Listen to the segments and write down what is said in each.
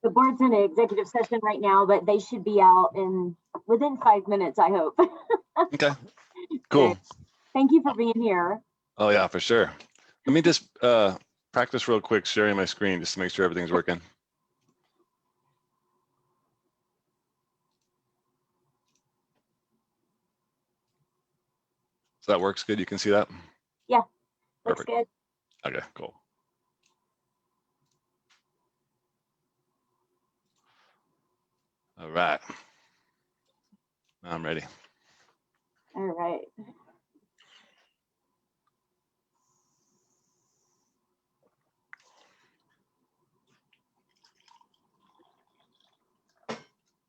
The board's in an executive session right now, but they should be out within 5 minutes, I hope. Okay, cool. Thank you for being here. Oh yeah, for sure. Let me just practice real quick sharing my screen just to make sure everything's working. So that works good. You can see that? Yeah, looks Perfect. good. Okay, cool. All right. Now I'm ready. All right.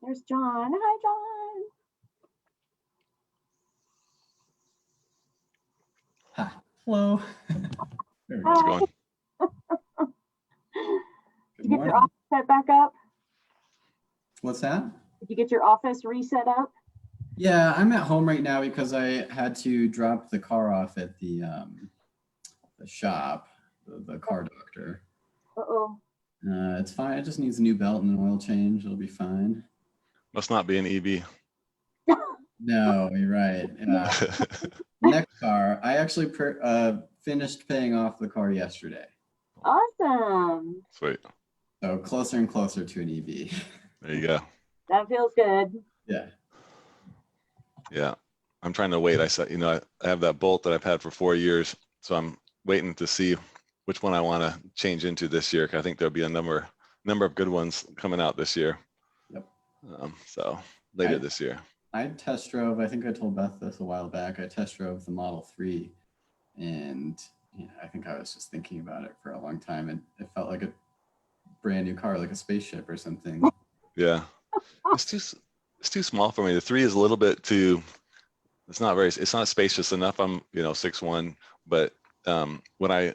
There's John. Hi, John. Hi. Hello. How's it going? Did you get your office set back up? What's that? Did you get your office reset up? Yeah, I'm at home right now because I had to drop the car off at the shop, the car doctor. Uh-oh. It's fine. It just needs a new belt and an oil change. It'll be fine. Must not be an EV. No, you're right. Next car. I actually finished paying off the car yesterday. Awesome. Sweet. So closer and closer to an EV. There you go. That feels good. Yeah. Yeah. I'm trying to wait. I said, I have that Bolt that I've had for 4 years. So I'm waiting to see which one I want to change into this year. I think there'll be a number of good ones coming out this year. Yep. So later this year. I test drove, I think I told Beth this a while back, I test drove the Model 3 and I think I was just thinking about it for a long time and it felt like a brand new car, like a spaceship or something. Yeah. It's too small for me. The 3 is a little bit too, it's not spacious enough. I'm, 6'1", but when I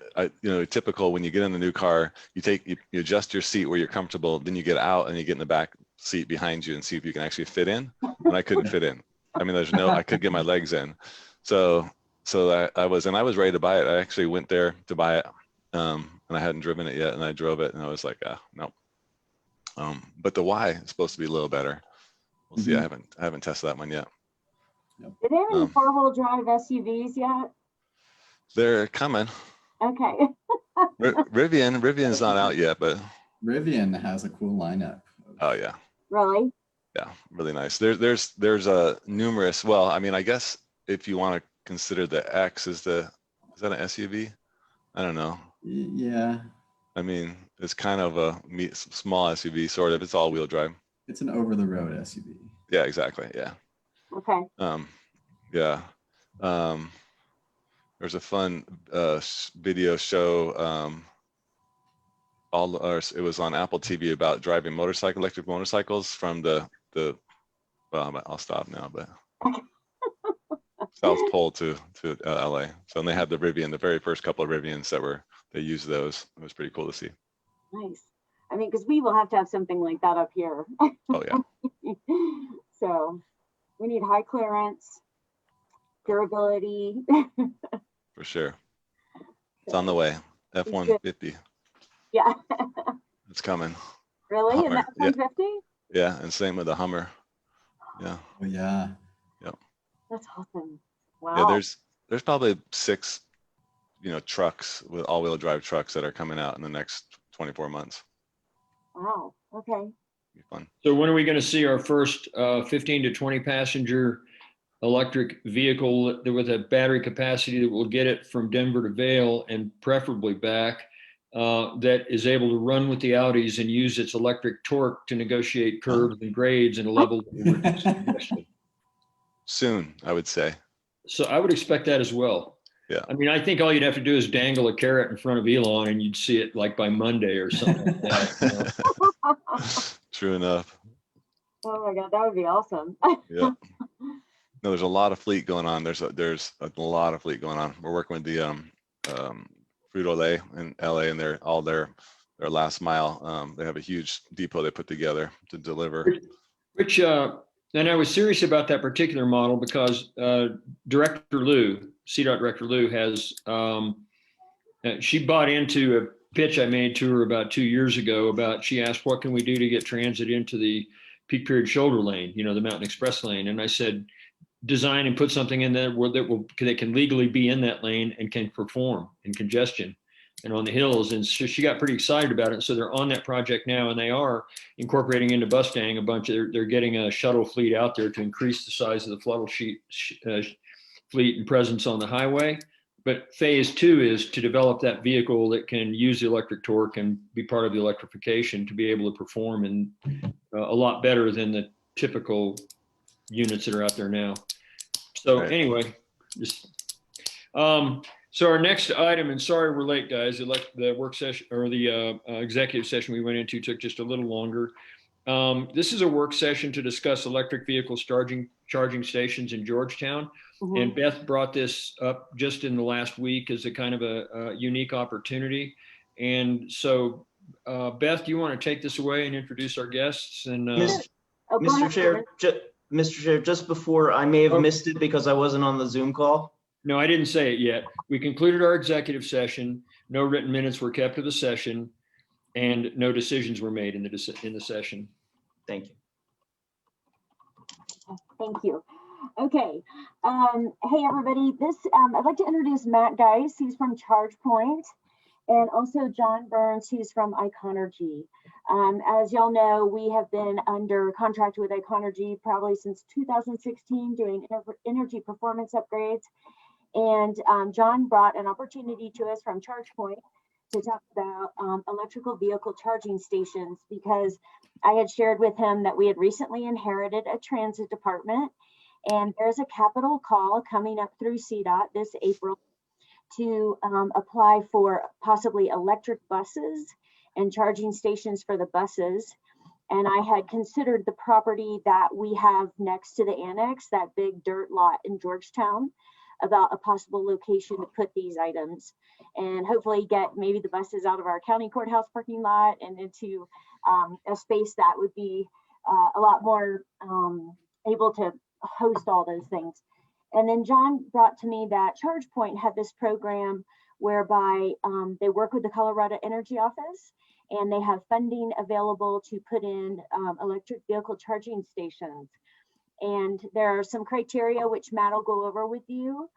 typical when you get in the new car, you adjust your seat where you're comfortable, then you get out and you get in the back seat behind you and see if you can actually fit in. And I couldn't fit in. I mean, I could get my legs in. So I was ready to buy it. I actually went there to buy it, and I hadn't driven it yet, and I drove it, and I was like, no. But the Y is supposed to be a little better. We'll see. I haven't tested that one yet. Did they have any 4-wheel drive SUVs yet? They're coming. Okay. Rivian's not out yet, but Rivian has a cool lineup. Oh yeah. Really? Yeah, really nice. There's numerous. Well, I mean, I guess if you want to consider the X is that an SUV? I don't know. Yeah. I mean, it's kind of a small SUV, sort of. It's all-wheel drive. It's an over-the-road SUV. Yeah, exactly. Yeah. Okay. Yeah. There's a fun video show. It was on Apple TV about driving electric motorcycles from well, I'll stop now, but South Pole to LA. So they had the Rivian, the very first couple of Rivians they used those. It was pretty cool to see. Nice. I mean, because we will have to have something like that up here. Oh yeah. So we need high clearance, durability. For sure. It's on the way. F-150. Yeah. It's coming. Really? And that's 150? Yeah, and same with the Hummer. Yeah. Oh yeah. Yep. That's awesome. Wow. Yeah, there's probably 6, trucks with all-wheel drive trucks that are coming out in the next 24 months. Wow. Okay. Be fun. So when are we going to see our first 15 to 20 passenger electric vehicle with a battery capacity that will get it from Denver to Vail and preferably back, that is able to run with the Audis and use its electric torque to negotiate curves and grades in a level Soon, I would say. So I would expect that as well. Yeah. I mean, I think all you'd have to do is dangle a carrot in front of Elon and you'd see it like by Monday or something like that. True enough. Oh my God, that would be awesome. Yeah. No, there's a lot of fleet going on. There's a lot of fleet going on. We're working with the Frito-Lay in LA, and they're all their last mile. They have a huge depot they put together to deliver. Which and I was serious about that particular model because Director Lou, CDOT Director Lou, has she bought into a pitch I made to her about 2 years ago about, she asked, what can we do to get transit into the peak period shoulder lane, the Mountain Express lane? And I said, design and put something in there that can legally be in that lane and can perform in congestion and on the hills. And so she got pretty excited about it. And so they're on that project now, and they are incorporating into Mustang a bunch of, they're getting a shuttle fleet out there to increase the size of the fleet and presence on the highway. But phase 2 is to develop that vehicle that can use the electric torque and be part of the electrification to be able to perform in a lot better than the typical units that are out there now. So Right. anyway, so our next item, and sorry we're late, guys. The work session, or the executive session we went into, took just a little longer. This is a work session to discuss electric vehicles charging stations in Georgetown. Mhm. And Beth brought this up just in the last week as a kind of a unique opportunity. And so, Beth, do you want to take this away and introduce our guests? And Oh, go Mr. ahead, Chair, David. Mr. Chair, just before, I may have Oh. missed it because I wasn't on the Zoom call. No, I didn't say it yet. We concluded our executive session. No written minutes were kept of the session, and no decisions were made in the session. Thank you. Thank you. Okay. Hey, everybody. I'd like to introduce Matt Geis. He's from ChargePoint, and also John Burns, who's from Iconergy. As y'all know, we have been under contract with Iconergy probably since 2016, doing energy performance upgrades. And John brought an opportunity to us from ChargePoint to talk about electrical vehicle charging stations, because I had shared with him that we had recently inherited a transit department, and there's a capital call coming up through CDOT this April to apply for possibly electric buses and charging stations for the buses. And I had considered the property that we have next to the annex, that big dirt lot in Georgetown, about a possible location to put these items, and hopefully get maybe the buses out of our county courthouse parking lot and into a space that would be a lot more able to host all those things. And then John brought to me that ChargePoint had this program whereby they work with the Colorado Energy Office, and they have funding available to put in electric vehicle charging stations. And there are some criteria which Matt will go over with you.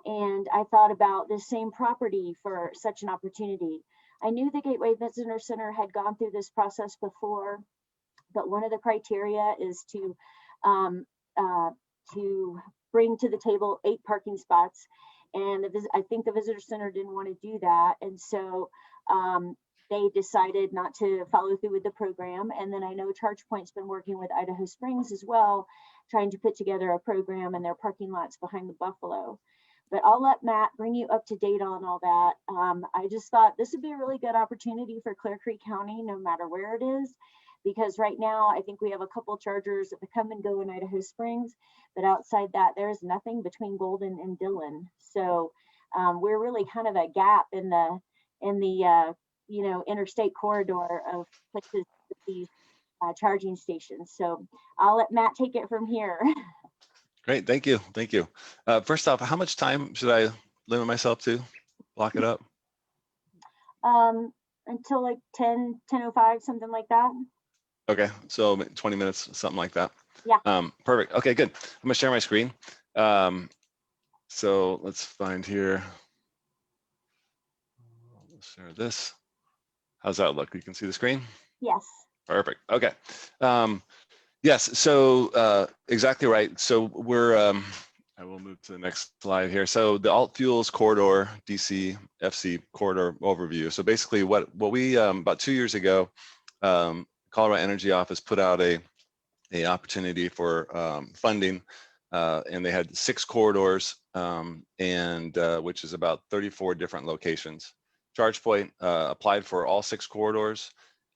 And I thought about this same property for such an opportunity. I knew the Gateway Visitor Center had gone through this process before, but one of the criteria is to bring to the table 8 parking spots. And I think the Visitor Center didn't want to do that. And so they decided not to follow through with the program. And then I know ChargePoint's been working with Idaho Springs as well, trying to put together a program in their parking lots behind the Buffalo. But I'll let Matt bring you up to date on all that. I just thought this would be a really good opportunity for Clear Creek County, no matter where it is, because right now I think we have a couple chargers that come and go in Idaho Springs, but outside that, there's nothing between Golden and Dillon. So we're really kind of a gap in the interstate corridor of places with these charging stations. So I'll let Matt take it from here. Great, thank you, thank you. First off, how much time should I limit myself to? Block it up? Until like 10:05, something like that. Okay, so 20 minutes, something like that. Yeah. Perfect, okay, good. I'm gonna share my screen. So let's find here. Let's share this. How's that look? You can see the screen? Yes. Perfect, okay. Yes, so exactly right. So we're, I will move to the next slide here. So the alt fuels corridor, DC, FC corridor overview. So basically what we, about 2 years ago, Colorado Energy Office put out a opportunity for funding, and they had 6 corridors, and which is about 34 different locations. ChargePoint applied for all 6 corridors,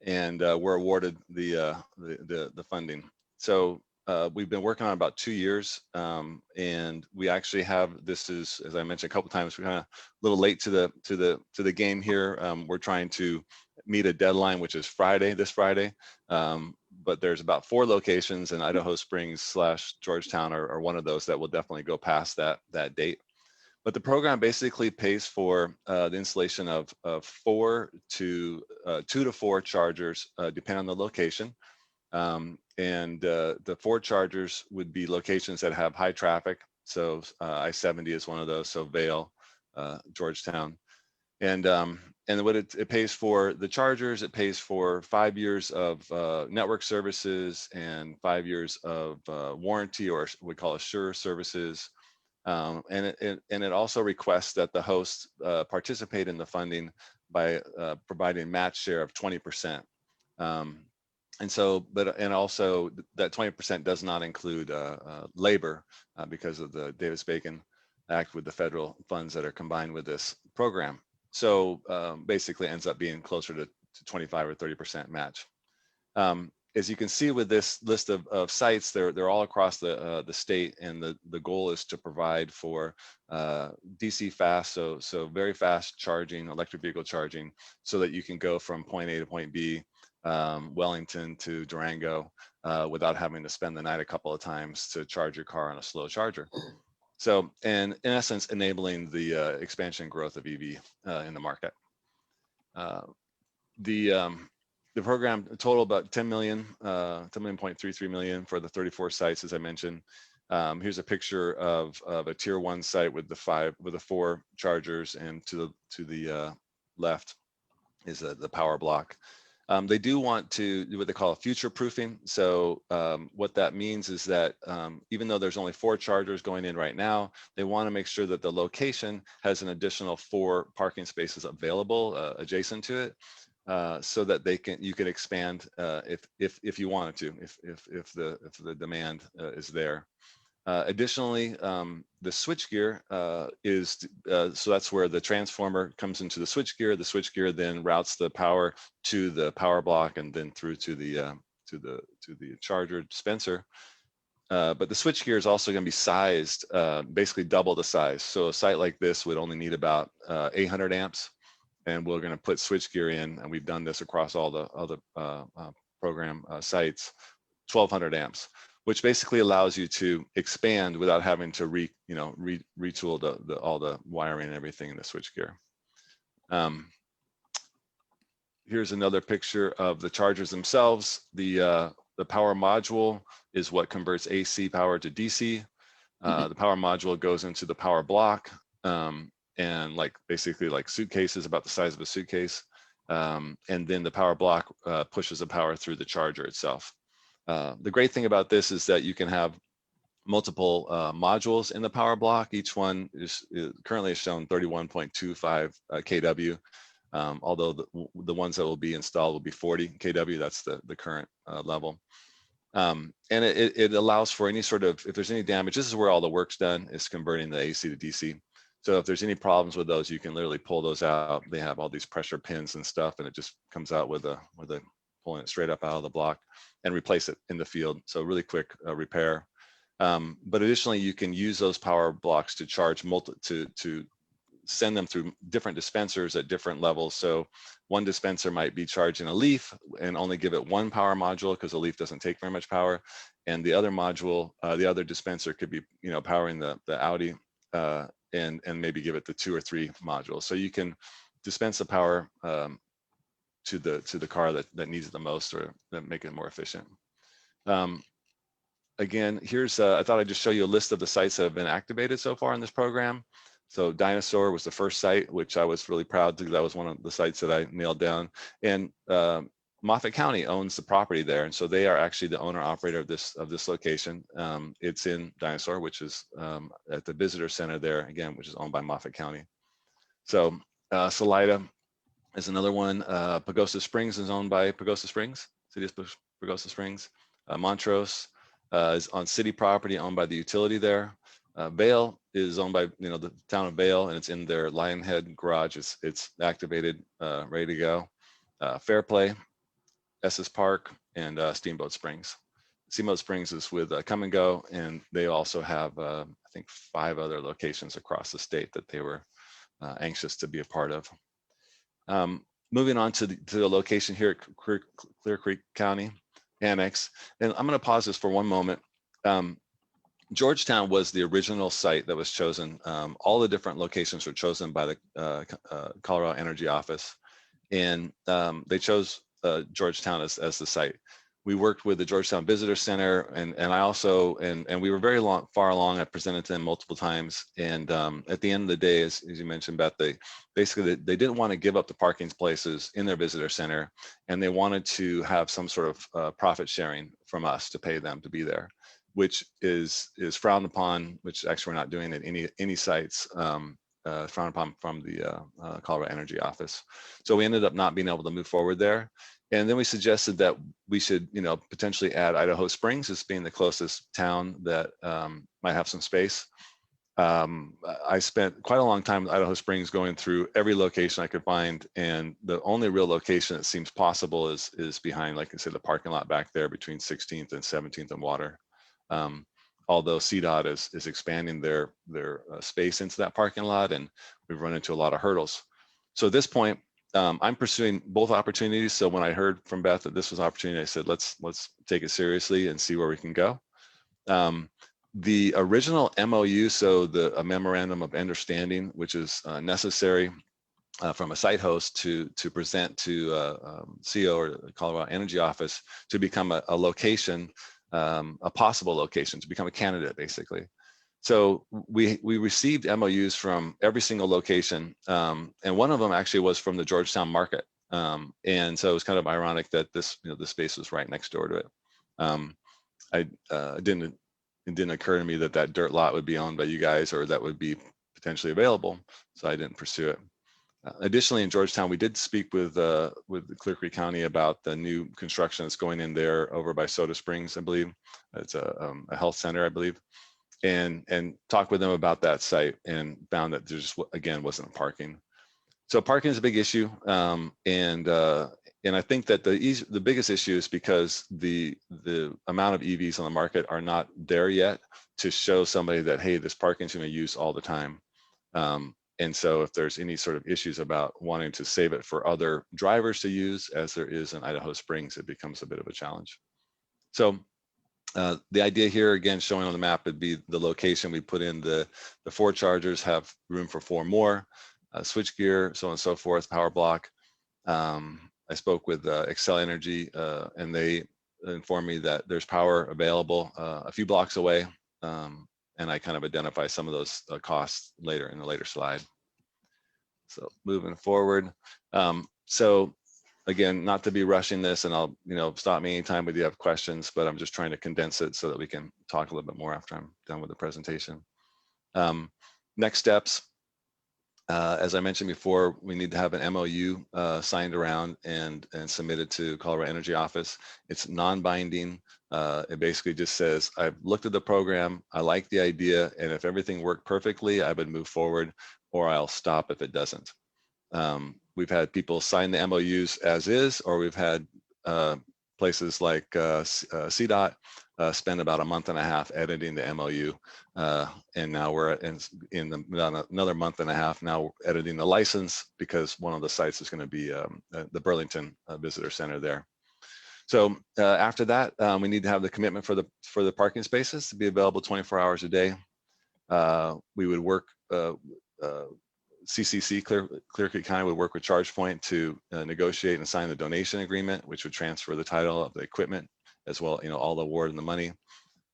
and were awarded the funding. So we've been working on about 2 years, and we actually have, this is, as I mentioned a couple times, we're kind of a little late to the game here. We're trying to meet a deadline, which is this Friday. But there's about 4 locations, and Idaho Springs / Georgetown are one of those that will definitely go past that date. But the program basically pays for the installation of 2 to 4 chargers, depending on the location. The 4 chargers would be locations that have high traffic. So I-70 is one of those. So Vail, Georgetown, and what it pays for the chargers. It pays for 5 years of network services and 5 years of warranty, or we call Assure services. And it also requests that the host participate in the funding by providing match share of 20%. And also that 20% does not include labor because of the Davis-Bacon Act with the federal funds that are combined with this program. So basically ends up being closer to 25 or 30% match. As you can see with this list of sites, they're all across the state, and the goal is to provide for DC fast, so very fast charging, electric vehicle charging, so that you can go from point A to point B, Wellington to Durango, without having to spend the night a couple of times to charge your car on a slow charger. So, and in essence, enabling the expansion and growth of EV in the market. The program total about 10 million, 10.33 million for the 34 sites, as I mentioned. Here's a picture of a tier 1 site with the 4 chargers, and to the left is the power block. They do want to do what they call future proofing. So what that means is that even though there's only 4 chargers going in right now, they want to make sure that the location has an additional 4 parking spaces available adjacent to it. So that you can expand if you wanted to, if the demand is there. Additionally, the switchgear is so that's where the transformer comes into the switchgear. The switchgear then routes the power to the power block and then through to the charger dispenser. But the switchgear is also going to be sized basically double the size. So a site like this would only need about 800 amps. And we're going to put switchgear in, and we've done this across all the other program sites, 1200 amps, which basically allows you to expand without having to retool all the wiring and everything in the switchgear. Here's another picture of the chargers themselves. The power module is what converts AC power to DC. The power module goes into the power block. And basically like suitcases, about the size of a suitcase. And then the power block pushes the power through the charger itself. The great thing about this is that you can have multiple modules in the power block. Each one is currently shown 31.25 kW, although the ones that will be installed will be 40 kW. That's the current level. And it allows for any sort of, if there's any damage, this is where all the work's done, is converting the AC to DC. So if there's any problems with those, you can literally pull those out. They have all these pressure pins and stuff, and it just comes out with pulling it straight up out of the block and replace it in the field. So really quick repair. But additionally, you can use those power blocks to charge to send them through different dispensers at different levels. So one dispenser might be charging a Leaf and only give it 1 power module because a Leaf doesn't take very much power, and the other module, the other dispenser could be powering the Audi. And maybe give it the 2 or 3 modules. So you can dispense the power to the car that needs it the most, or make it more efficient. Again, here's I thought I'd just show you a list of the sites that have been activated so far in this program. So Dinosaur was the first site, which I was really proud to. That was one of the sites that I nailed down. And Moffat County owns the property there, and so they are actually the owner operator of this location. It's in Dinosaur, which is at the visitor center there again, which is owned by Moffat County. So Salida is another one. Pagosa Springs is owned by Pagosa Springs, City of Pagosa Springs. Montrose is on city property, owned by the utility there. Vail is owned by the town of Vail, and it's in their Lionhead garage. It's activated, ready to go. Fairplay, Estes Park, and Steamboat Springs. Steamboat Springs is with Come and Go, and they also have, I think, 5 other locations across the state that they were anxious to be a part of. Moving on to the location here at Clear Creek County Annex, and I'm going to pause this for one moment. Georgetown was the original site that was chosen. All the different locations were chosen by the Colorado Energy Office, and they chose Georgetown as the site. We worked with the Georgetown Visitor Center, and I also, and we were far along. I presented to them multiple times, and at the end of the day, as you mentioned, Beth, they didn't want to give up the parking places in their visitor center, and they wanted to have some sort of profit sharing from us to pay them to be there, which is frowned upon, which actually we're not doing at any sites, frowned upon from the Colorado Energy Office. So we ended up not being able to move forward there. And then we suggested that we should, potentially add Idaho Springs as being the closest town that might have some space. I spent quite a long time in Idaho Springs going through every location I could find, and the only real location that seems possible is behind, like I said, the parking lot back there between 16th and 17th and Water. Although CDOT is expanding their space into that parking lot, and we've run into a lot of hurdles. So at this point, I'm pursuing both opportunities. So when I heard from Beth that this was an opportunity, I said, let's take it seriously and see where we can go. The original MOU, so a memorandum of understanding, which is necessary from a site host to present to CO or the Colorado Energy Office to become a location, a possible location, to become a candidate, basically. So we received MOUs from every single location, and one of them actually was from the Georgetown market. And so it was kind of ironic that this space was right next door to it. It didn't occur to me that dirt lot would be owned by you guys, or that would be potentially available, so I didn't pursue it. Additionally, in Georgetown, we did speak with Clear Creek County about the new construction that's going in there over by Soda Springs, I believe. It's a health center, I believe. And talk with them about that site, and found that there just, again, wasn't parking. So parking is a big issue, and I think that the biggest issue is because the amount of EVs on the market are not there yet to show somebody that, hey, this parking is going to use all the time. And so if there's any sort of issues about wanting to save it for other drivers to use, as there is in Idaho Springs, it becomes a bit of a challenge. So the idea here, again, showing on the map, would be the location. We put in the 4 chargers, have room for 4 more, switch gear, so on and so forth, power block. I spoke with Excel Energy, and they informed me that there's power available a few blocks away, and I kind of identify some of those costs later in the later slide. So moving forward. So again, not to be rushing this, and I'll stop me anytime if you have questions, but I'm just trying to condense it so that we can talk a little bit more after I'm done with the presentation. Next steps, as I mentioned before, we need to have an MOU signed around and submitted to Colorado Energy Office. It's non-binding. It basically just says, I've looked at the program, I like the idea, and if everything worked perfectly, I would move forward, or I'll stop if it doesn't. We've had people sign the MOUs as is, or we've had places like CDOT spend about a month and a half editing the MOU, and now we're in another month and a half now editing the license, because one of the sites is going to be the Burlington Visitor Center there. So after that, we need to have the commitment for the parking spaces to be available 24 hours a day. We would work. CCC, Clear Creek County, would work with ChargePoint to negotiate and sign the donation agreement, which would transfer the title of the equipment, as well, all the award and the money.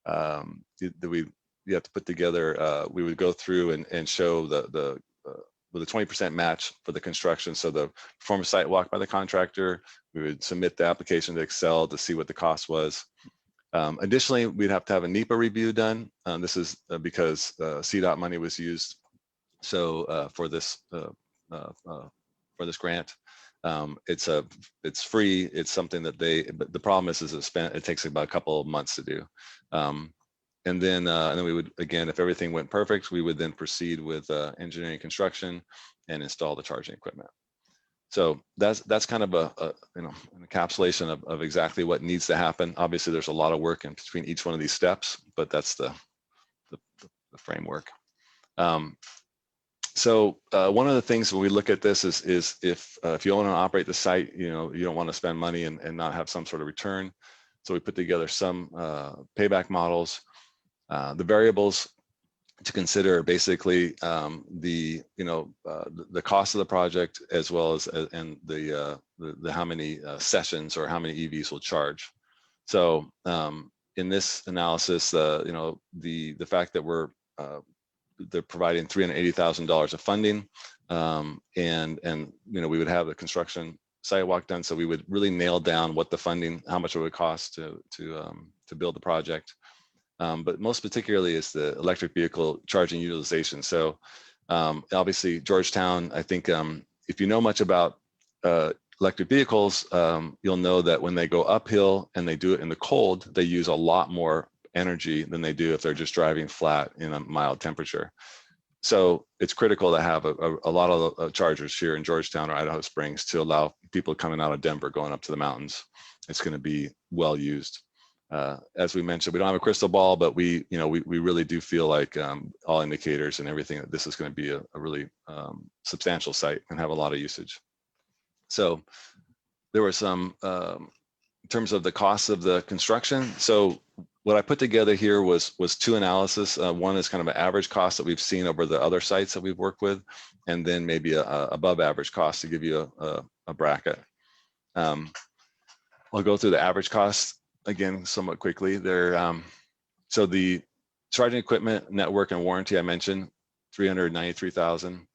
We have to put together, we would go through and show with a 20% match for the construction. So perform a site walk by the contractor. We would submit the application to Excel to see what the cost was. Additionally, we'd have to have a NEPA review done. This is because CDOT money was used. So for this grant, it's free. It's something that but the problem is it takes about a couple of months to do. And then we would, again, if everything went perfect, we would then proceed with engineering construction and install the charging equipment. So that's kind of an encapsulation of exactly what needs to happen. Obviously, there's a lot of work in between each one of these steps, but that's the framework. So one of the things when we look at this is if you own and operate the site, you don't want to spend money and not have some sort of return. So we put together some payback models. The variables to consider are basically the cost of the project, as well as and the how many sessions or how many EVs will charge. So in this analysis, the fact that they're providing $380,000 of funding, and we would have the construction sidewalk done, so we would really nail down what the funding, how much it would cost to build the project. But most particularly is the electric vehicle charging utilization. So obviously Georgetown, I think if you know much about electric vehicles, you'll know that when they go uphill and they do it in the cold, they use a lot more energy than they do if they're just driving flat in a mild temperature. So it's critical to have a lot of chargers here in Georgetown or Idaho Springs to allow people coming out of Denver going up to the mountains. It's going to be well used. As we mentioned, we don't have a crystal ball, but we really do feel like all indicators and everything that this is going to be a really substantial site and have a lot of usage. So there were some in terms of the cost of the construction. So what I put together here was two analysis. One is kind of an average cost that we've seen over the other sites that we've worked with, and then maybe a above average cost to give you a bracket. I'll go through the average cost again somewhat quickly. So the charging equipment, network, and warranty I mentioned, $393,000.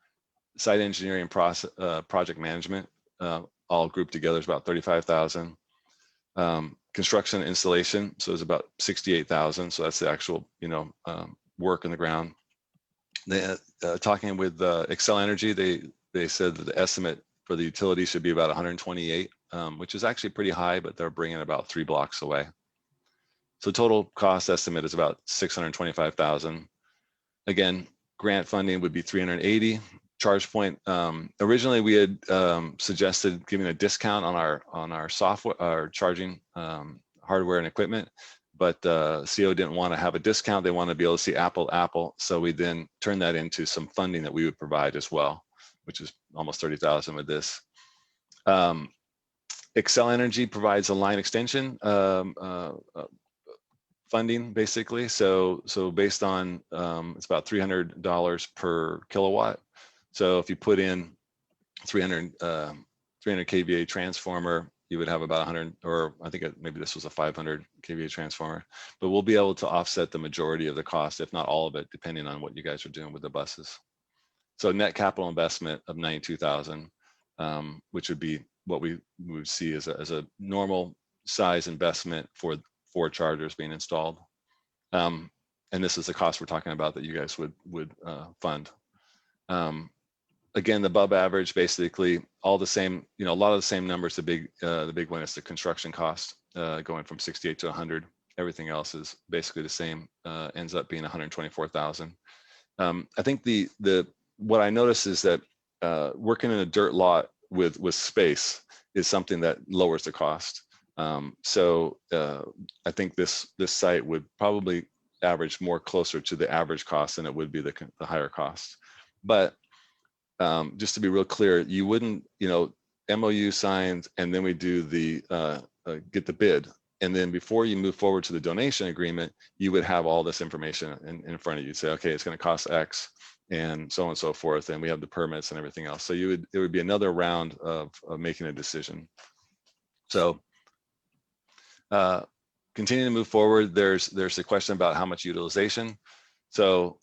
Site engineering, project management, all grouped together is about $35,000. Construction installation, so it's about $68,000. So that's the actual work in the ground. Talking with Xcel Energy, they said that the estimate for the utility should be about 128, which is actually pretty high, but they're bringing it about 3 blocks away. So total cost estimate is about $625,000. Again, grant funding would be $380,000. Charge point, originally we had suggested giving a discount on our software, our charging hardware and equipment, but CO didn't want to have a discount. They want to be able to see apple to apple. So we then turned that into some funding that we would provide as well, which is almost $30,000 with this. Xcel Energy provides a line extension funding, basically. So based on it's about $300 per kilowatt. So if you put in 300 kVA transformer, you would have about 100, or I think maybe this was a 500 kVA transformer, but we'll be able to offset the majority of the cost, if not all of it, depending on what you guys are doing with the buses. So net capital investment of $92,000, which would be what we would see as a normal size investment for 4 chargers being installed. And this is the cost we're talking about that you guys would fund. Again, the above average, basically all the same, a lot of the same numbers. The big one is the construction cost, going from 68 to 100. Everything else is basically the same, ends up being 124,000. I think what I noticed is that working in a dirt lot with space is something that lowers the cost. So I think this site would probably average more closer to the average cost than it would be the higher cost. But just to be real clear, you wouldn't, MOU signed, and then we do get the bid. And then before you move forward to the donation agreement, you would have all this information in front of you. Say, okay, it's going to cost X and so on and so forth. And we have the permits and everything else. So it would be another round of making a decision. So continuing to move forward, there's the question about how much utilization. So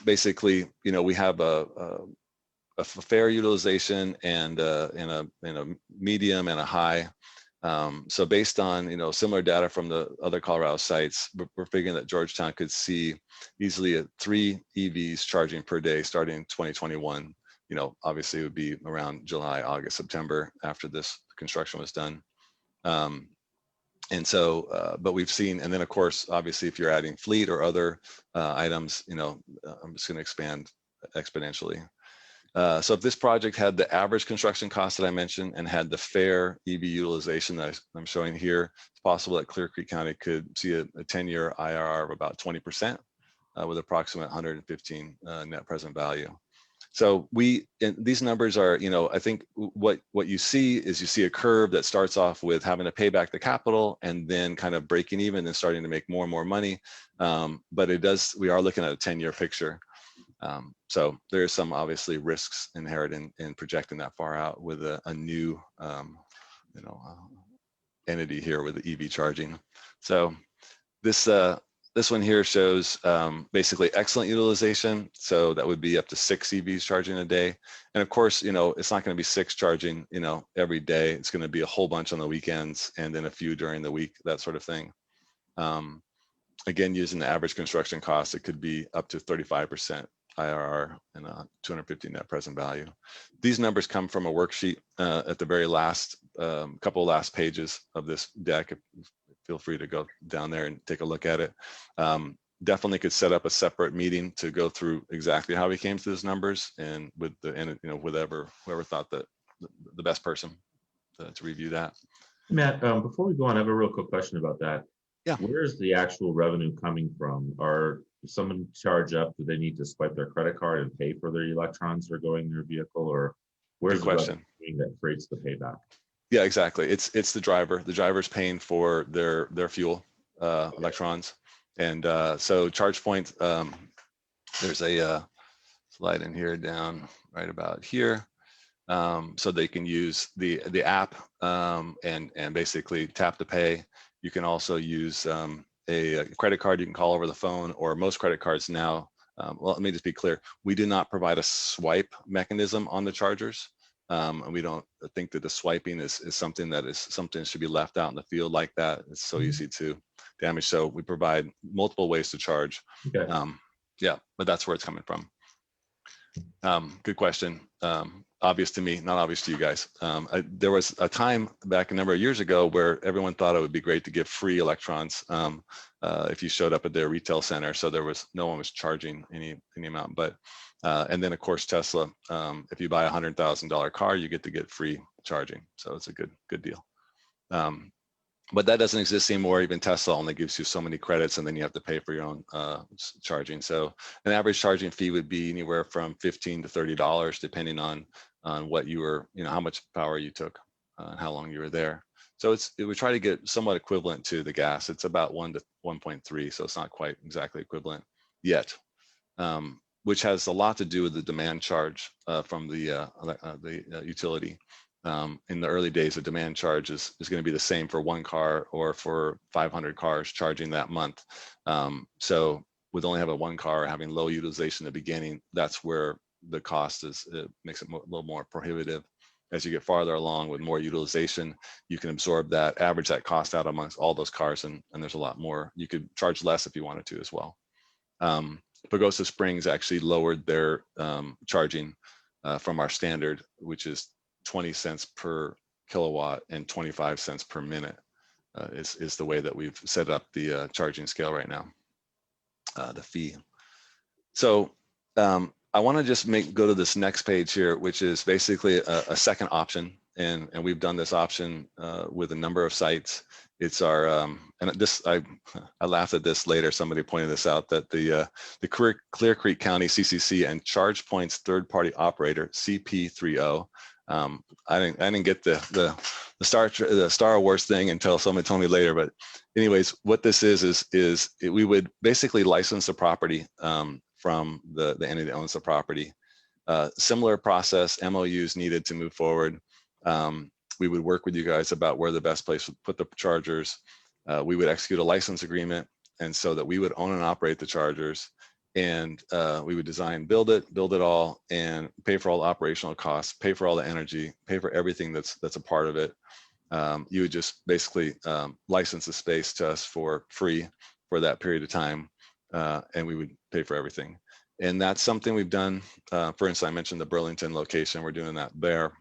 basically, we have a fair utilization and in a medium and a high. So based on similar data from the other Colorado sites, we're figuring that Georgetown could see easily 3 EVs charging per day starting in 2021. Obviously it would be around July, August, September after this construction was done. And so, but we've seen, and then of course, obviously, if you're adding fleet or other items, I'm just going to expand exponentially. So if this project had the average construction cost that I mentioned and had the fair EV utilization that I'm showing here, it's possible that Clear Creek County could see a 10-year IRR of about 20% with approximate 115 net present value. So these numbers are, I think what you see is you see a curve that starts off with having to pay back the capital and then kind of breaking even and starting to make more and more money. But we are looking at a 10-year picture. So there's some obviously risks inherent in projecting that far out with a new, entity here with the EV charging. So this one here shows basically excellent utilization. So that would be up to 6 EVs charging a day. And of course, it's not going to be 6 charging, every day. It's going to be a whole bunch on the weekends and then a few during the week, that sort of thing. Again, using the average construction cost, it could be up to 35% IRR and 250 net present value. These numbers come from a worksheet at the very last couple last pages of this deck. Feel free to go down there and take a look at it. Definitely could set up a separate meeting to go through exactly how we came to those numbers and with whoever thought that the best person to review that. Matt, before we go on, I have a real quick question about that. Yeah. Where's the actual revenue coming from? If someone charge up, do they need to swipe their credit card and pay for their electrons that are going in their vehicle, or where's the revenue that creates the payback? Yeah, exactly. It's the driver. The driver's paying for their fuel electrons, and so ChargePoint. There's a slide in here down right about here, so they can use the app and basically tap to pay. You can also use a credit card you can call over the phone, or most credit cards now. Well, let me just be clear. We do not provide a swipe mechanism on the chargers. And we don't think that the swiping is something that should be left out in the field like that. It's so easy to damage. So we provide multiple ways to charge. Okay. Yeah, but that's where it's coming from. Good question. Obvious to me, not obvious to you guys. There was a time back a number of years ago where everyone thought it would be great to give free electrons if you showed up at their retail center. So no one was charging any amount, but and then of course Tesla, if you buy $100,000 car, you get free charging. So it's a good deal. But that doesn't exist anymore. Even Tesla only gives you so many credits, and then you have to pay for your own charging. So an average charging fee would be anywhere from $15 to $30, depending on what you were, how much power you took, and how long you were there. So we try to get somewhat equivalent to the gas. It's about 1 to 1.3, so it's not quite exactly equivalent yet, which has a lot to do with the demand charge from the utility. In the early days, the demand charge is going to be the same for 1 car or for 500 cars charging that month. So with only having 1 car having low utilization in the beginning, that's where the cost makes it a little more prohibitive. As you get farther along with more utilization, you can absorb that, average that cost out amongst all those cars, and there's a lot more. You could charge less if you wanted to as well. Pagosa Springs actually lowered their charging from our standard, which is 20 cents per kilowatt and 25 cents per minute is the way that we've set up the charging scale right now, the fee. So I want to just go to this next page here, which is basically a second option. And we've done this option with a number of sites. It's our, and this, I laughed at this later, somebody pointed this out, that the Clear Creek County CCC and ChargePoint's third-party operator, CP30, I didn't get the Star Wars thing until somebody told me later. But anyways, what this is we would basically license the property from the entity that owns the property. Similar process, MOUs needed to move forward. We would work with you guys about where the best place to put the chargers. We would execute a license agreement, and so that we would own and operate the chargers. And we would design, build it all, and pay for all the operational costs, pay for all the energy, pay for everything that's a part of it. You would just basically license the space to us for free for that period of time, and we would pay for everything. And that's something we've done. For instance, I mentioned the Burlington location. We're doing that there.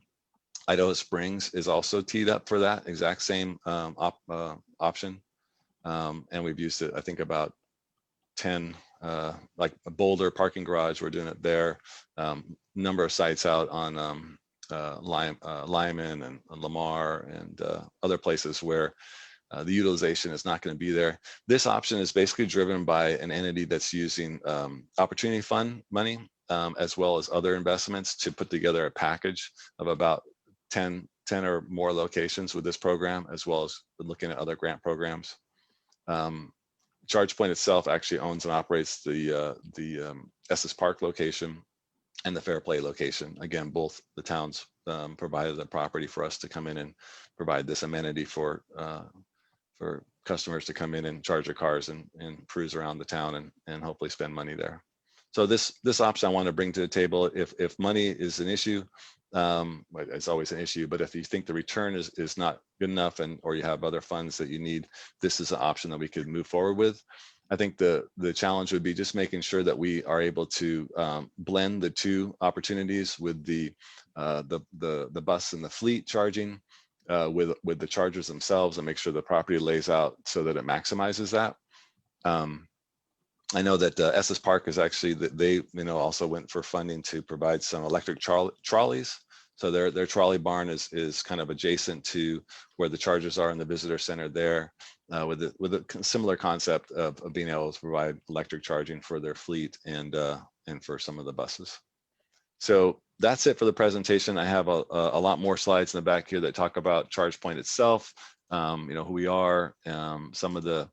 Idaho Springs is also teed up for that exact same option, and we've used it, I think, about 10. Like a Boulder parking garage, we're doing it there. Number of sites out on Lyman and Lamar and other places where the utilization is not going to be there. This option is basically driven by an entity that's using opportunity fund money as well as other investments to put together a package of about 10 or more locations with this program, as well as looking at other grant programs. ChargePoint itself actually owns and operates the Estes Park location and the Fair Play location. Again, both the towns provided the property for us to come in and provide this amenity for customers to come in and charge their cars and cruise around the town and hopefully spend money there. So this option I want to bring to the table, if money is an issue, it's always an issue, but if you think the return is not good enough or you have other funds that you need, this is an option that we could move forward with. I think the challenge would be just making sure that we are able to blend the two opportunities with the bus and the fleet charging with the chargers themselves, and make sure the property lays out so that it maximizes that. I know that Estes Park is actually they also went for funding to provide some electric trolleys. So their trolley barn is kind of adjacent to where the chargers are in the visitor center there, with a similar concept of being able to provide electric charging for their fleet and for some of the buses. So that's it for the presentation. I have a lot more slides in the back here that talk about ChargePoint itself, who we are, some of the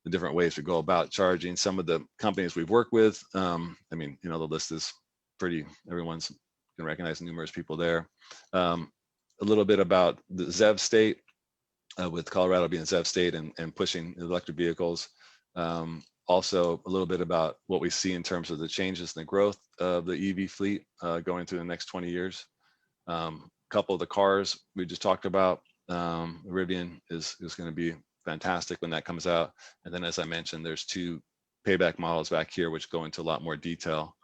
different ways we go about charging, some of the companies we've worked with. The list is pretty, everyone's can recognize numerous people there. A little bit about the ZEV state, with Colorado being a ZEV state and pushing electric vehicles. Also, a little bit about what we see in terms of the changes in the growth of the EV fleet going through the next 20 years. A couple of the cars we just talked about, Rivian is going to be fantastic when that comes out. And then, as I mentioned, there's two payback models back here, which go into a lot more detail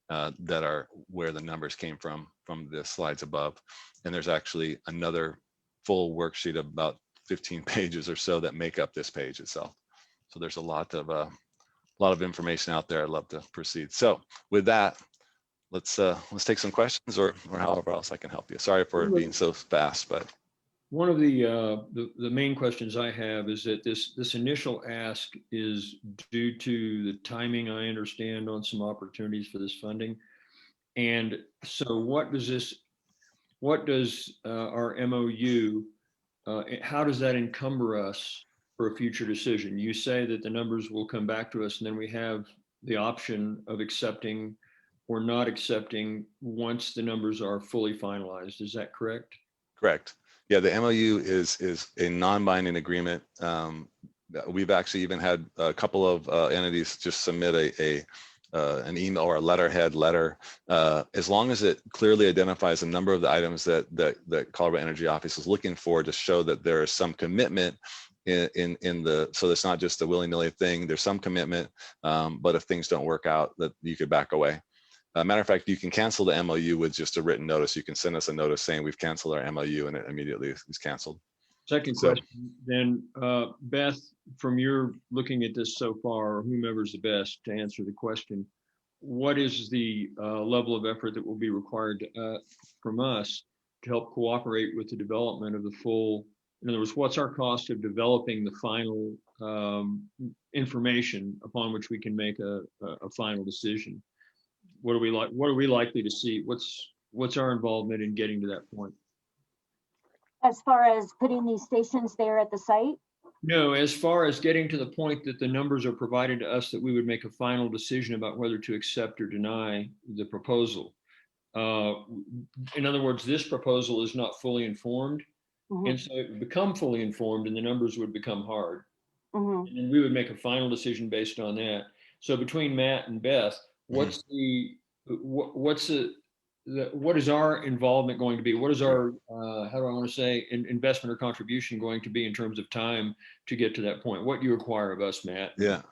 that are where the numbers came from the slides above. And there's actually another full worksheet of about 15 pages or so that make up this page itself. So there's a lot of information out there. I'd love to proceed. So with that, let's take some questions or however else I can help you. Sorry for being so fast, but. One of the main questions I have is that this initial ask is due to the timing, I understand, on some opportunities for this funding. And so what does our MOU, how does that encumber us for a future decision? You say that the numbers will come back to us and then we have the option of accepting or not accepting once the numbers are fully finalized. Is that correct? Correct. Yeah, the MOU is a non-binding agreement. We've actually even had a couple of entities just submit an email or a letterhead letter, as long as it clearly identifies a number of the items that Colorado Energy Office is looking for to show that there is some commitment so it's not just a willy-nilly thing. There's some commitment, but if things don't work out, that you could back away. Matter of fact, you can cancel the MOU with just a written notice. You can send us a notice saying we've canceled our MOU, and it immediately is canceled. Second question, then, Beth, from your looking at this so far, or whomever's the best to answer the question, what is the level of effort that will be required from us to help cooperate with the development of the full, in other words, what's our cost of developing the final information upon which we can make a final decision? What are we likely to see? What's our involvement in getting to that point? As far as putting these stations there at the site? No, as far as getting to the point that the numbers are provided to us that we would make a final decision about whether to accept or deny the proposal. In other words, this proposal is not fully informed. Mm-hmm. And so it would become fully informed and the numbers would become hard. Mm-hmm. And we would make a final decision based on that. So between Matt and Beth, what is our involvement going to be? What is our, how do I want to say, investment or contribution going to be in terms of time to get to that point? What do you require of us, Matt? Yeah,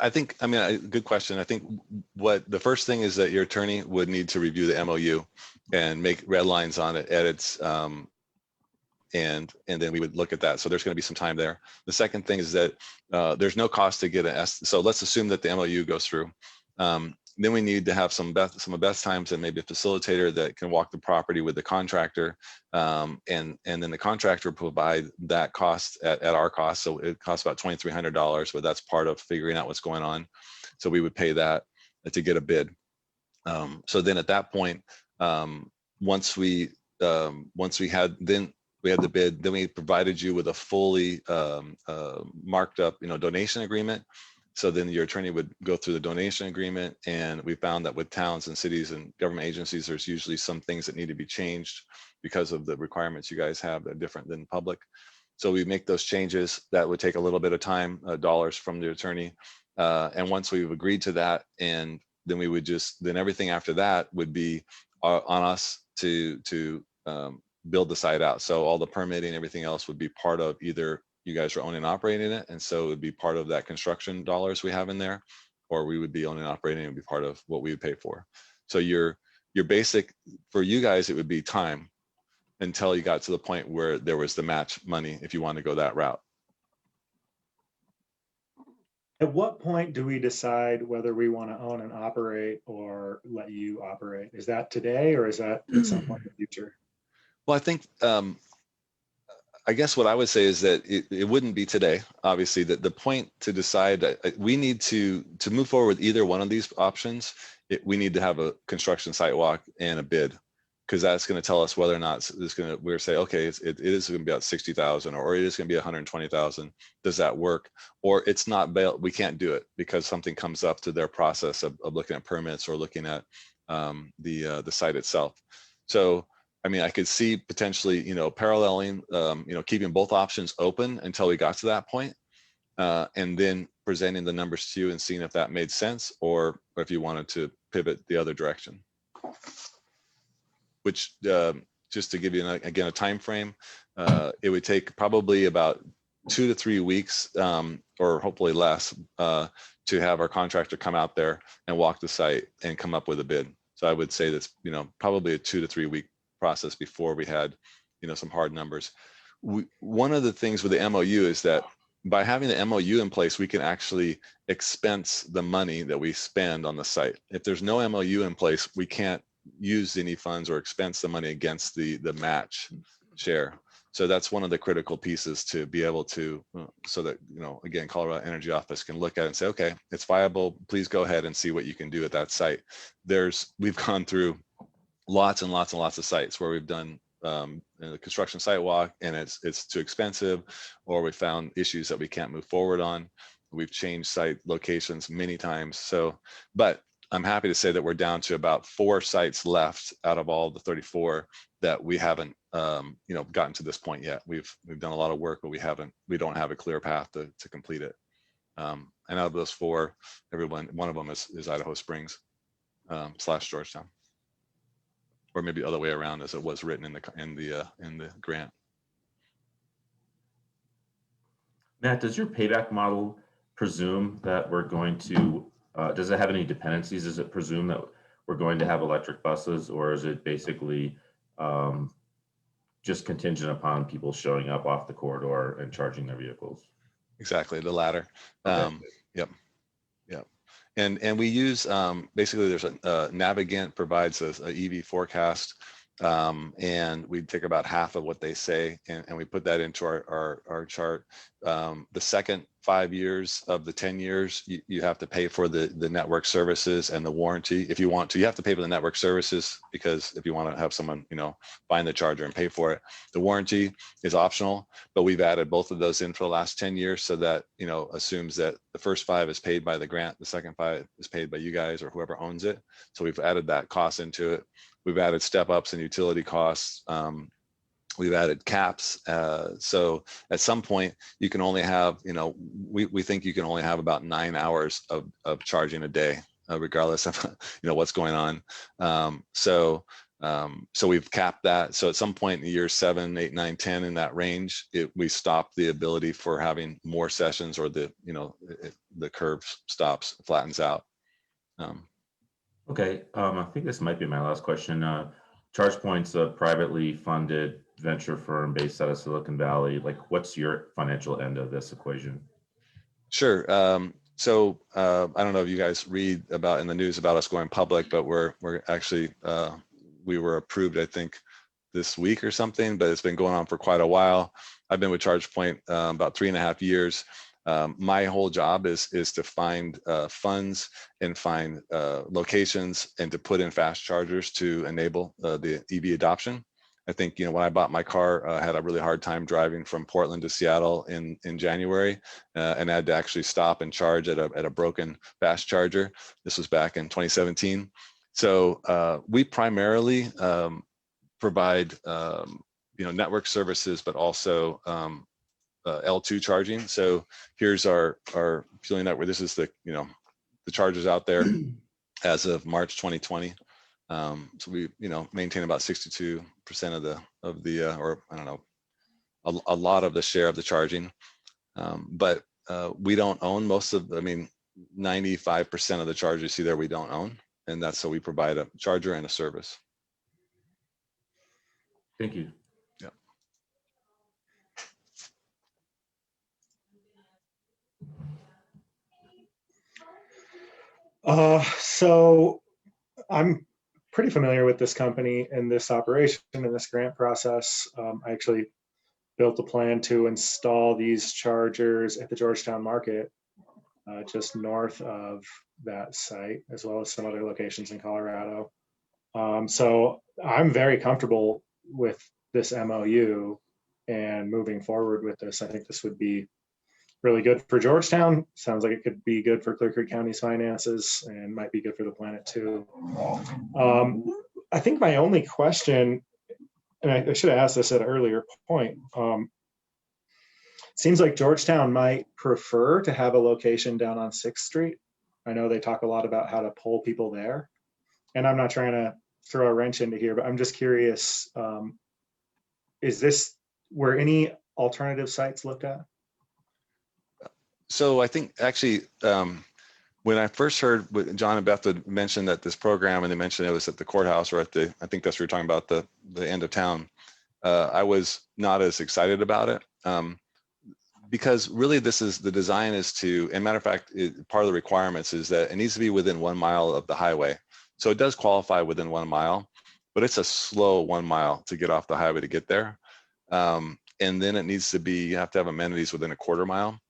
I think, good question. I think what the first thing is that your attorney would need to review the MOU and make red lines on it, edits, and then we would look at that. So there's going to be some time there. The second thing is that there's no cost to get an so let's assume that the MOU goes through. Then we need to have some of Beth's times and maybe a facilitator that can walk the property with the contractor, and then the contractor provide that cost at our cost. So it costs about $2,300, but that's part of figuring out what's going on. So we would pay that to get a bid. So then at that point, once we had the bid, then we provided you with a fully marked up, donation agreement. So then your attorney would go through the donation agreement, and we found that with towns and cities and government agencies, there's usually some things that need to be changed because of the requirements you guys have that are different than public. So we make those changes. That would take a little bit of time, dollars from the attorney. And once we've agreed to that, and then we would then everything after that would be on us to build the site out. So all the permitting, everything else would be part of either you guys are owning and operating it, and so it would be part of that construction dollars we have in there, or we would be owning and operating, it would be part of what we would pay for. So your basic, for you guys, it would be time until you got to the point where there was the match money if you want to go that route. At what point do we decide whether we want to own and operate or let you operate? Is that today, or is that at some point in the future? Well, I think, I guess what I would say is that it wouldn't be today. Obviously, that the point to decide, we need to move forward with either one of these options. We need to have a construction site walk and a bid, because that's going to tell us whether or not we're say, okay, it is going to be about 60,000, or it is going to be 120,000. Does that work? Or it's not, we can't do it because something comes up to their process of looking at permits or looking at the site itself. So, I mean, I could see potentially, paralleling, keeping both options open until we got to that point, and then presenting the numbers to you and seeing if that made sense, or if you wanted to pivot the other direction. Which, just to give you again a time frame, it would take probably about 2 to 3 weeks, or hopefully less, to have our contractor come out there and walk the site and come up with a bid. So I would say that's probably a 2 to 3 week process before we had some hard numbers. One of the things with the MOU is that by having the MOU in place, we can actually expense the money that we spend on the site. If there's no MOU in place, we can't use any funds or expense the money against the match share. So that's one of the critical pieces to be able to, so that, again, Colorado Energy Office can look at it and say, okay, it's viable. Please go ahead and see what you can do at that site. We've gone through lots and lots and lots of sites where we've done the construction site walk, and it's too expensive, or we found issues that we can't move forward on. We've changed site locations many times. So, but I'm happy to say that we're down to about 4 sites left out of all the 34 that we haven't, gotten to this point yet. We've done a lot of work, but we don't have a clear path to complete it. And out of those 4, one of them is Idaho Springs / Georgetown, or maybe the other way around as it was written in the grant. Matt, does your payback model presume that we're going to, does it have any dependencies? Does it presume that we're going to have electric buses, or is it basically just contingent upon people showing up off the corridor and charging their vehicles? Exactly, the latter. Okay. Yep. And we use, basically there's a Navigant provides a EV forecast, and we take about half of what they say, and we put that into our chart. The second 5 years of the 10 years, you have to pay for the network services and the warranty. If you want to, you have to pay for the network services, because if you want to have someone, find the charger and pay for it. The warranty is optional, but we've added both of those in for the last 10 years, so that, assumes that the first 5 is paid by the grant, the second 5 is paid by you guys or whoever owns it. So we've added that cost into it. We've added step ups and utility costs. We've added caps. So at some point you can only have, we think you can only have about 9 hours of charging a day, regardless of, what's going on. So we've capped that. So at some point in year 7, 8, 9, 10, in that range, we stop the ability for having more sessions, or the curve stops, flattens out. Okay, I think this might be my last question. ChargePoint's a privately funded venture firm based out of Silicon Valley. Like, what's your financial end of this equation? Sure. So I don't know if you guys read about in the news about us going public, but we're actually, we were approved, I think, this week or something, but it's been going on for quite a while. I've been with ChargePoint about 3.5 years. My whole job is to find funds and find locations and to put in fast chargers to enable the EV adoption. I think, when I bought my car, I had a really hard time driving from Portland to Seattle in January, and I had to actually stop and charge at a broken fast charger. This was back in 2017. So we primarily provide network services, but also L2 charging. So here's our fueling network. This is the chargers out there as of March 2020. So we maintain about 62% of the or I don't know, a lot of the share of the charging, but we don't own most of. 95% of the chargers you see there we don't own, and that's so we provide a charger and a service. Thank you. Yeah. So I'm pretty familiar with this company and this operation and this grant process. I actually built a plan to install these chargers at the Georgetown Market, just north of that site, as well as some other locations in Colorado. So I'm very comfortable with this MOU and moving forward with this. I think this would be really good for Georgetown. Sounds like it could be good for Clear Creek County's finances and might be good for the planet too. I think my only question, and I should have asked this at an earlier point, seems like Georgetown might prefer to have a location down on 6th Street. I know they talk a lot about how to pull people there. And I'm not trying to throw a wrench into here, but I'm just curious, were any alternative sites looked at? So I think actually, when I first heard what John and Beth had mentioned that this program, and they mentioned it was at the courthouse or I think that's what you're talking about, the end of town, I was not as excited about it. Because really the design is to, and matter of fact, part of the requirements is that it needs to be within 1 mile of the highway. So it does qualify within 1 mile, but it's a slow 1 mile to get off the highway to get there. And then it needs to be, you have to have amenities within a 1/4 mile.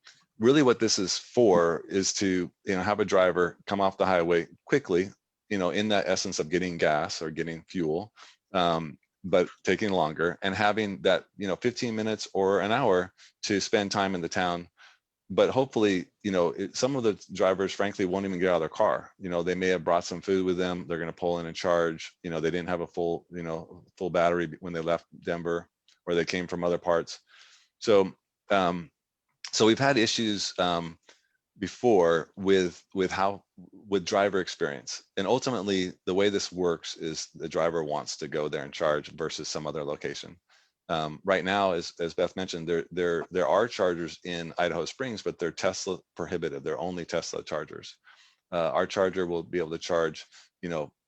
Really what this is for is to, have a driver come off the highway quickly, in that essence of getting gas or getting fuel, but taking longer, and having that, 15 minutes or an hour to spend time in the town. But hopefully, some of the drivers, frankly, won't even get out of their car. They may have brought some food with them. They're going to pull in and charge. They didn't have a full battery when they left Denver, or they came from other parts. So we've had issues before with driver experience, and ultimately the way this works is the driver wants to go there and charge versus some other location. Right now, as Beth mentioned, there are chargers in Idaho Springs, but they're Tesla prohibitive. They're only Tesla chargers. Our charger will be able to charge,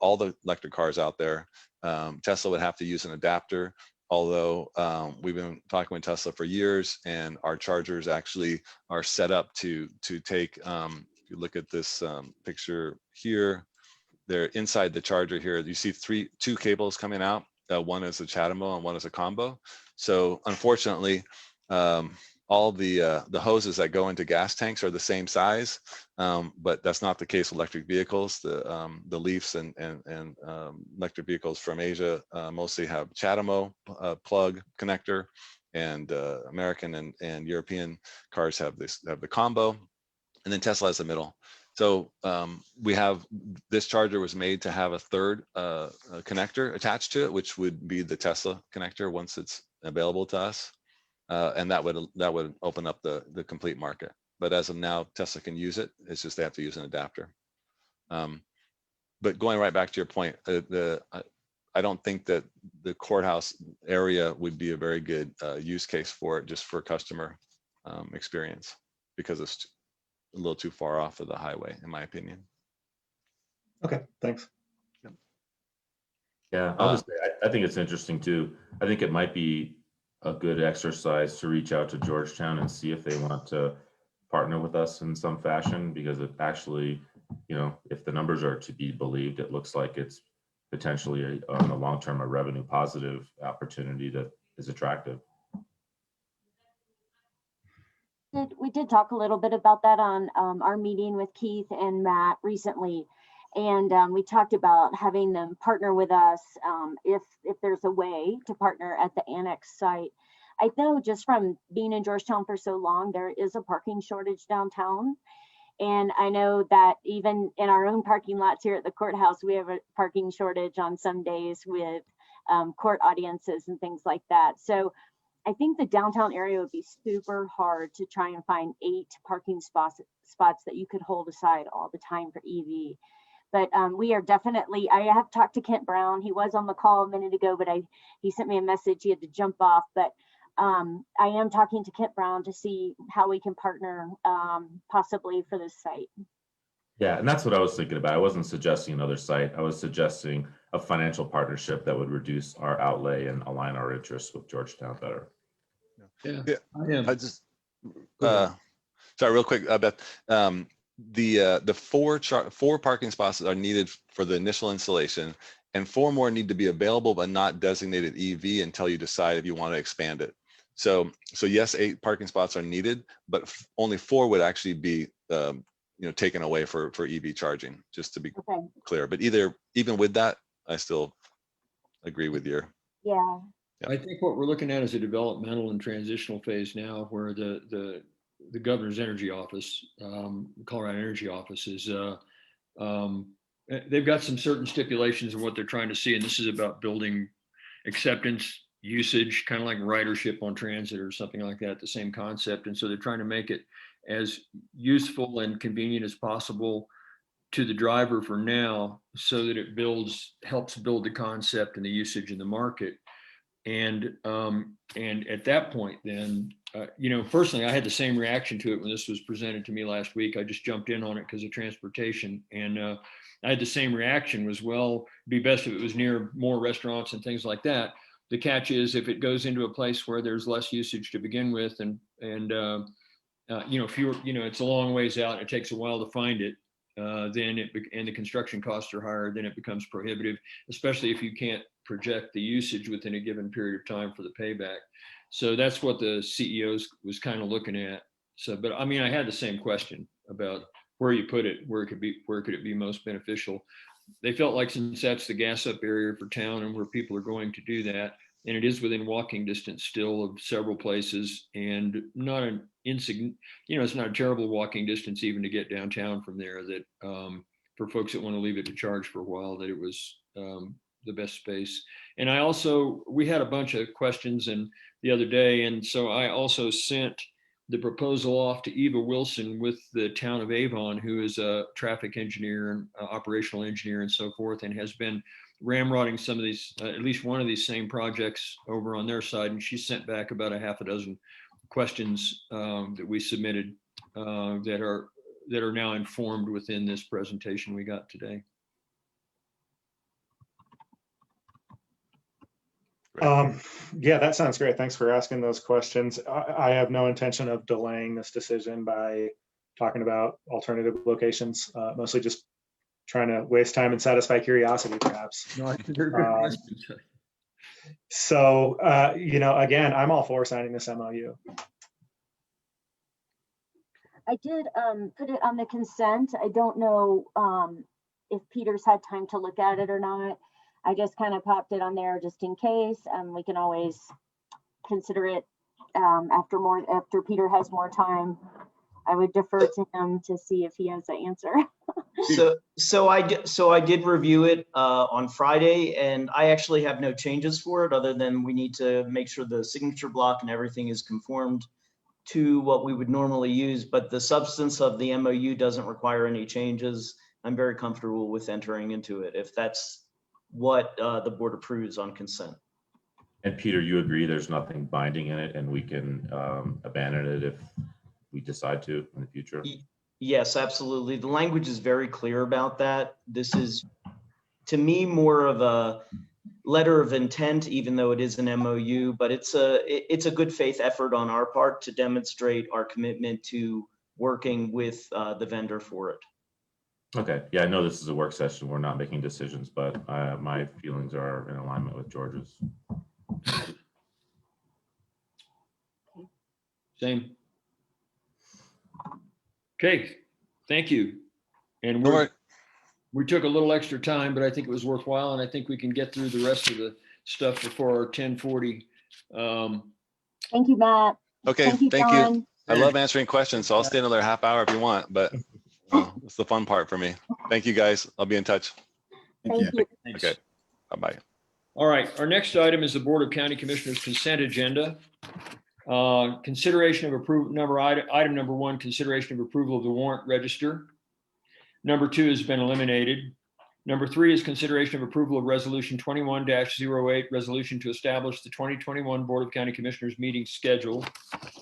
all the electric cars out there. Tesla would have to use an adapter, although we've been talking with Tesla for years, and our chargers actually are set up to take, if you look at this picture here, they're inside the charger here. You see two cables coming out. One is a CHAdeMO and one is a combo. So unfortunately, all the hoses that go into gas tanks are the same size, but that's not the case with electric vehicles. The Leafs and electric vehicles from Asia mostly have CHAdeMO plug connector, and American and European cars have the combo, and then Tesla has the middle. So we have, this charger was made to have a third connector attached to it, which would be the Tesla connector once it's available to us. And that would open up the complete market. But as of now, Tesla can use it. It's just they have to use an adapter. But going right back to your point, I don't think that the courthouse area would be a very good use case for it, just for customer experience, because it's a little too far off of the highway, in my opinion. Okay, thanks. Yeah, I'll just say, I think it's interesting too. I think it might be a good exercise to reach out to Georgetown and see if they want to partner with us in some fashion, because it actually, if the numbers are to be believed, it looks like it's potentially on the long term a revenue positive opportunity that is attractive. We did talk a little bit about that on our meeting with Keith and Matt recently. And we talked about having them partner with us if there's a way to partner at the annex site. I know just from being in Georgetown for so long, there is a parking shortage downtown. And I know that even in our own parking lots here at the courthouse, we have a parking shortage on some days with court audiences and things like that. So I think the downtown area would be super hard to try and find 8 parking spots that you could hold aside all the time for EV. But we are definitely, I have talked to Kent Brown. He was on the call a minute ago, but he sent me a message. He had to jump off. But I am talking to Kent Brown to see how we can partner possibly for this site. Yeah, and that's what I was thinking about. I wasn't suggesting another site. I was suggesting a financial partnership that would reduce our outlay and align our interests with Georgetown better. Yeah, Yeah, I am. I just, Go ahead. sorry, real quick, Beth. The 4 parking spots are needed for the initial installation, and 4 more need to be available but not designated EV until you decide if you want to expand it. So yes, 8 parking spots are needed, but only 4 would actually be taken away for EV charging, just to be clear. But even with that, I still agree with your. Yeah. I think what we're looking at is a developmental and transitional phase now, where the governor's energy office, Colorado Energy Office, is they've got some certain stipulations of what they're trying to see, and this is about building acceptance, usage, kind of like ridership on transit or something like that, the same concept. And so they're trying to make it as useful and convenient as possible to the driver for now, so that it helps build the concept and the usage in the market. And at that point, then, personally, I had the same reaction to it when this was presented to me last week. I just jumped in on it because of transportation, and I had the same reaction. Was, well, it'd be best if it was near more restaurants and things like that. The catch is, if it goes into a place where there's less usage to begin with, and fewer, it's a long ways out, and it takes a while to find it, then and the construction costs are higher, then it becomes prohibitive, especially if you can't project the usage within a given period of time for the payback. So that's what the CEOs was kind of looking at. So, but I mean, I had the same question about where you put it, where could it be most beneficial. They felt like, since that's the gas up area for town and where people are going to do that, and it is within walking distance still of several places, and not an insignificant, it's not a terrible walking distance even to get downtown from there, that for folks that want to leave it to charge for a while, that it was the best space. And we had a bunch of questions the other day, and so I also sent the proposal off to Eva Wilson with the town of Avon, who is a traffic engineer and operational engineer and so forth, and has been ramrodding some of these, at least one of these same projects over on their side. And she sent back about a half a dozen questions that we submitted that are now informed within this presentation we got today. Yeah, that sounds great. Thanks for asking those questions. I have no intention of delaying this decision by talking about alternative locations, mostly just trying to waste time and satisfy curiosity, perhaps. No, I think they're good questions. So, again, I'm all for signing this MOU. I did put it on the consent. I don't know if Peter's had time to look at it or not. I just kind of popped it on there just in case. We can always consider it after Peter has more time. I would defer to him to see if he has the answer. So I did review it on Friday, and I actually have no changes for it, other than we need to make sure the signature block and everything is conformed to what we would normally use. But the substance of the MOU doesn't require any changes. I'm very comfortable with entering into it, if that's what the board approves on consent. And Peter, you agree there's nothing binding in it, and we can abandon it if we decide to in the future? Yes, absolutely. The language is very clear about that. This is, to me, more of a letter of intent, even though it is an MOU, but it's a good faith effort on our part to demonstrate our commitment to working with the vendor for it. Okay. Yeah, I know this is a work session. We're not making decisions, but my feelings are in alignment with George's. Same. Okay, thank you. And All right. we took a little extra time, but I think it was worthwhile, and I think we can get through the rest of the stuff before our 10:40. Thank you, Matt. Okay, Thank you, thank you. John. I love answering questions, so I'll stay another half hour if you want, but it's the fun part for me. Thank you, guys. I'll be in touch. Thank you. Thanks. Okay, bye-bye. All right, our next item is the Board of County Commissioners consent agenda. Consideration of item number 1, consideration of approval of the warrant register. Number 2 has been eliminated. Number 3 is consideration of approval of resolution 21-08, resolution to establish the 2021 Board of County Commissioners meeting schedule.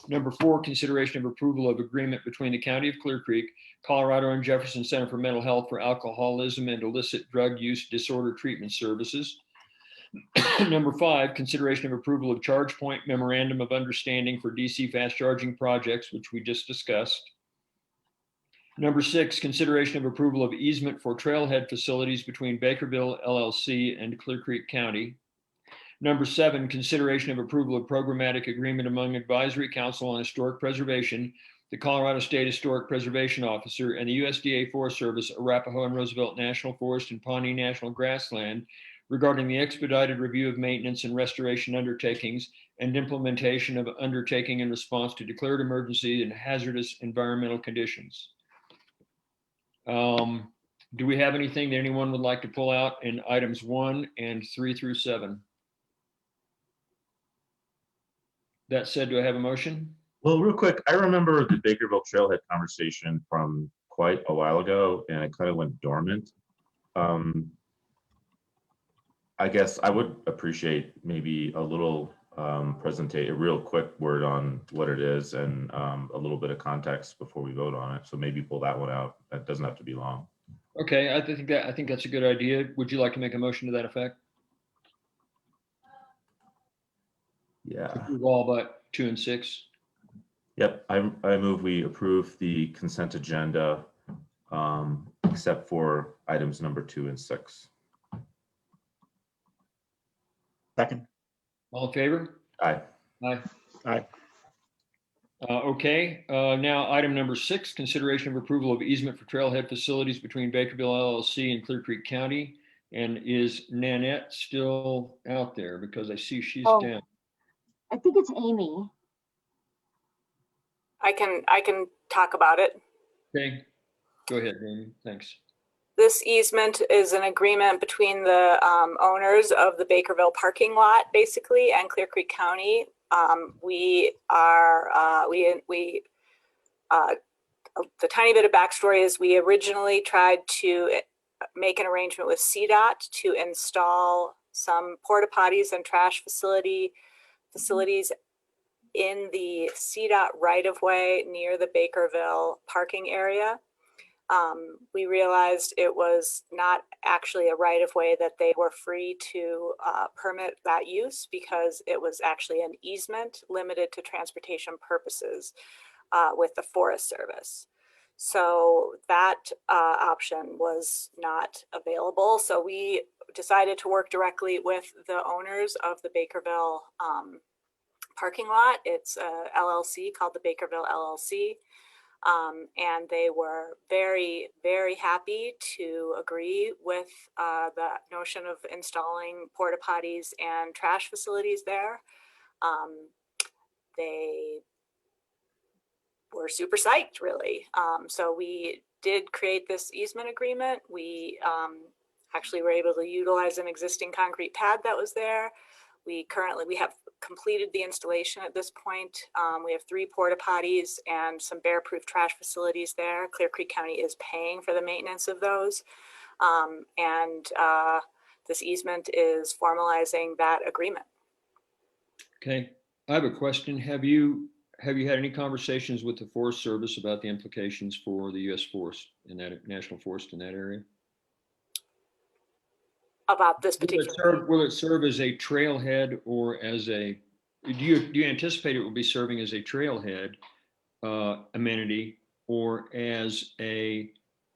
Number 4, consideration of approval of agreement between the County of Clear Creek, Colorado, and Jefferson Center for Mental Health for alcoholism and illicit drug use disorder treatment services. Number 5, consideration of approval of Charge Point Memorandum of Understanding for DC fast charging projects, which we just discussed. Number 6, consideration of approval of easement for trailhead facilities between Bakerville LLC and Clear Creek County. Number 7, consideration of approval of programmatic agreement among Advisory Council on Historic Preservation, the Colorado State Historic Preservation Officer, and the USDA Forest Service, Arapahoe and Roosevelt National Forest and Pawnee National Grassland regarding the expedited review of maintenance and restoration undertakings and implementation of undertaking in response to declared emergency and hazardous environmental conditions. Do we have anything that anyone would like to pull out in items 1 and 3 through 7? That said, do I have a motion? Well, real quick, I remember the Bakerville Trailhead conversation from quite a while ago, and it kind of went dormant. I guess I would appreciate maybe a little a real quick word on what it is and a little bit of context before we vote on it. So maybe pull that one out. That doesn't have to be long. Okay, I think that's a good idea. Would you like to make a motion to that effect? Yeah. Approve all but 2 and 6. Yep. I move we approve the consent agenda except for items number 2 and 6. Second. All in favor? Aye. Aye. Aye. Okay, now item number 6, consideration of approval of easement for trailhead facilities between Bakerville LLC and Clear Creek County. And is Nanette still out there? Because I see she's down. I think it's Amy. I can talk about it. Okay, go ahead, Amy. Thanks. This easement is an agreement between the owners of the Bakerville parking lot, basically, and Clear Creek County. The tiny bit of backstory is we originally tried to make an arrangement with CDOT to install some porta potties and trash facilities in the CDOT right-of-way near the Bakerville parking area. We realized it was not actually a right-of-way, that they were free to permit that use because it was actually an easement limited to transportation purposes with the Forest Service. So that option was not available. So we decided to work directly with the owners of the Bakerville parking lot. It's a LLC called the Bakerville LLC. And they were very, very happy to agree with the notion of installing porta potties and trash facilities there. They were super psyched, really. So we did create this easement agreement. We actually were able to utilize an existing concrete pad that was there. We have completed the installation at this point. We have 3 porta potties and some bear-proof trash facilities there. Clear Creek County is paying for the maintenance of those. This easement is formalizing that agreement. Okay, I have a question. Have you had any conversations with the Forest Service about the implications for the U.S. forest in that national forest in that area? About this particular. Will it serve as a trailhead or as a? Do you anticipate it will be serving as a trailhead amenity or as a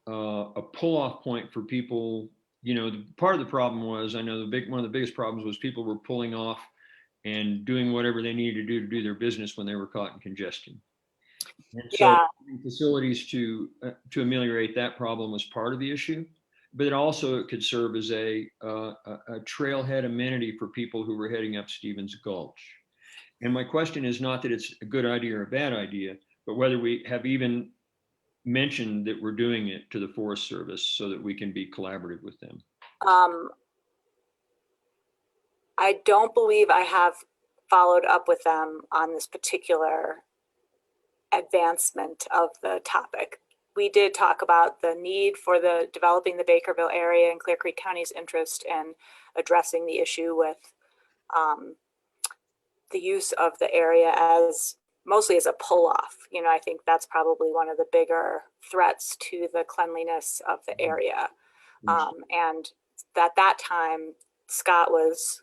pull-off point for people? You know, part of the problem was, I know one of the biggest problems was people were pulling off and doing whatever they needed to do their business when they were caught in congestion. And Yeah. so facilities to ameliorate that problem was part of the issue, but it also could serve as a trailhead amenity for people who were heading up Stevens Gulch. And my question is not that it's a good idea or a bad idea, but whether we have even mentioned that we're doing it to the Forest Service so that we can be collaborative with them. I don't believe I have followed up with them on this particular advancement of the topic. We did talk about the need for developing the Bakerville area and Clear Creek County's interest in addressing the issue with the use of the area as mostly as a pull-off. You know, I think that's probably one of the bigger threats to the cleanliness of the area. And at that time, Scott was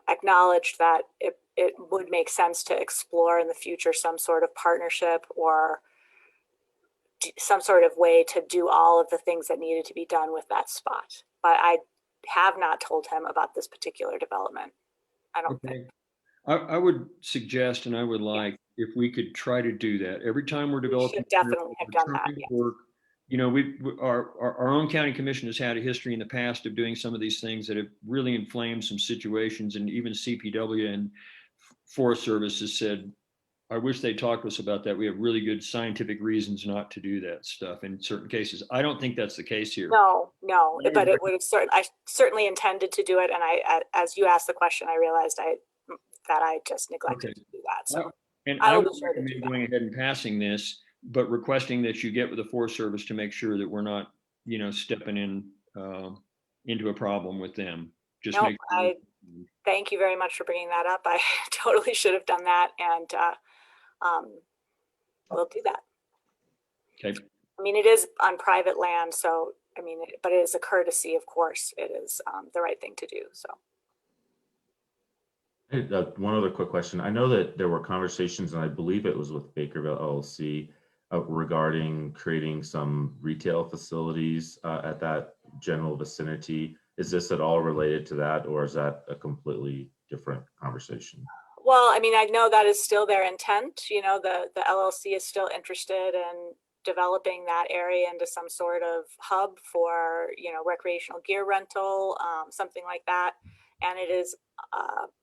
acknowledged that it would make sense to explore in the future some sort of partnership or some sort of way to do all of the things that needed to be done with that spot. But I have not told him about this particular development. I don't think. I would suggest, and I would like, if we could try to do that every time we're developing. We should definitely have done that. Yes. Work, you know, our own county commission has had a history in the past of doing some of these things that have really inflamed some situations, and even CPW and Forest Service has said, I wish they talked to us about that. We have really good scientific reasons not to do that stuff in certain cases. I don't think that's the case here. No, but it would have I certainly intended to do it. And as you asked the question, I realized that I just neglected to do that. So I would recommend going ahead and passing this, but requesting that you get with the Forest Service to make sure that we're not, you know, stepping into a problem with them. Just thank you very much for bringing that up. I totally should have done that, and we'll do that. Okay. I mean, it is on private land, so I mean, but it is a courtesy, of course. It is the right thing to do. So. Hey, one other quick question. I know that there were conversations, and I believe it was with Bakerville LLC, regarding creating some retail facilities at that general vicinity. Is this at all related to that, or is that a completely different conversation? Well, I mean, I know that is still their intent. You know, the LLC is still interested in developing that area into some sort of hub for, you know, recreational gear rental, something like that. And it is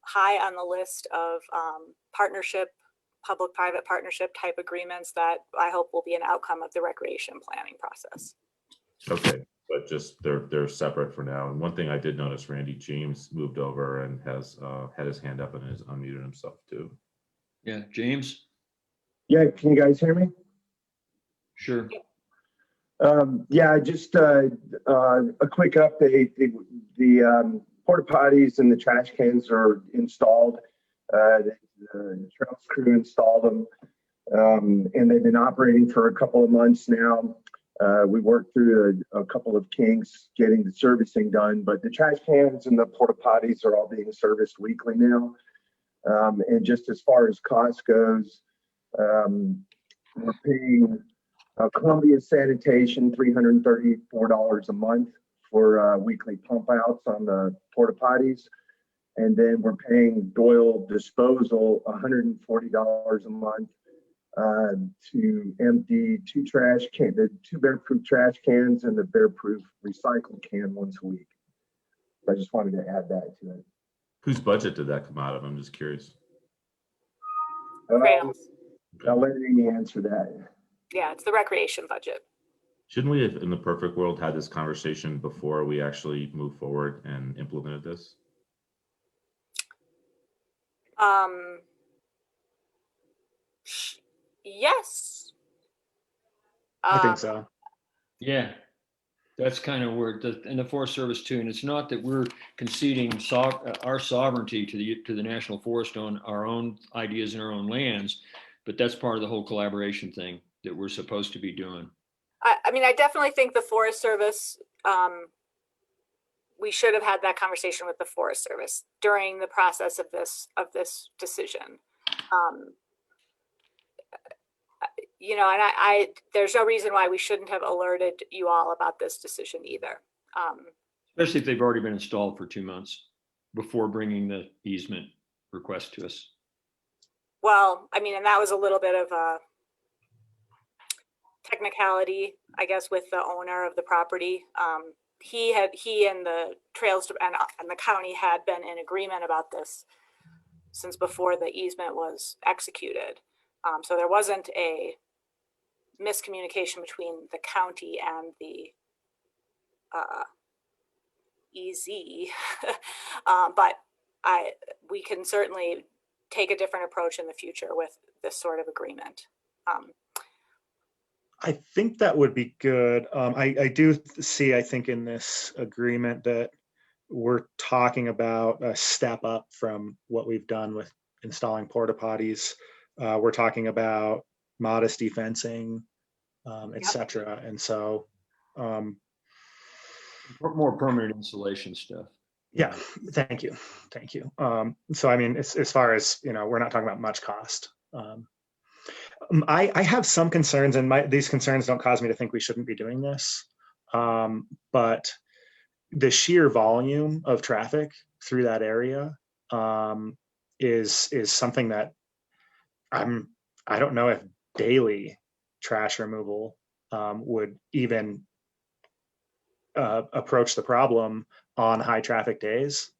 high on the list of partnership, public-private partnership type agreements that I hope will be an outcome of the recreation planning process. Okay, but just they're separate for now. And one thing I did notice, Randy James moved over and has had his hand up and has unmuted himself too. Yeah, James. Yeah, can you guys hear me? Sure. Yeah, just a quick update. The porta potties and the trash cans are installed. The trails crew installed them, and they've been operating for a couple of months now. We worked through a couple of kinks getting the servicing done, but the trash cans and the porta potties are all being serviced weekly now. And just as far as cost goes, we're paying Columbia Sanitation $334 a month for weekly pump outs on the porta potties. And then we're paying Doyle Disposal $140 a month to empty the two bear-proof trash cans and the bear-proof recycle can once a week. I just wanted to add that to it. Whose budget did that come out of? I'm just curious. I'll let Amy answer that. Yeah, it's the recreation budget. Shouldn't we have, in the perfect world, had this conversation before we actually moved forward and implemented this? Yes. I think so. Yeah, that's kind of where and the Forest Service too. And it's not that we're conceding our sovereignty to the National Forest on our own ideas and our own lands, but that's part of the whole collaboration thing that we're supposed to be doing. I mean, I definitely think the Forest Service, we should have had that conversation with the Forest Service during the process of this decision. You know, and there's no reason why we shouldn't have alerted you all about this decision either. Especially if they've already been installed for 2 months before bringing the easement request to us. Well, I mean, and that was a little bit of a technicality, I guess, with the owner of the property. He and the trails and the county had been in agreement about this since before the easement was executed. So there wasn't a miscommunication between the county and the EZ, but we can certainly take a different approach in the future with this sort of agreement. I think that would be good. I do see, I think in this agreement that we're talking about a step up from what we've done with installing porta potties. We're talking about modest defencing, et cetera. And so, More permanent insulation stuff. yeah, thank you. Thank you. So, I mean, as far as, we're not talking about much cost. I have some concerns, and these concerns don't cause me to think we shouldn't be doing this. But the sheer volume of traffic through that area is something that I don't know if daily trash removal would even approach the problem on high traffic days.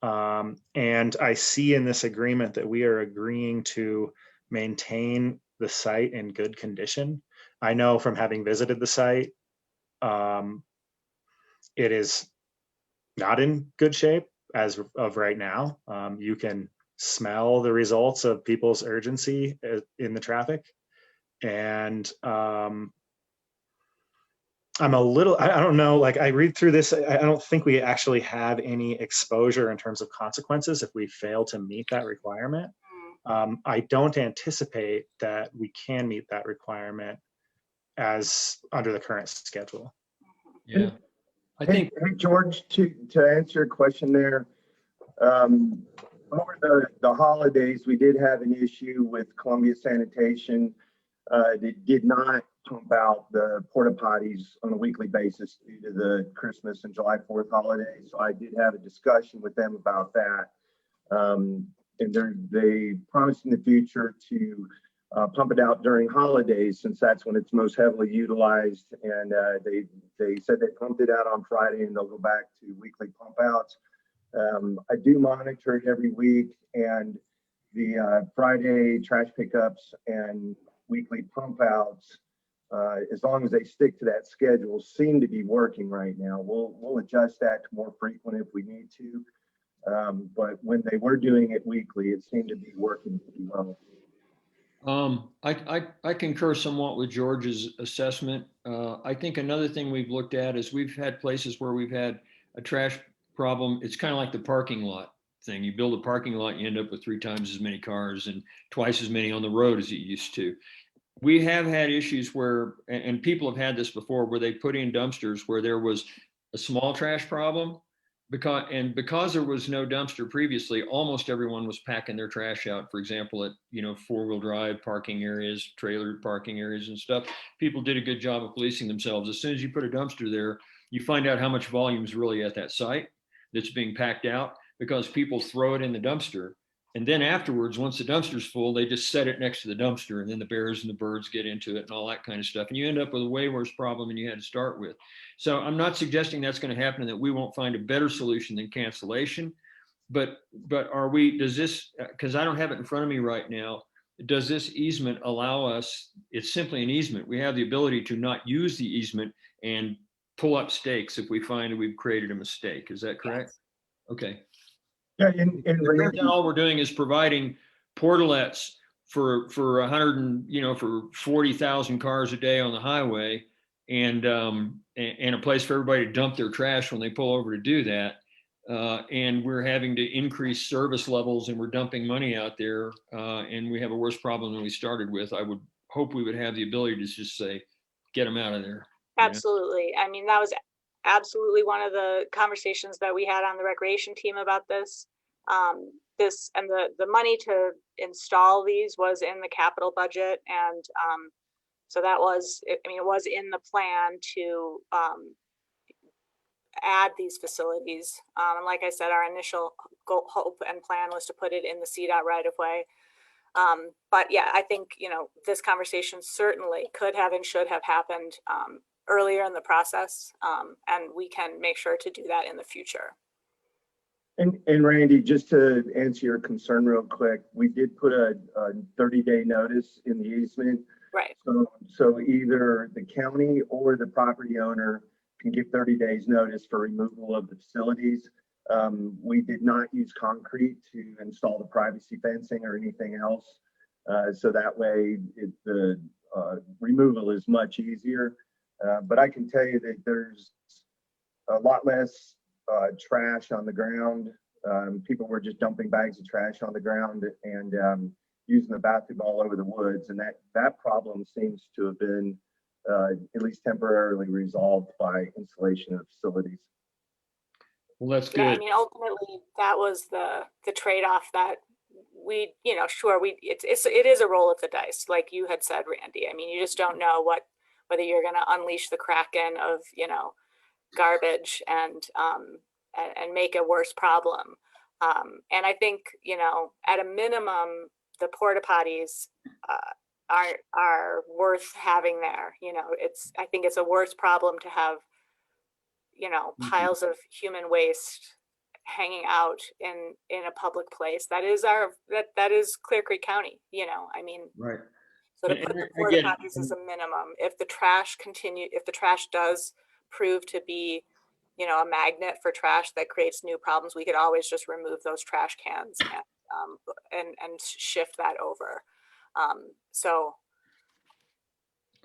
And I see in this agreement that we are agreeing to maintain the site in good condition. I know from having visited the site, it is not in good shape as of right now. You can smell the results of people's urgency in the traffic. And I'm a little, I don't know, like I read through this, I don't think we actually have any exposure in terms of consequences if we fail to meet that requirement. I don't anticipate that we can meet that requirement as under the current schedule. Yeah, I think. Hey, George, to answer your question there, over the holidays, we did have an issue with Columbia Sanitation. They did not pump out the porta potties on a weekly basis due to the Christmas and July 4th holidays. So I did have a discussion with them about that. And they promised in the future to pump it out during holidays, since that's when it's most heavily utilized. And they said they pumped it out on Friday and they'll go back to weekly pump outs. I do monitor it every week, and the Friday trash pickups and weekly pump outs, as long as they stick to that schedule, seem to be working right now. We'll adjust that to more frequent if we need to. But when they were doing it weekly, it seemed to be working pretty well. I concur somewhat with George's assessment. I think another thing we've looked at is we've had places where we've had a trash problem. It's kind of like the parking lot thing. You build a parking lot, you end up with 3 times as many cars and twice as many on the road as you used to. We have had issues where, and people have had this before, where they put in dumpsters where there was a small trash problem. Because there was no dumpster previously, almost everyone was packing their trash out, for example, at 4-wheel drive parking areas, trailer parking areas and stuff. People did a good job of policing themselves. As soon as you put a dumpster there, you find out how much volume is really at that site that's being packed out, because people throw it in the dumpster. And then afterwards, once the dumpster's full, they just set it next to the dumpster, and then the bears and the birds get into it and all that kind of stuff. And you end up with a way worse problem than you had to start with. So I'm not suggesting that's going to happen and that we won't find a better solution than cancellation. But does this, because I don't have it in front of me right now, does this easement allow us, it's simply an easement. We have the ability to not use the easement and pull up stakes if we find that we've created a mistake. Is that correct? Yes. Okay. Yeah, all we're doing is providing portalets for 40,000 cars a day on the highway, and a place for everybody to dump their trash when they pull over to do that. And we're having to increase service levels, and we're dumping money out there, and we have a worse problem than we started with. I would hope we would have the ability to just say, get them out of there. Absolutely. I mean, that was absolutely one of the conversations that we had on the recreation team about this. This and the money to install these was in the capital budget, and so that was, it was in the plan to add these facilities. And like I said, our initial hope and plan was to put it in the CDOT right of way. But yeah, I think, this conversation certainly could have and should have happened earlier in the process. And we can make sure to do that in the future. And Randy, just to answer your concern real quick, we did put a 30-day notice in the easement. Right. So either the county or the property owner can give 30 days notice for removal of the facilities. We did not use concrete to install the privacy fencing or anything else. So that way the removal is much easier. But I can tell you that there's a lot less trash on the ground. People were just dumping bags of trash on the ground and using the bathroom all over the woods. And that problem seems to have been at least temporarily resolved by installation of facilities. Well, that's good. Yeah, I mean, ultimately, that was the trade-off that we, sure, it is a roll of the dice, like you had said, Randy. I mean, you just don't know whether you're going to unleash the Kraken of, garbage and make a worse problem. And I think, at a minimum, the porta potties are worth having there. I think it's a worse problem to have, piles of human waste hanging out in a public place. That is that is Clear Creek County, I mean, Right. so to put the porta potties as a minimum, if the trash does prove to be, a magnet for trash that creates new problems, we could always just remove those trash cans and shift that over. So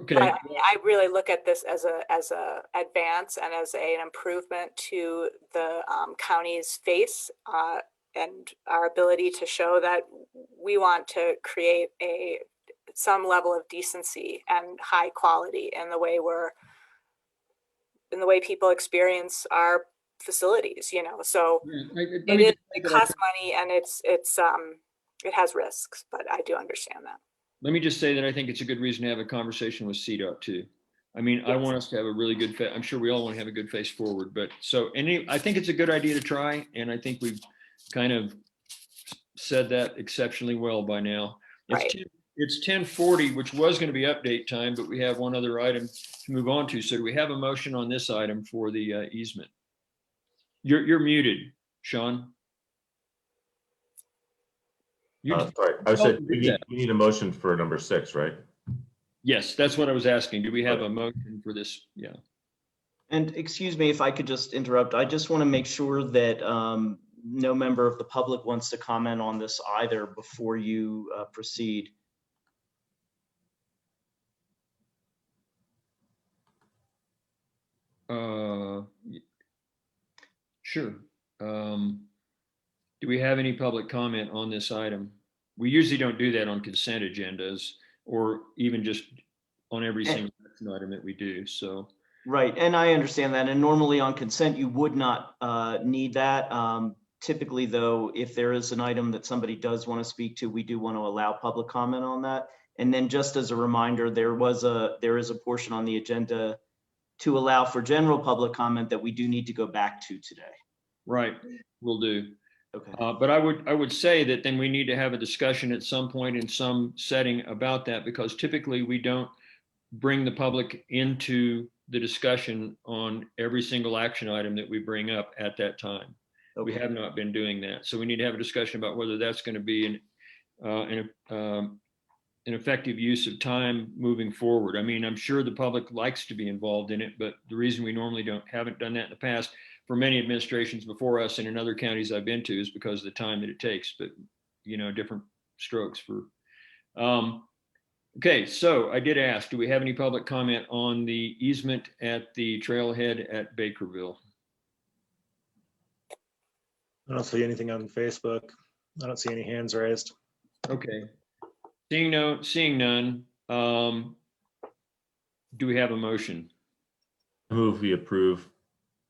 Okay. but I really look at this as a advance and as an improvement to the county's face and our ability to show that we want to create some level of decency and high quality in the way people experience our facilities. So it costs money and it has risks, but I do understand that. Let me just say that I think it's a good reason to have a conversation with CDOT too. I mean, yes. I want us to have a really good I'm sure we all want to have a good face forward, but I think it's a good idea to try. And I think we've kind of said that exceptionally well by now. It's 10:40, which was going to be update time, but we have one other item to move on to. So do we have a motion on this item for the easement? You're muted, Sean. Sorry, I said we need a motion for number 6, right? Yes, that's what I was asking. Do we have a motion for this? Yeah. And excuse me if I could just interrupt. I just want to make sure that no member of the public wants to comment on this either before you proceed. Sure. Do we have any public comment on this item? We usually don't do that on consent agendas or even just on every single item that we do. So. Right, and I understand that. And normally on consent, you would not need that. Typically, though, if there is an item that somebody does want to speak to, we do want to allow public comment on that. And then just as a reminder, there is a portion on the agenda to allow for general public comment that we do need to go back to today. Right, we'll do. Okay. But I would say that then we need to have a discussion at some point in some setting about that, because typically we don't bring the public into the discussion on every single action item that we bring up at that time. Okay. We have not been doing that. So we need to have a discussion about whether that's going to be an effective use of time moving forward. I mean, I'm sure the public likes to be involved in it, but the reason we normally haven't done that in the past for many administrations before us and in other counties I've been to is because of the time that it takes, but different strokes for. Okay, so I did ask, do we have any public comment on the easement at the trailhead at Bakerville? I don't see anything on Facebook. I don't see any hands raised. Okay, seeing none, do we have a motion? I move we approve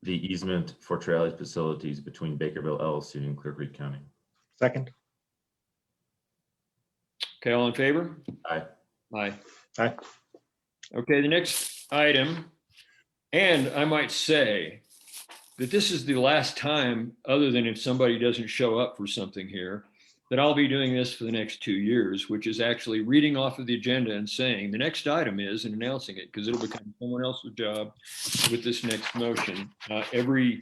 the easement for trailhead facilities between Bakerville LLC and Clear Creek County. Second. Okay, all in favor? Aye. Aye. Aye. Okay, the next item, and I might say that this is the last time, other than if somebody doesn't show up for something here, that I'll be doing this for the next 2 years, which is actually reading off of the agenda and saying the next item is, and announcing it, because it'll become someone else's job with this next motion. The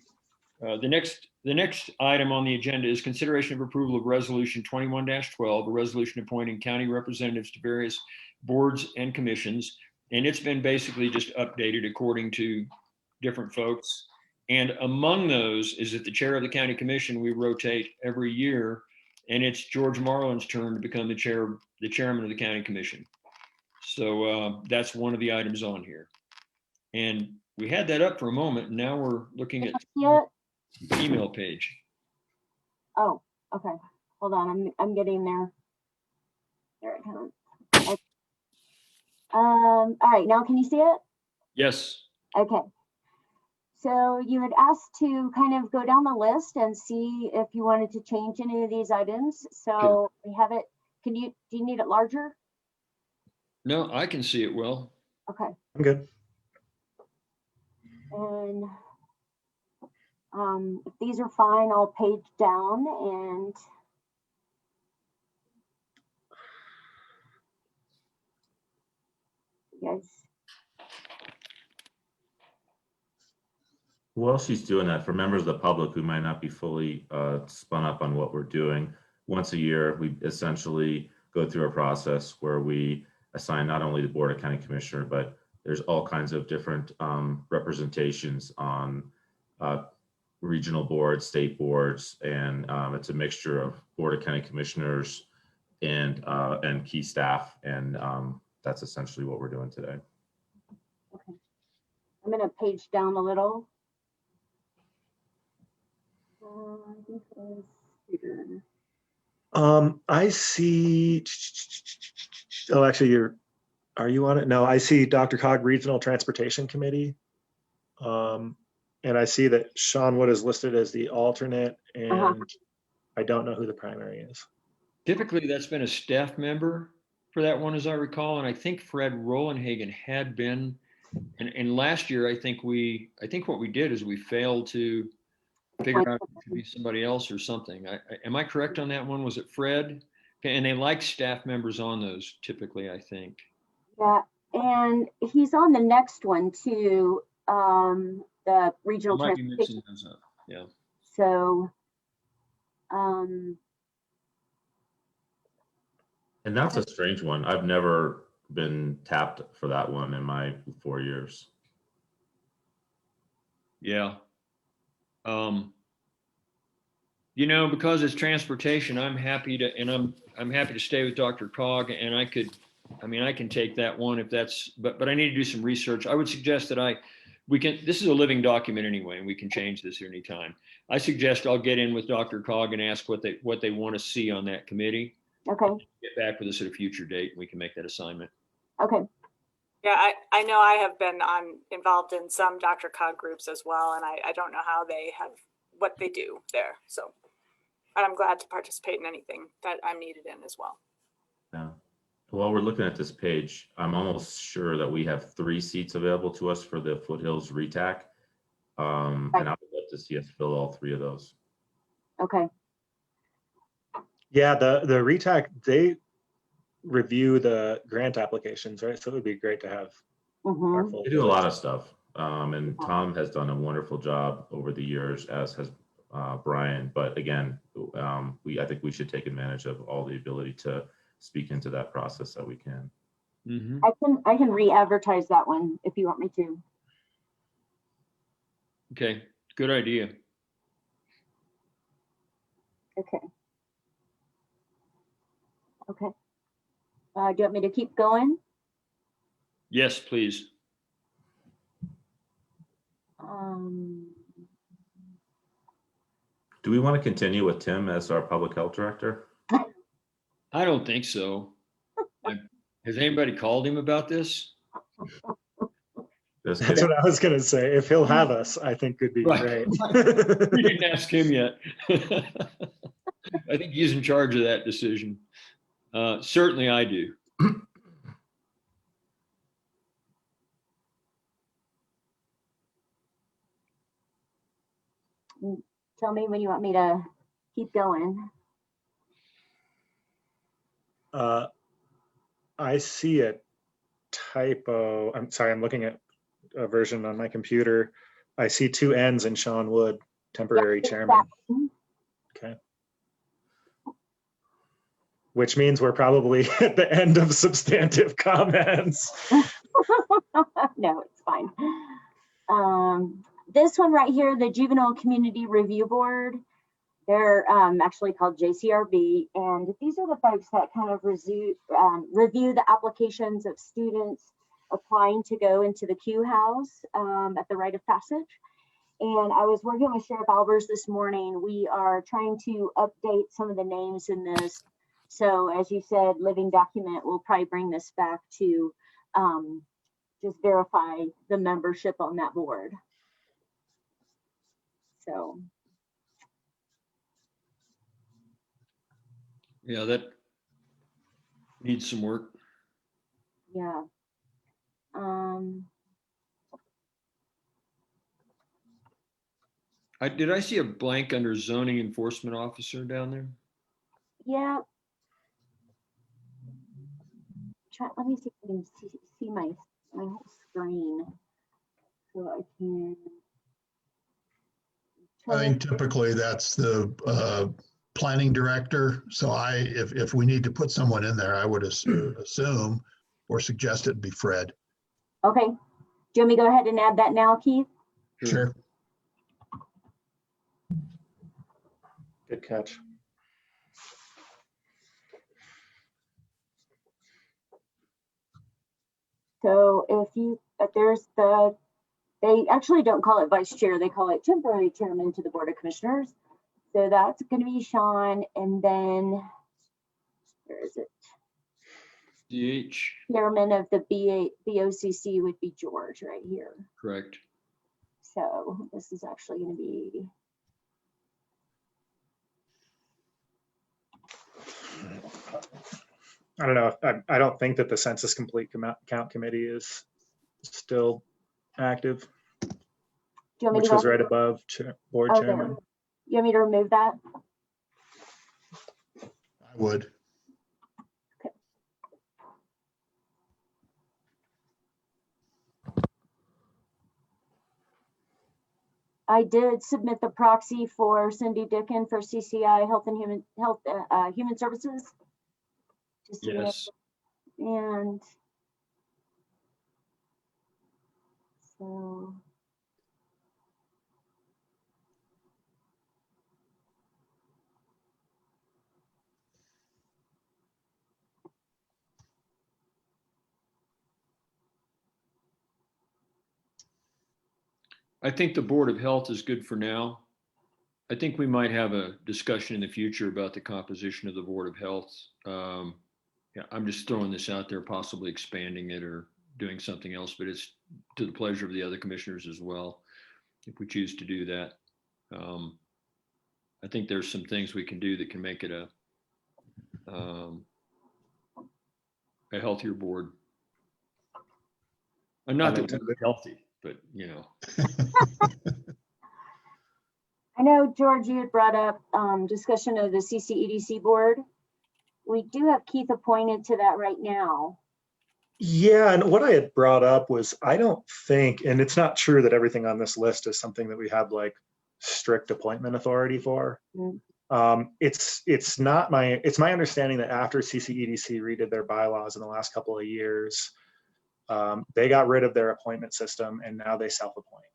next item on the agenda is consideration of approval of resolution 21-12, a resolution appointing county representatives to various boards and commissions. And it's been basically just updated according to different folks. And among those is that the chair of the county commission, we rotate every year, and it's George Marlin's turn to become the chairman of the county commission. So that's one of the items on here. And we had that up for a moment, and now we're looking at the email page. Oh, okay. Hold on, I'm getting there. There it comes. Okay. All right, now can you see it? Yes. Okay. So you had asked to kind of go down the list and see if you wanted to change any of these items. So we have it. Do you need it larger? No, I can see it well. Okay. I'm good. And if these are fine, I'll page down and yes. While she's doing that, for members of the public who might not be fully spun up on what we're doing, once a year, we essentially go through a process where we assign not only the Board of County Commissioner, but there's all kinds of different representations on regional boards, state boards, and it's a mixture of Board of County Commissioners and key staff, and that's essentially what we're doing today. Okay. I'm going to page down a little. I think it was bigger. I see. Oh, actually, are you on it? No, I see DRCOG Regional Transportation Committee. And I see that Sean Wood is listed as the alternate, and I don't know who the primary is. Typically, that's been a staff member for that one, as I recall, and I think Fred Rolenhagen had been. And last year, I think what we did is we failed to figure out if it could be somebody else or something. Am I correct on that one? Was it Fred? And they like staff members on those typically, I think. Yeah, and he's on the next one too, the regional I might be mixing transportation. those up. Yeah. So, And that's a strange one. I've never been tapped for that one in my 4 years. Yeah. Because it's transportation, I'm happy to stay with DRCOG, and I can take that one if that's, but I need to do some research. I would suggest that this is a living document anyway, and we can change this at any time. I suggest I'll get in with DRCOG and ask what they want to see on that committee. okay. Get back with us at a future date, and we can make that assignment. Okay. Yeah, I know I have been involved in some DRCOG groups as well, and I don't know how they have, what they do there. So, and I'm glad to participate in anything that I'm needed in as well. Yeah. While we're looking at this page, I'm almost sure that we have 3 seats available to us for the Foothills RETAC. And I would love to see us fill all 3 of those. Okay. Yeah, the RETAC, they review the grant applications, right? So it would be great to have our full. They do a lot of stuff. And Tom has done a wonderful job over the years, as has Brian. But again, I think we should take advantage of all the ability to speak into that process that we can. Mm-hmm. I can re-advertise that one if you want me to. Okay, good idea. Okay. Okay. Do you want me to keep going? Yes, please. Do we want to continue with Tim as our public health director? I don't think so. Has anybody called him about this? That's what I was going to say. If he'll have us, I think would be great. We didn't ask him yet. I think he's in charge of that decision. Certainly I do. Tell me when you want me to keep going. I see a typo. I'm sorry, I'm looking at a version on my computer. I see 2 N's in Sean Wood, temporary chairman. Okay. Which means we're probably at the end of substantive comments. No, it's fine. This one right here, the Juvenile Community Review Board, they're actually called JCRB, and these are the folks that kind of review the applications of students applying to go into the Q House at the rite of passage. And I was working with Sheriff Albers this morning. We are trying to update some of the names in this. So as you said, living document, we'll probably bring this back to just verify the membership on that board. So. Yeah, that needs some work. Yeah. Did I see a blank under zoning enforcement officer down there? Yeah. Let me see if I can see my whole screen. So I can. I think typically that's the planning director. So if we need to put someone in there, I would assume or suggest it be Fred. Okay. Do you want me to go ahead and add that now, Keith? Sure. Good catch. So they actually don't call it vice chair, they call it temporary chairman to the Board of Commissioners. So that's going to be Sean, and then where is it? DH. Chairman of the BOCC would be George right here. Correct. So this is actually going to be. I don't know. I don't think that the Census Complete Count Committee is still active, which was right above board chairman. You want me to remove that? I would. Okay. I did submit the proxy for Cindy Dickin for CCI Health and Human Services. Yes. And so. I think the Board of Health is good for now. I think we might have a discussion in the future about the composition of the Board of Health. Yeah, I'm just throwing this out there, possibly expanding it or doing something else, but it's to the pleasure of the other commissioners as well, if we choose to do that. I think there's some things we can do that can make it a healthier board. And not that we're healthy, but you know. I know, George, you had brought up discussion of the CCEDC board. We do have Keith appointed to that right now. Yeah, and what I had brought up was I don't think, and it's not true that everything on this list is something that we have like strict appointment authority for. It's my understanding that after CCEDC redid their bylaws in the last couple of years, they got rid of their appointment system and now they self-appoint.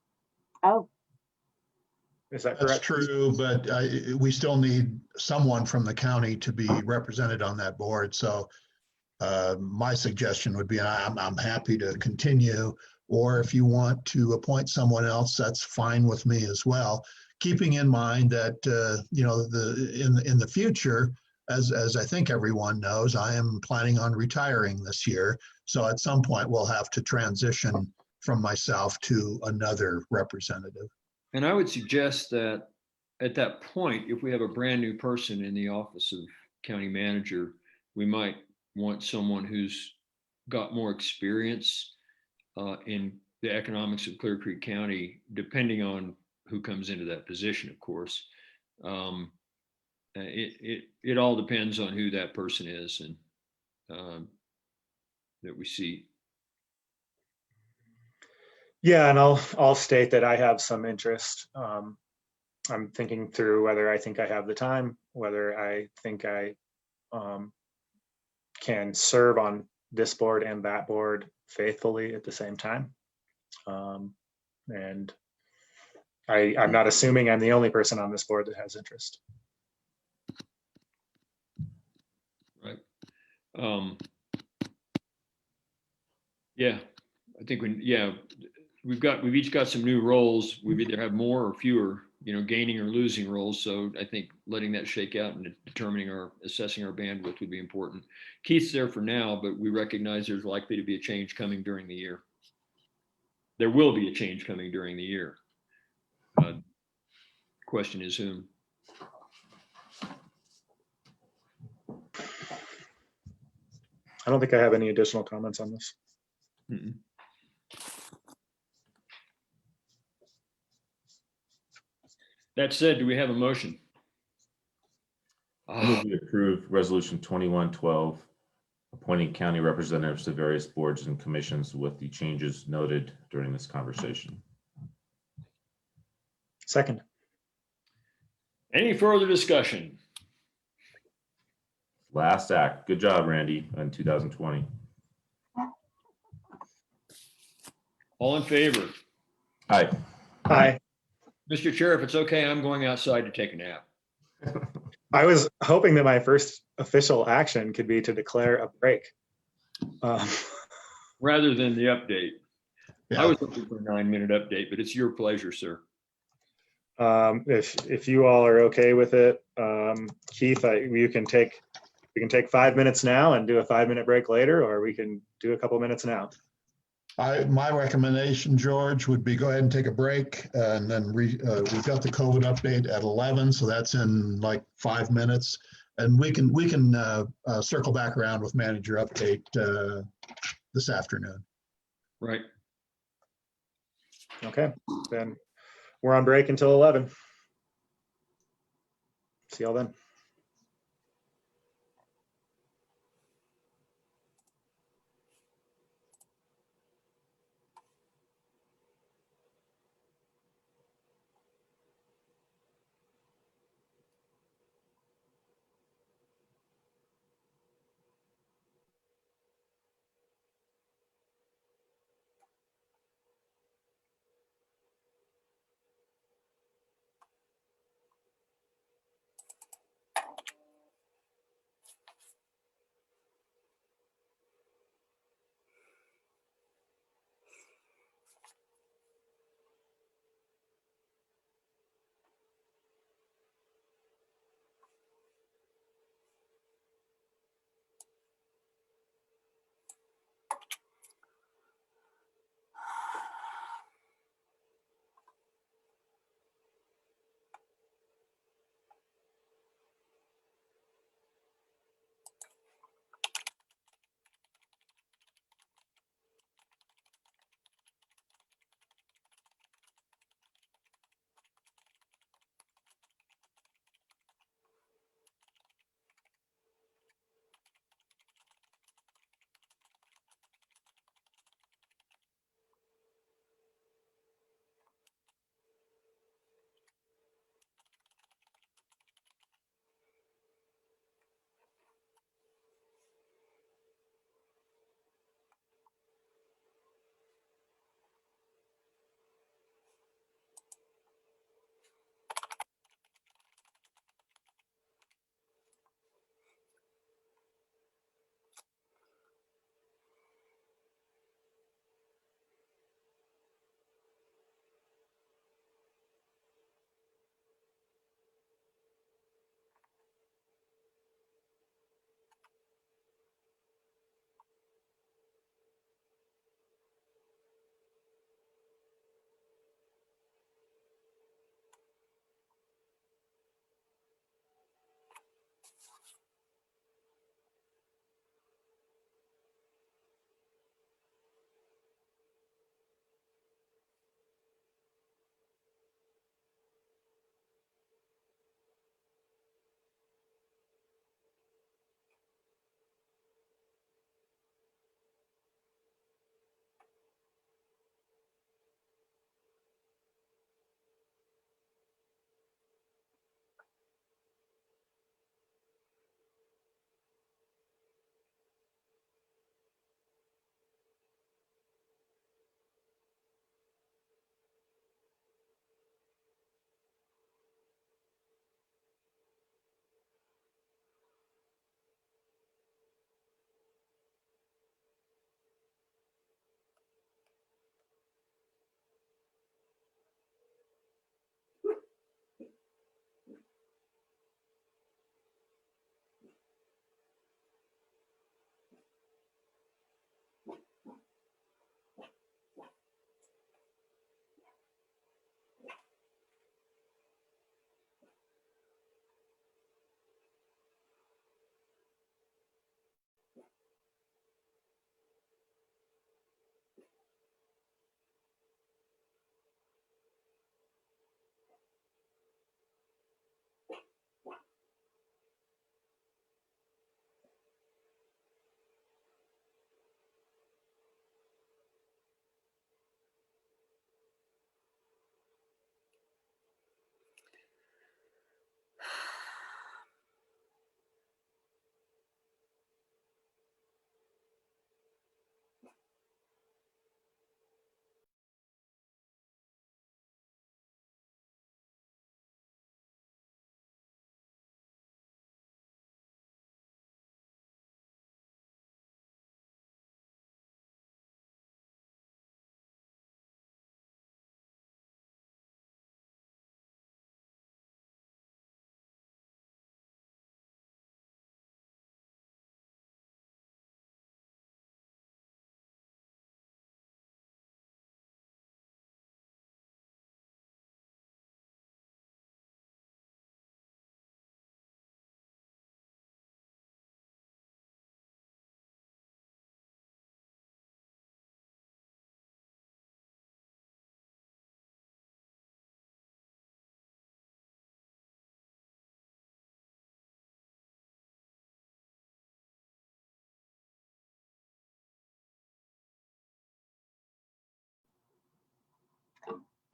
Oh. Is that That's correct? true, but we still need someone from the county to be represented on that board. So my suggestion would be I'm happy to continue, or if you want to appoint someone else, that's fine with me as well. Keeping in mind that you know, in the future, as I think everyone knows, I am planning on retiring this year. So at some point we'll have to transition from myself to another representative. And I would suggest that at that point, if we have a brand new person in the office of county manager, we might want someone who's got more experience in the economics of Clear Creek County, depending on who comes into that position, of course. It all depends on who that person is. And that we see. Yeah, and I'll state that I have some interest. I'm thinking through whether I think I have the time, whether I think I can serve on this board and that board faithfully at the same time. And I'm not assuming I'm the only person on this board that has interest. Right. Yeah, I think we've each got some new roles. We've either have more or fewer, gaining or losing roles. So I think letting that shake out and assessing our bandwidth would be important. Keith's there for now, but we recognize there's likely to be a change coming during the year. There will be a change coming during the year. Question is whom. I don't think I have any additional comments on this. Mm-mm. That said, do we have a motion? I move we approve Resolution 2112, appointing county representatives to various boards and commissions with the changes noted during this conversation. Second. Any further discussion? Last act. Good job, Randy, in 2020. All in favor? Aye. Aye. Mr. Chair, if it's okay, I'm going outside to take a nap. I was hoping that my first official action could be to declare a break. Rather than the update. Yeah. I was looking for a 9-minute update, but it's your pleasure, sir. If you all are okay with it, Keith, we can take 5 minutes now and do a 5-minute break later, or we can do a couple minutes now. My recommendation, George, would be go ahead and take a break, and then we've got the COVID update at 11, so that's in like 5 minutes, and we can circle back around with manager update this afternoon. Right. Okay, then we're on break until 11. See y'all then.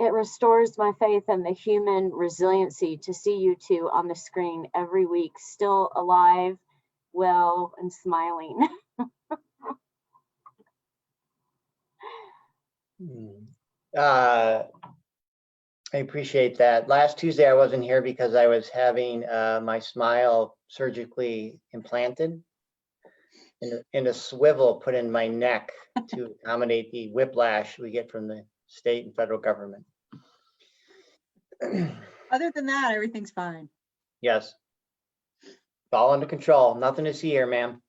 It restores my faith in the human resiliency to see you two on the screen every week, still alive, well, and smiling. I appreciate that. Last Tuesday, I wasn't here because I was having my smile surgically implanted and a swivel put in my neck to accommodate the whiplash we get from the state and federal government. Other than that, everything's fine. Yes. It's all under control. Nothing to see here, ma'am.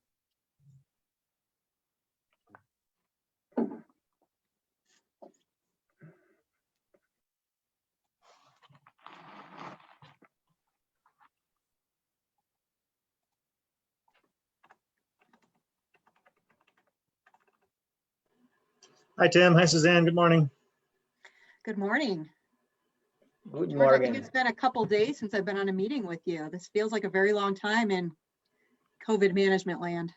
Hi, Tim. Hi, Suzanne. Good morning. Good morning. Good George, I think morning. it's been a couple days since I've been on a meeting with you. This feels like a very long time in COVID management land.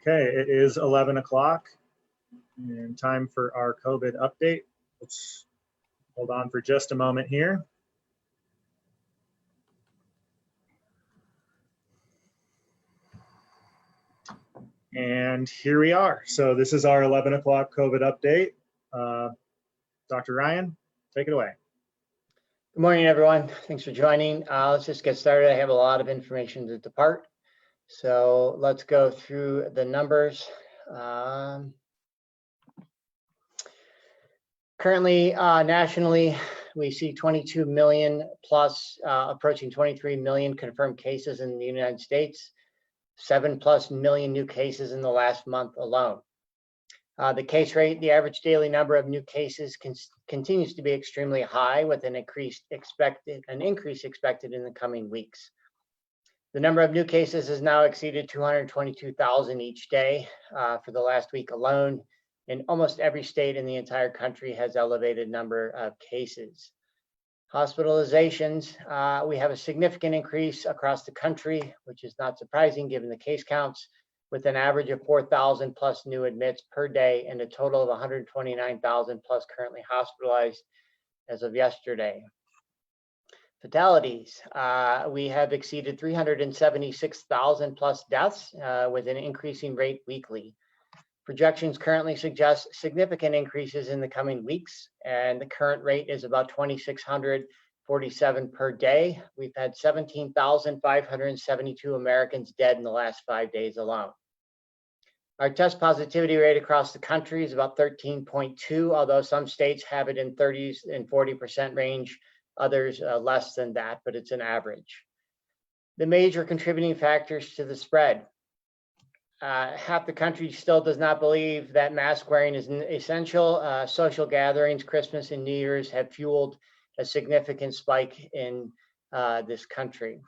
Okay, it is 11 o'clock and time for our COVID update. Let's hold on for just a moment here. And here we are. So this is our 11 o'clock COVID update. Dr. Ryan, take it away. Good morning, everyone. Thanks for joining. Let's just get started. I have a lot of information to depart. So let's go through the numbers. Currently, nationally, we see 22 million plus, approaching 23 million confirmed cases in the United States, 7+ million new cases in the last month alone. The case rate, the average daily number of new cases continues to be extremely high, with an increase expected in the coming weeks. The number of new cases has now exceeded 222,000 each day for the last week alone. In almost every state in the entire country has elevated number of cases. Hospitalizations, we have a significant increase across the country, which is not surprising given the case counts, with an average of 4,000 plus new admits per day and a total of 129,000 plus currently hospitalized as of yesterday. Fatalities, we have exceeded 376,000 plus deaths with an increasing rate weekly. Projections currently suggest significant increases in the coming weeks, and the current rate is about 2,647 per day. We've had 17,572 Americans dead in the last 5 days alone. Our test positivity rate across the country is about 13.2, although some states have it in 30s and 40% range, others less than that, but it's an average. The major contributing factors to the spread. Half the country still does not believe that mask wearing is essential. Social gatherings, Christmas and New Year's have fueled a significant spike in this country.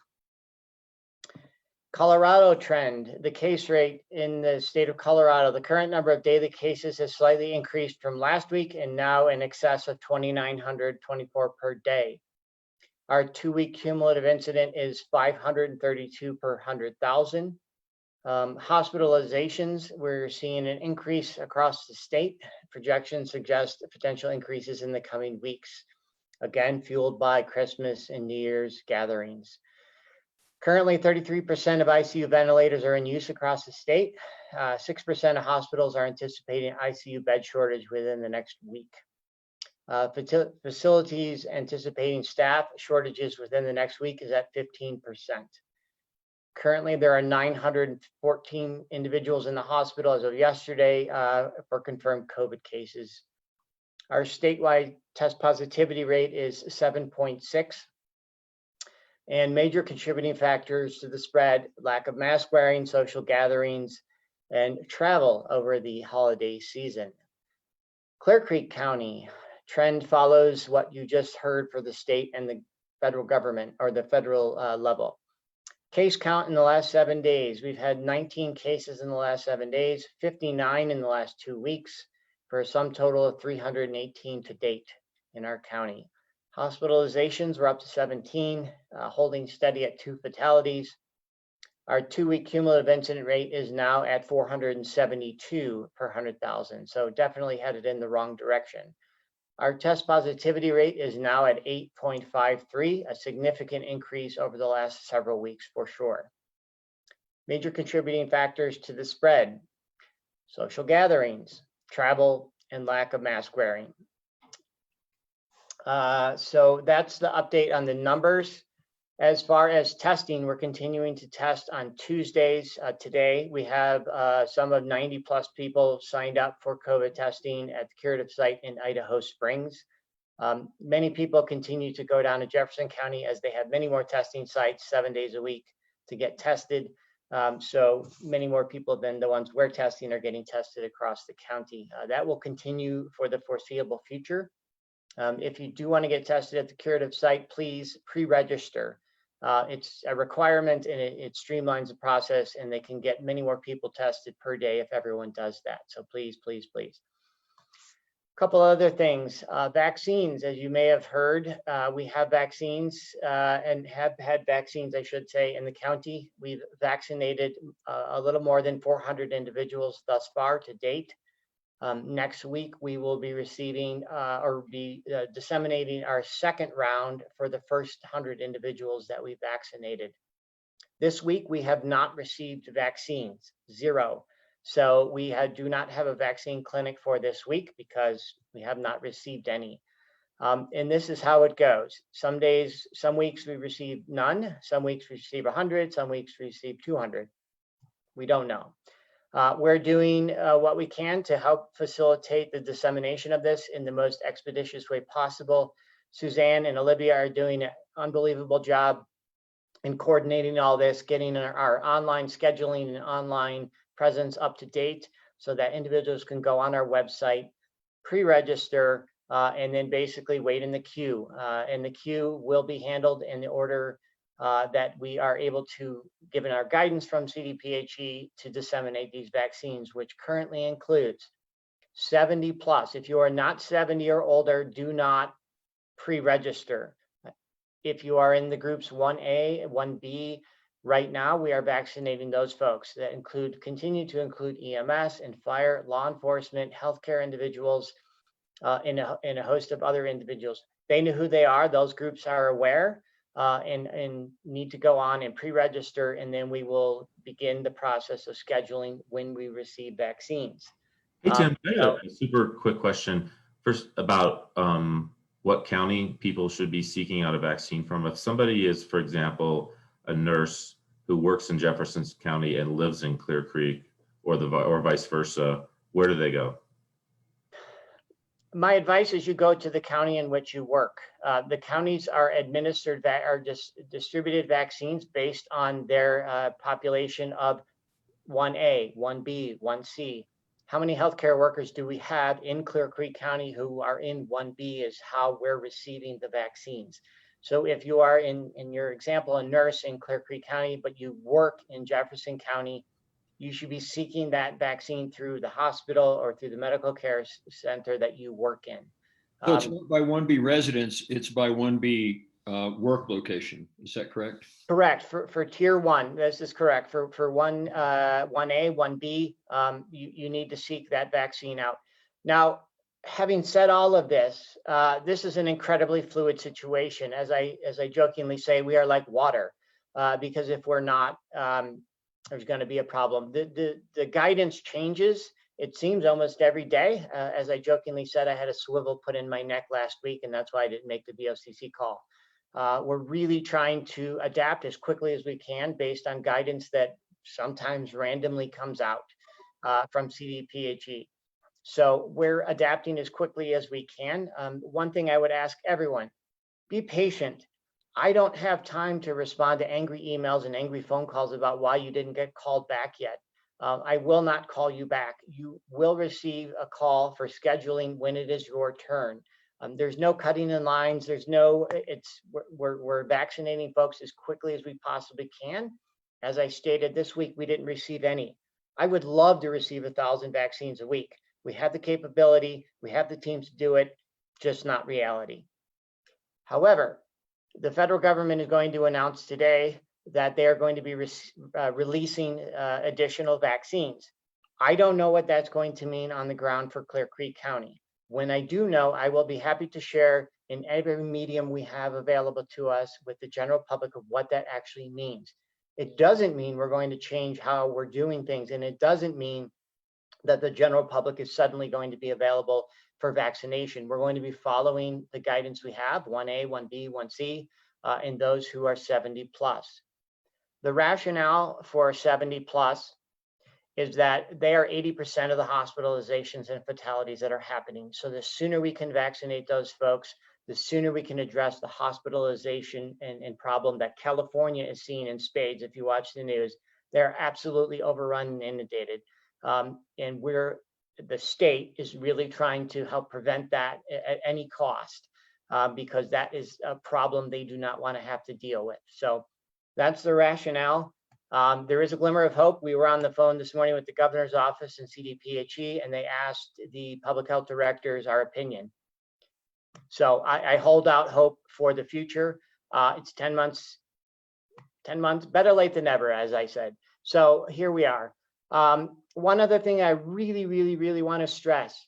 Colorado trend, the case rate in the state of Colorado, the current number of daily cases has slightly increased from last week and now in excess of 2,924 per day. Our 2-week cumulative incident is 532 per 100,000. Hospitalizations, we're seeing an increase across the state. Projections suggest potential increases in the coming weeks, again, fueled by Christmas and New Year's gatherings. Currently, 33% of ICU ventilators are in use across the state. 6% of hospitals are anticipating ICU bed shortage within the next week. Facilities anticipating staff shortages within the next week is at 15%. Currently, there are 914 individuals in the hospital as of yesterday for confirmed COVID cases. Our statewide test positivity rate is 7.6. And major contributing factors to the spread: lack of mask wearing, social gatherings, and travel over the holiday season. Clear Creek County trend follows what you just heard for the state and the federal government, or the federal level. Case count in the last 7 days, we've had 19 cases in the last 7 days, 59 in the last 2 weeks, for a sum total of 318 to date in our county. Hospitalizations were up to 17, holding steady at 2 fatalities. Our 2-week cumulative incident rate is now at 472 per 100,000, so definitely headed in the wrong direction. Our test positivity rate is now at 8.53, a significant increase over the last several weeks for sure. Major contributing factors to the spread: social gatherings, travel, and lack of mask wearing. So that's the update on the numbers. As far as testing, we're continuing to test on Tuesdays. Today, we have some of 90 plus people signed up for COVID testing at the curative site in Idaho Springs. Many people continue to go down to Jefferson County as they have many more testing sites 7 days a week to get tested. So many more people than the ones we're testing are getting tested across the county. That will continue for the foreseeable future. If you do want to get tested at the curative site, please pre-register. It's a requirement, and it streamlines the process, and they can get many more people tested per day if everyone does that. So please, please, please. A couple other things. Vaccines, as you may have heard, we have vaccines and have had vaccines, I should say, in the county. We've vaccinated a little more than 400 individuals thus far to date. Next week, we will be receiving disseminating our second round for the first 100 individuals that we vaccinated. This week, we have not received vaccines, 0. So we do not have a vaccine clinic for this week because we have not received any. And this is how it goes. Some days, some weeks we receive none, some weeks we receive 100, some weeks we receive 200. We don't know. We're doing what we can to help facilitate the dissemination of this in the most expeditious way possible. Suzanne and Olivia are doing an unbelievable job in coordinating all this, getting our online scheduling and online presence up to date so that individuals can go on our website, pre-register, and then basically wait in the queue. And the queue will be handled in the order that we are able to, given our guidance from CDPHE, to disseminate these vaccines, which currently includes 70 plus. If you are not 70 or older, do not pre-register. If you are in the groups 1A, 1B, right now we are vaccinating those folks that continue to include EMS and fire, law enforcement, healthcare individuals, and a host of other individuals. They know who they are. Those groups are aware. And need to go on and pre-register, and then we will begin the process of scheduling when we receive vaccines. Hey, Tim, I have a super quick question first about what county people should be seeking out a vaccine from. If somebody is, for example, a nurse who works in Jefferson County and lives in Clear Creek, or vice versa, where do they go? My advice is you go to the county in which you work. The counties are administered distributed vaccines based on their population of 1A, 1B, 1C. How many healthcare workers do we have in Clear Creek County who are in 1B is how we're receiving the vaccines. So if you are in your example, a nurse in Clear Creek County, but you work in Jefferson County, you should be seeking that vaccine through the hospital or through the medical care center that you work in. So it's not by 1B residents, it's by 1B work location. Is that correct? Correct. For tier 1, this is correct. For 1A, 1B, you need to seek that vaccine out. Now, having said all of this, this is an incredibly fluid situation. As I jokingly say, we are like water, because if we're not, there's going to be a problem. The guidance changes it seems almost every day. As I jokingly said, I had a swivel put in my neck last week, and that's why I didn't make the BOCC call. We're really trying to adapt as quickly as we can based on guidance that sometimes randomly comes out from CDPHE. So we're adapting as quickly as we can. One thing I would ask everyone, be patient. I don't have time to respond to angry emails and angry phone calls about why you didn't get called back yet. I will not call you back. You will receive a call for scheduling when it is your turn. There's no cutting in lines. There's no, we're vaccinating folks as quickly as we possibly can. As I stated this week, we didn't receive any. I would love to receive 1,000 vaccines a week. We have the capability, we have the teams to do it, just not reality. However, the federal government is going to announce today that they are going to be releasing additional vaccines. I don't know what that's going to mean on the ground for Clear Creek County. When I do know, I will be happy to share in every medium we have available to us with the general public of what that actually means. It doesn't mean we're going to change how we're doing things, and it doesn't mean that the general public is suddenly going to be available for vaccination. We're going to be following the guidance we have, 1A, 1B, 1C, in those who are 70 plus. The rationale for 70 plus is that they are 80% of the hospitalizations and fatalities that are happening. So the sooner we can vaccinate those folks, the sooner we can address the hospitalization and problem that California is seeing in spades. If you watch the news, they're absolutely overrun and inundated. And the state is really trying to help prevent that at any cost, because that is a problem they do not want to have to deal with. So that's the rationale. There is a glimmer of hope. We were on the phone this morning with the governor's office and CDPHE, and they asked the public health directors our opinion. So I hold out hope for the future. It's 10 months, better late than never, as I said. So here we are. One other thing I really want to stress,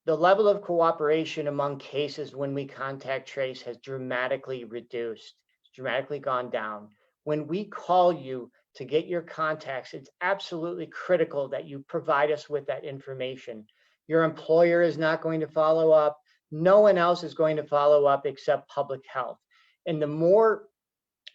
the level of cooperation among cases when we contact trace has dramatically reduced, it's dramatically gone down. When we call you to get your contacts, it's absolutely critical that you provide us with that information. Your employer is not going to follow up. No one else is going to follow up except public health. And the more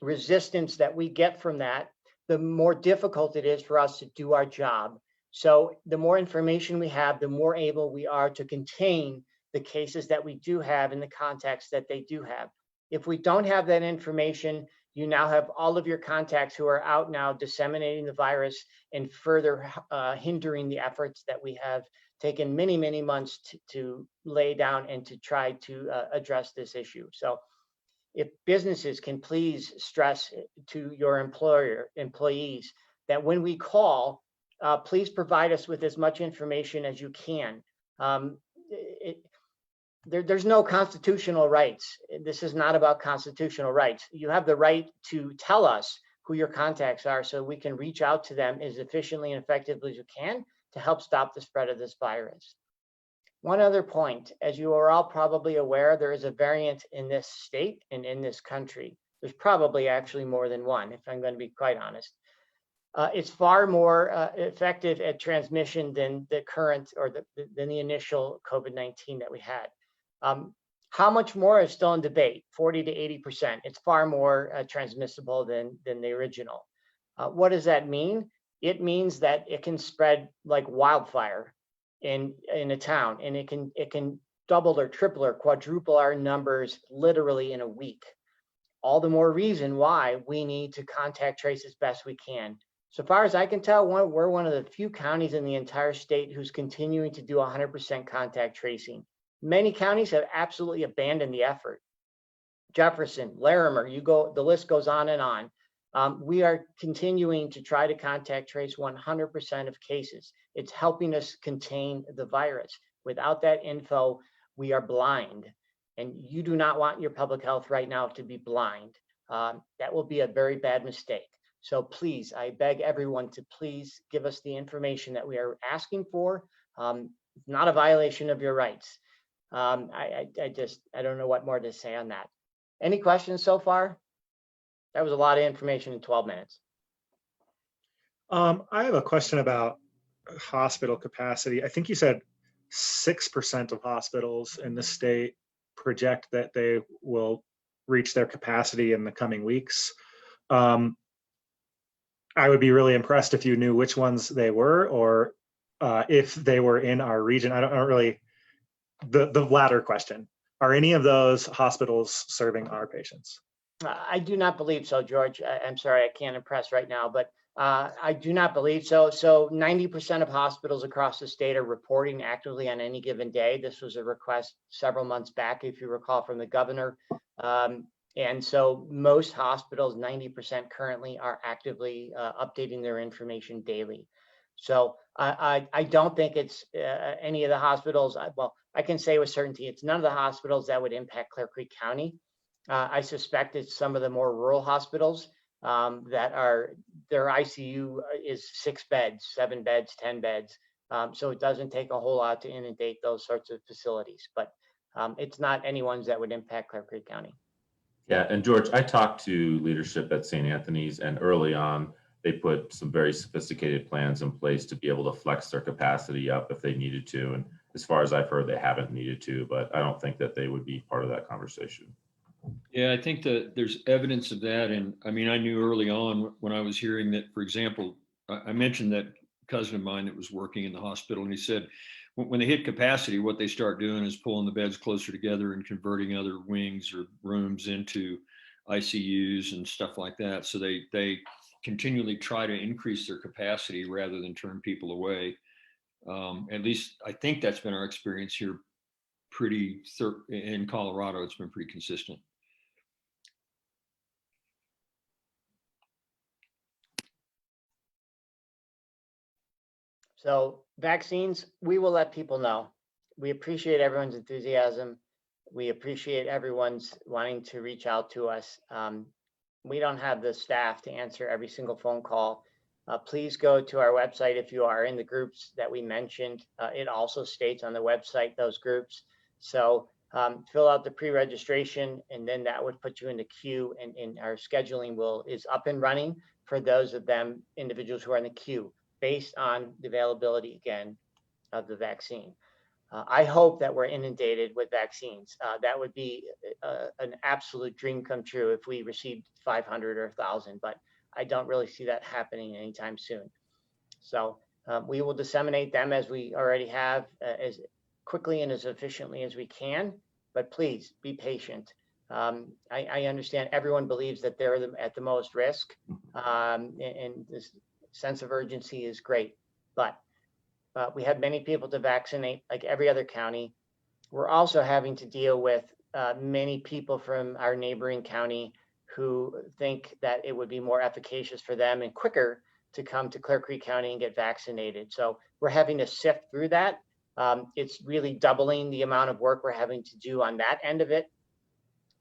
resistance that we get from that, the more difficult it is for us to do our job. So the more information we have, the more able we are to contain the cases that we do have in the context that they do have. If we don't have that information, you now have all of your contacts who are out now disseminating the virus and further hindering the efforts that we have taken many months to lay down and to try to address this issue. So if businesses can please stress to your employees that when we call, please provide us with as much information as you can. There's no constitutional rights. This is not about constitutional rights. You have the right to tell us who your contacts are so we can reach out to them as efficiently and effectively as you can to help stop the spread of this virus. One other point, as you are all probably aware, there is a variant in this state and in this country. There's probably actually more than one, if I'm going to be quite honest. It's far more effective at transmission than the current or than the initial COVID-19 that we had. How much more is still in debate? 40 to 80%. It's far more transmissible than the original. What does that mean? It means that it can spread like wildfire in a town, and it can double or triple or quadruple our numbers literally in a week. All the more reason why we need to contact trace as best we can. So far as I can tell, we're one of the few counties in the entire state who's continuing to do 100% contact tracing. Many counties have absolutely abandoned the effort. Jefferson, Larimer, the list goes on and on. We are continuing to try to contact trace 100% of cases. It's helping us contain the virus. Without that info, we are blind. And you do not want your public health right now to be blind. That will be a very bad mistake. So please, I beg everyone to please give us the information that we are asking for. It's not a violation of your rights. I don't know what more to say on that. Any questions so far? That was a lot of information in 12 minutes. I have a question about hospital capacity, I think you said 6% of hospitals in the state project that they will reach their capacity in the coming weeks. I would be really impressed if you knew which ones they were, or if they were in our region. I don't really, the latter question. Are any of those hospitals serving our patients? I do not believe so, George. I'm sorry, I can't impress right now, but I do not believe so. So 90% of hospitals across the state are reporting actively on any given day. This was a request several months back, if you recall, from the governor. And so most hospitals, 90% currently, are actively updating their information daily. So I don't think it's any of the hospitals. Well, I can say with certainty, it's none of the hospitals that would impact Clear Creek County. I suspect it's some of the more rural hospitals that are, their ICU is 6 beds, 7 beds, 10 beds. So it doesn't take a whole lot to inundate those sorts of facilities, but it's not anyone's that would impact Clear Creek County. Yeah, and George, I talked to leadership at St. Anthony's, and early on, they put some very sophisticated plans in place to be able to flex their capacity up if they needed to. And as far as I've heard, they haven't needed to, but I don't think that they would be part of that conversation. Yeah, I think that there's evidence of that. And I mean, I knew early on when I was hearing that, for example, I mentioned that cousin of mine that was working in the hospital, and he said, when they hit capacity, what they start doing is pulling the beds closer together and converting other wings or rooms into ICUs and stuff like that. So they continually try to increase their capacity rather than turn people away. At least I think that's been our experience here in Colorado. It's been pretty consistent. So vaccines, we will let people know. We appreciate everyone's enthusiasm. We appreciate everyone's wanting to reach out to us. We don't have the staff to answer every single phone call. Please go to our website if you are in the groups that we mentioned. It also states on the website those groups. So fill out the pre-registration, and then that would put you in the queue, and our scheduling is up and running for those of them individuals who are in the queue, based on the availability, again, of the vaccine. I hope that we're inundated with vaccines. That would be an absolute dream come true if we received 500 or 1,000, but I don't really see that happening anytime soon. So we will disseminate them as we already have, as quickly and as efficiently as we can, but please be patient. I understand everyone believes that they're at the most risk, and this sense of urgency is great, but we have many people to vaccinate, like every other county. We're also having to deal with many people from our neighboring county who think that it would be more efficacious for them and quicker to come to Clear Creek County and get vaccinated. So we're having to sift through that. It's really doubling the amount of work we're having to do on that end of it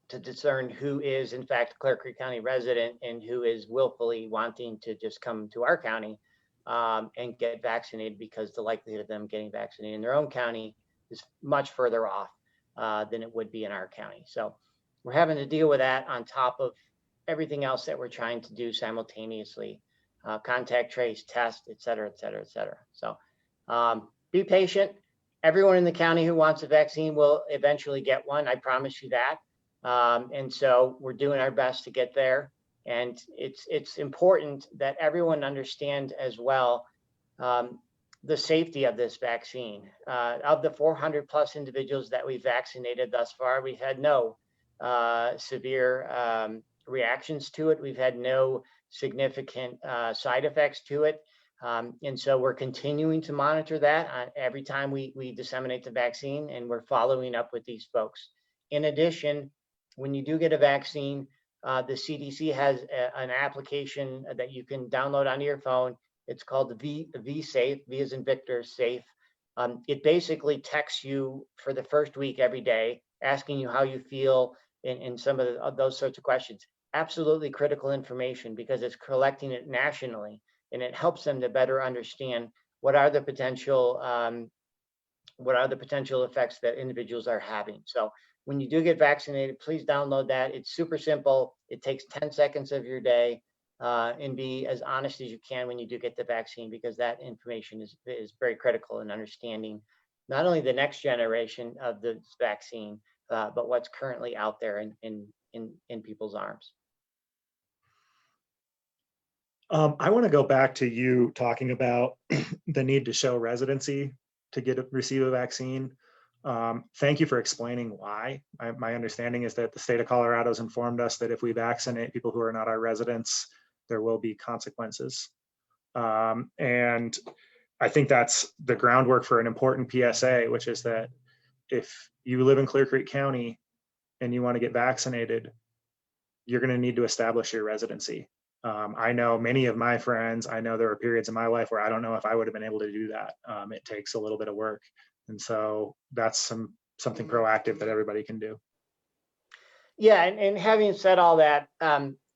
to discern who is in fact a Clear Creek County resident and who is willfully wanting to just come to our county and get vaccinated, because the likelihood of them getting vaccinated in their own county is much further off than it would be in our county. So we're having to deal with that on top of everything else that we're trying to do simultaneously, contact trace, test, et cetera, et cetera, et cetera. So be patient. Everyone in the county who wants a vaccine will eventually get one. I promise you that. And so we're doing our best to get there. And it's important that everyone understand as well the safety of this vaccine. Of the 400 plus individuals that we vaccinated thus far, we've had no severe reactions to it. We've had no significant side effects to it. And so we're continuing to monitor that every time we disseminate the vaccine, and we're following up with these folks. In addition, when you do get a vaccine, the CDC has an application that you can download onto your phone. It's called the V-Safe, V as in Victor, Safe. It basically texts you for the first week every day, asking you how you feel in some of those sorts of questions. Absolutely critical information, because it's collecting it nationally, and it helps them to better understand what are the potential effects that individuals are having. So when you do get vaccinated, please download that. It's super simple. It takes 10 seconds of your day. and be as honest as you can when you do get the vaccine, because that information is very critical in understanding not only the next generation of the vaccine, but what's currently out there in people's arms. I want to go back to you talking about the need to show residency to receive a vaccine. Thank you for explaining why. My understanding is that the state of Colorado has informed us that if we vaccinate people who are not our residents, there will be consequences. And I think that's the groundwork for an important PSA, which is that if you live in Clear Creek County and you want to get vaccinated, you're going to need to establish your residency. I know many of my friends, I know there were periods in my life where I don't know if I would have been able to do that. It takes a little bit of work. And so that's something proactive that everybody can do. Yeah, and having said all that,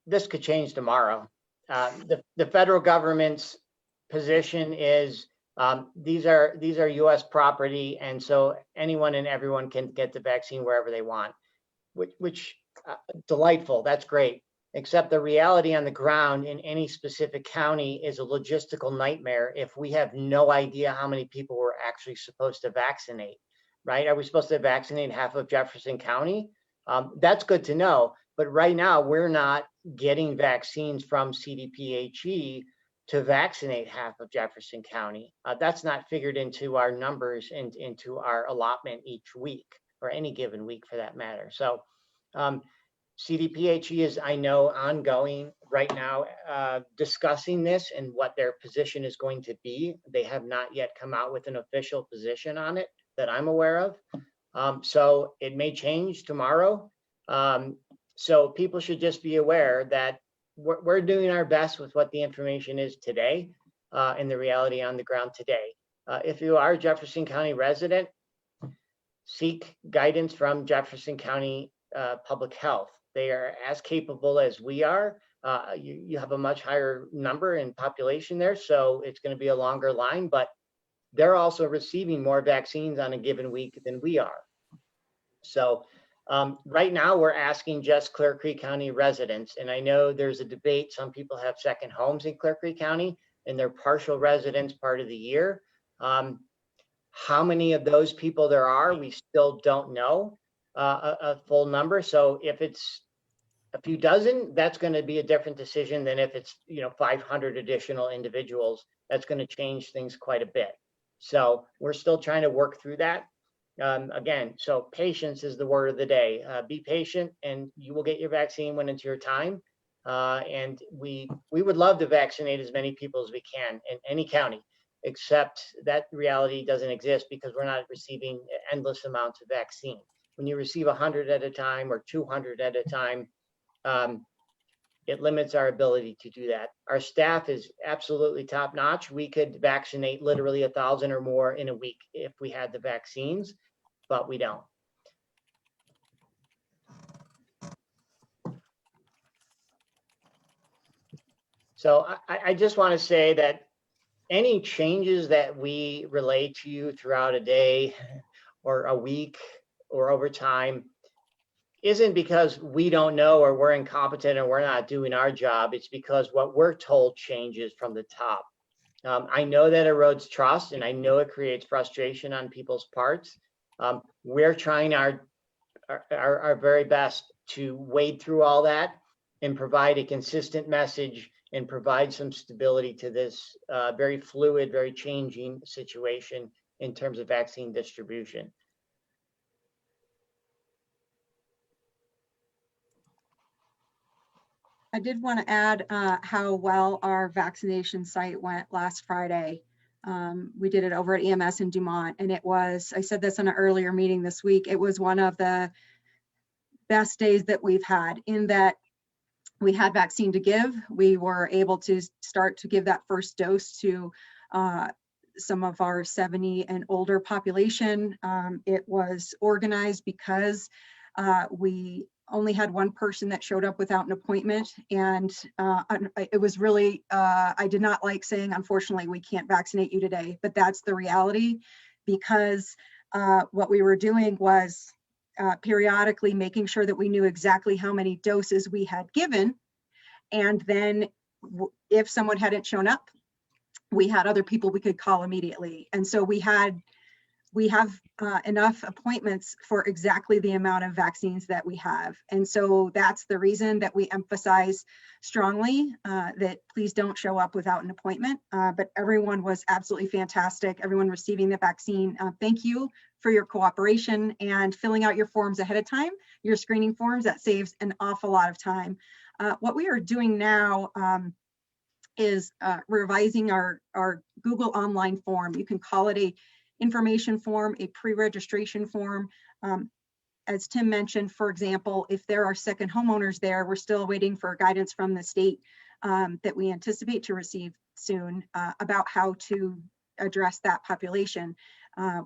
this could change tomorrow. The federal government's position is these are U.S. property, and so anyone and everyone can get the vaccine wherever they want, which delightful. That's great. Except the reality on the ground in any specific county is a logistical nightmare if we have no idea how many people we're actually supposed to vaccinate, right? Are we supposed to vaccinate half of Jefferson County? That's good to know. But right now, we're not getting vaccines from CDPHE to vaccinate half of Jefferson County. That's not figured into our numbers and into our allotment each week, or any given week for that matter. So CDPHE is, I know, ongoing right now, discussing this and what their position is going to be. They have not yet come out with an official position on it that I'm aware of. So it may change tomorrow. So people should just be aware that we're doing our best with what the information is today and the reality on the ground today. If you are a Jefferson County resident, seek guidance from Jefferson County Public Health. They are as capable as we are. You have a much higher number in population there, so it's going to be a longer line, but they're also receiving more vaccines on a given week than we are. So right now we're asking just Clear Creek County residents, and I know there's a debate. Some people have second homes in Clear Creek County and they're partial residents part of the year. How many of those people there are, we still don't know a full number. So if it's a few dozen, that's going to be a different decision than if it's 500 additional individuals. That's going to change things quite a bit. So we're still trying to work through that. Again, so patience is the word of the day. Be patient and you will get your vaccine when it's your time. And we would love to vaccinate as many people as we can in any county, except that reality doesn't exist because we're not receiving endless amounts of vaccine. When you receive 100 at a time or 200 at a time, it limits our ability to do that. Our staff is absolutely top notch. We could vaccinate literally 1,000 or more in a week if we had the vaccines, but we don't. So I just want to say that any changes that we relay to you throughout a day or a week or over time isn't because we don't know or we're incompetent or we're not doing our job. It's because what we're told changes from the top. I know that erodes trust and I know it creates frustration on people's parts. We're trying our very best to wade through all that and provide a consistent message and provide some stability to this very fluid, very changing situation in terms of vaccine distribution. I did want to add how well our vaccination site went last Friday. We did it over at EMS in Dumont, and it was, I said this in an earlier meeting this week, it was one of the best days that we've had in that we had vaccine to give. We were able to start to give that first dose to some of our 70 and older population. It was organized because we only had one person that showed up without an appointment. And it was really, I did not like saying, unfortunately, we can't vaccinate you today, but that's the reality because what we were doing was periodically making sure that we knew exactly how many doses we had given. And then if someone hadn't shown up, we had other people we could call immediately. And so we have enough appointments for exactly the amount of vaccines that we have. And so that's the reason that we emphasize strongly that please don't show up without an appointment. But everyone was absolutely fantastic. Everyone receiving the vaccine. Thank you for your cooperation and filling out your forms ahead of time, your screening forms. That saves an awful lot of time. What we are doing now is revising our Google online form. You can call it a information form, a pre-registration form. As Tim mentioned, for example, if there are second homeowners there, we're still waiting for guidance from the state that we anticipate to receive soon about how to address that population.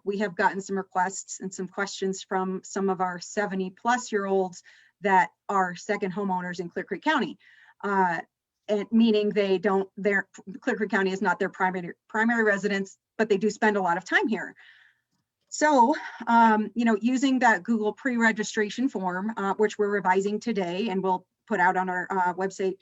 We have gotten some requests and some questions from some of our 70-plus-year-olds that are second homeowners in Clear Creek County. And meaning Clear Creek County is not their primary residence, but they do spend a lot of time here. So, using that Google pre-registration form, which we're revising today and we'll put out on our website,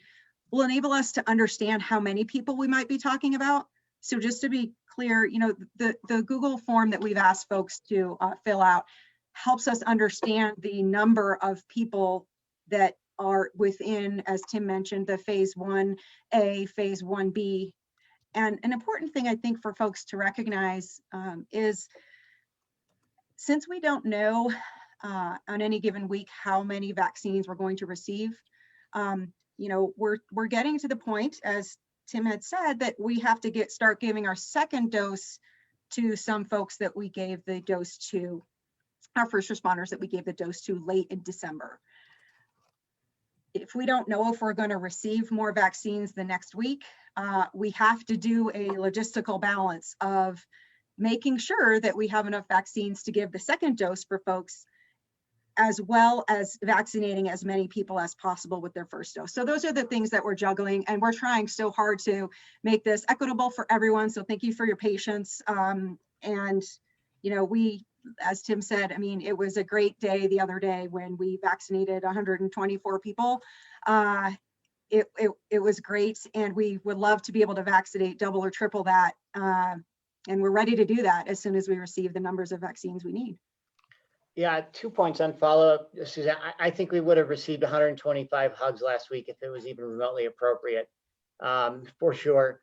will enable us to understand how many people we might be talking about. So just to be clear, the Google form that we've asked folks to fill out helps us understand the number of people that are within, as Tim mentioned, the phase 1A, phase 1B. And an important thing I think for folks to recognize is since we don't know on any given week how many vaccines we're going to receive, we're getting to the point, as Tim had said, that we have to start giving our second dose to some folks that we gave the dose to, our first responders that we gave the dose to late in December. If we don't know if we're going to receive more vaccines the next week, we have to do a logistical balance of making sure that we have enough vaccines to give the second dose for folks, as well as vaccinating as many people as possible with their first dose. So those are the things that we're juggling, and we're trying so hard to make this equitable for everyone. So thank you for your patience. We, as Tim said, it was a great day the other day when we vaccinated 124 people. It was great, and we would love to be able to vaccinate double or triple that. And we're ready to do that as soon as we receive the numbers of vaccines we need. Yeah, 2 points on follow-up, Suzanne. I think we would have received 125 hugs last week if it was even remotely appropriate, for sure.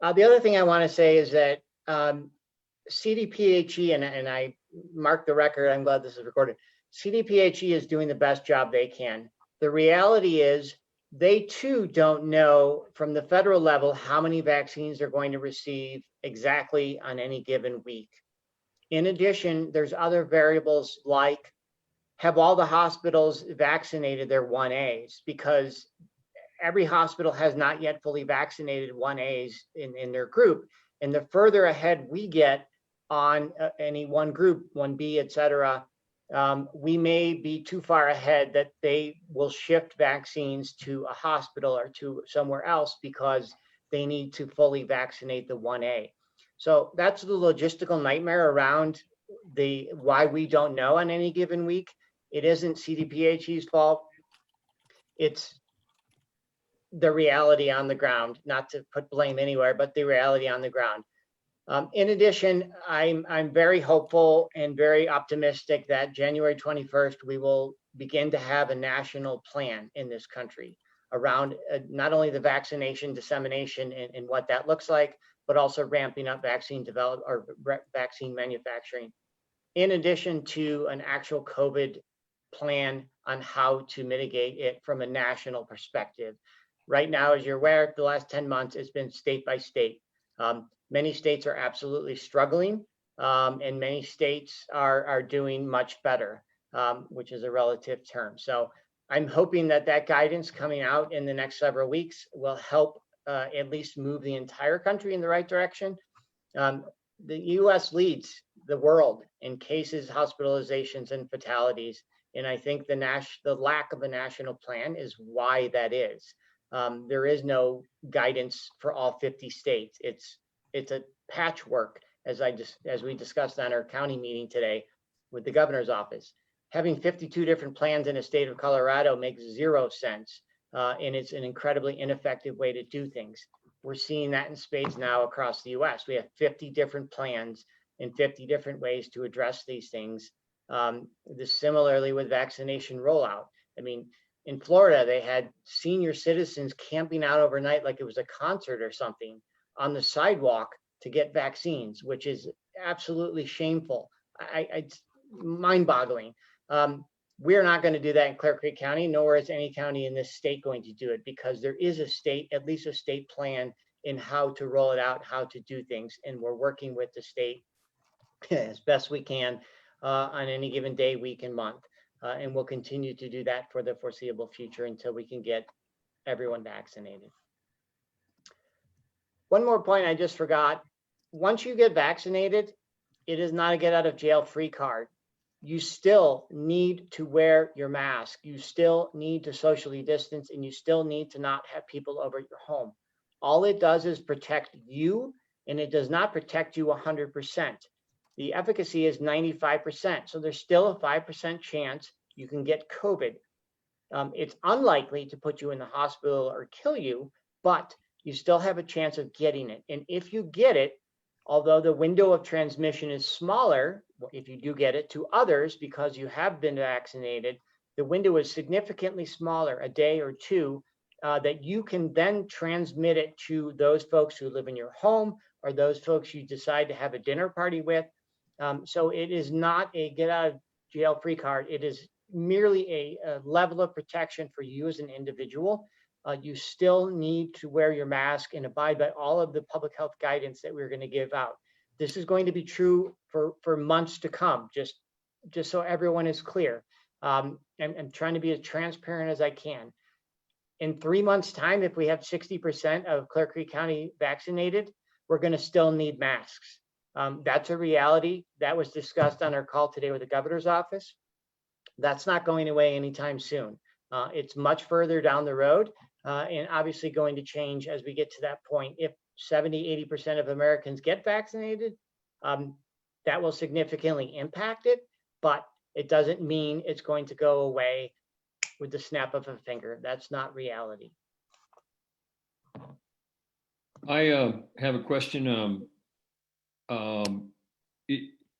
The other thing I want to say is that CDPHE, and I mark the record, I'm glad this is recorded, CDPHE is doing the best job they can. The reality is they too don't know from the federal level how many vaccines they're going to receive exactly on any given week. In addition, there's other variables like, have all the hospitals vaccinated their 1As? Because every hospital has not yet fully vaccinated 1As in their group. And the further ahead we get on any one group, 1B, et cetera, we may be too far ahead that they will shift vaccines to a hospital or to somewhere else because they need to fully vaccinate the 1A. So that's the logistical nightmare around why we don't know on any given week. It isn't CDPHE's fault. It's the reality on the ground, not to put blame anywhere, but the reality on the ground. In addition, I'm very hopeful and very optimistic that January 21st, we will begin to have a national plan in this country around not only the vaccination dissemination and what that looks like, but also ramping up vaccine development or vaccine manufacturing, in addition to an actual COVID plan on how to mitigate it from a national perspective. Right now, as you're aware, the last 10 months, it's been state by state. Many states are absolutely struggling, and many states are doing much better, which is a relative term. So I'm hoping that guidance coming out in the next several weeks will help at least move the entire country in the right direction. The US leads the world in cases, hospitalizations, and fatalities. And I think the lack of a national plan is why that is. There is no guidance for all 50 states. It's a patchwork, as we discussed on our county meeting today with the governor's office. Having 52 different plans in the state of Colorado makes zero sense. and it's an incredibly ineffective way to do things. We're seeing that in spades now across the US. We have 50 different plans and 50 different ways to address these things. Similarly with vaccination rollout. I mean, in Florida, they had senior citizens camping out overnight like it was a concert or something on the sidewalk to get vaccines, which is absolutely shameful. It's mind-boggling. We're not going to do that in Clear Creek County, nor is any county in this state going to do it, because there is at least a state plan in how to roll it out, how to do things. And we're working with the state as best we can on any given day, week, and month. And we'll continue to do that for the foreseeable future until we can get everyone vaccinated. One more point I just forgot. Once you get vaccinated, it is not a get out of jail free card. You still need to wear your mask. You still need to socially distance, and you still need to not have people over at your home. All it does is protect you, and it does not protect you 100%. The efficacy is 95%. So there's still a 5% chance you can get COVID. It's unlikely to put you in the hospital or kill you, but you still have a chance of getting it. And if you get it, although the window of transmission is smaller, if you do get it to others because you have been vaccinated, the window is significantly smaller, a day or two, that you can then transmit it to those folks who live in your home or those folks you decide to have a dinner party with. So it is not a get out of jail free card. It is merely a level of protection for you as an individual. You still need to wear your mask and abide by all of the public health guidance that we're going to give out. This is going to be true for months to come, just so everyone is clear. I'm trying to be as transparent as I can. In 3 months' time, if we have 60% of Clear Creek County vaccinated, we're going to still need masks. That's a reality. That was discussed on our call today with the governor's office. That's not going away anytime soon. It's much further down the road and obviously going to change as we get to that point. If 70, 80% of Americans get vaccinated, that will significantly impact it, but it doesn't mean it's going to go away with the snap of a finger. That's not reality. I have a question. I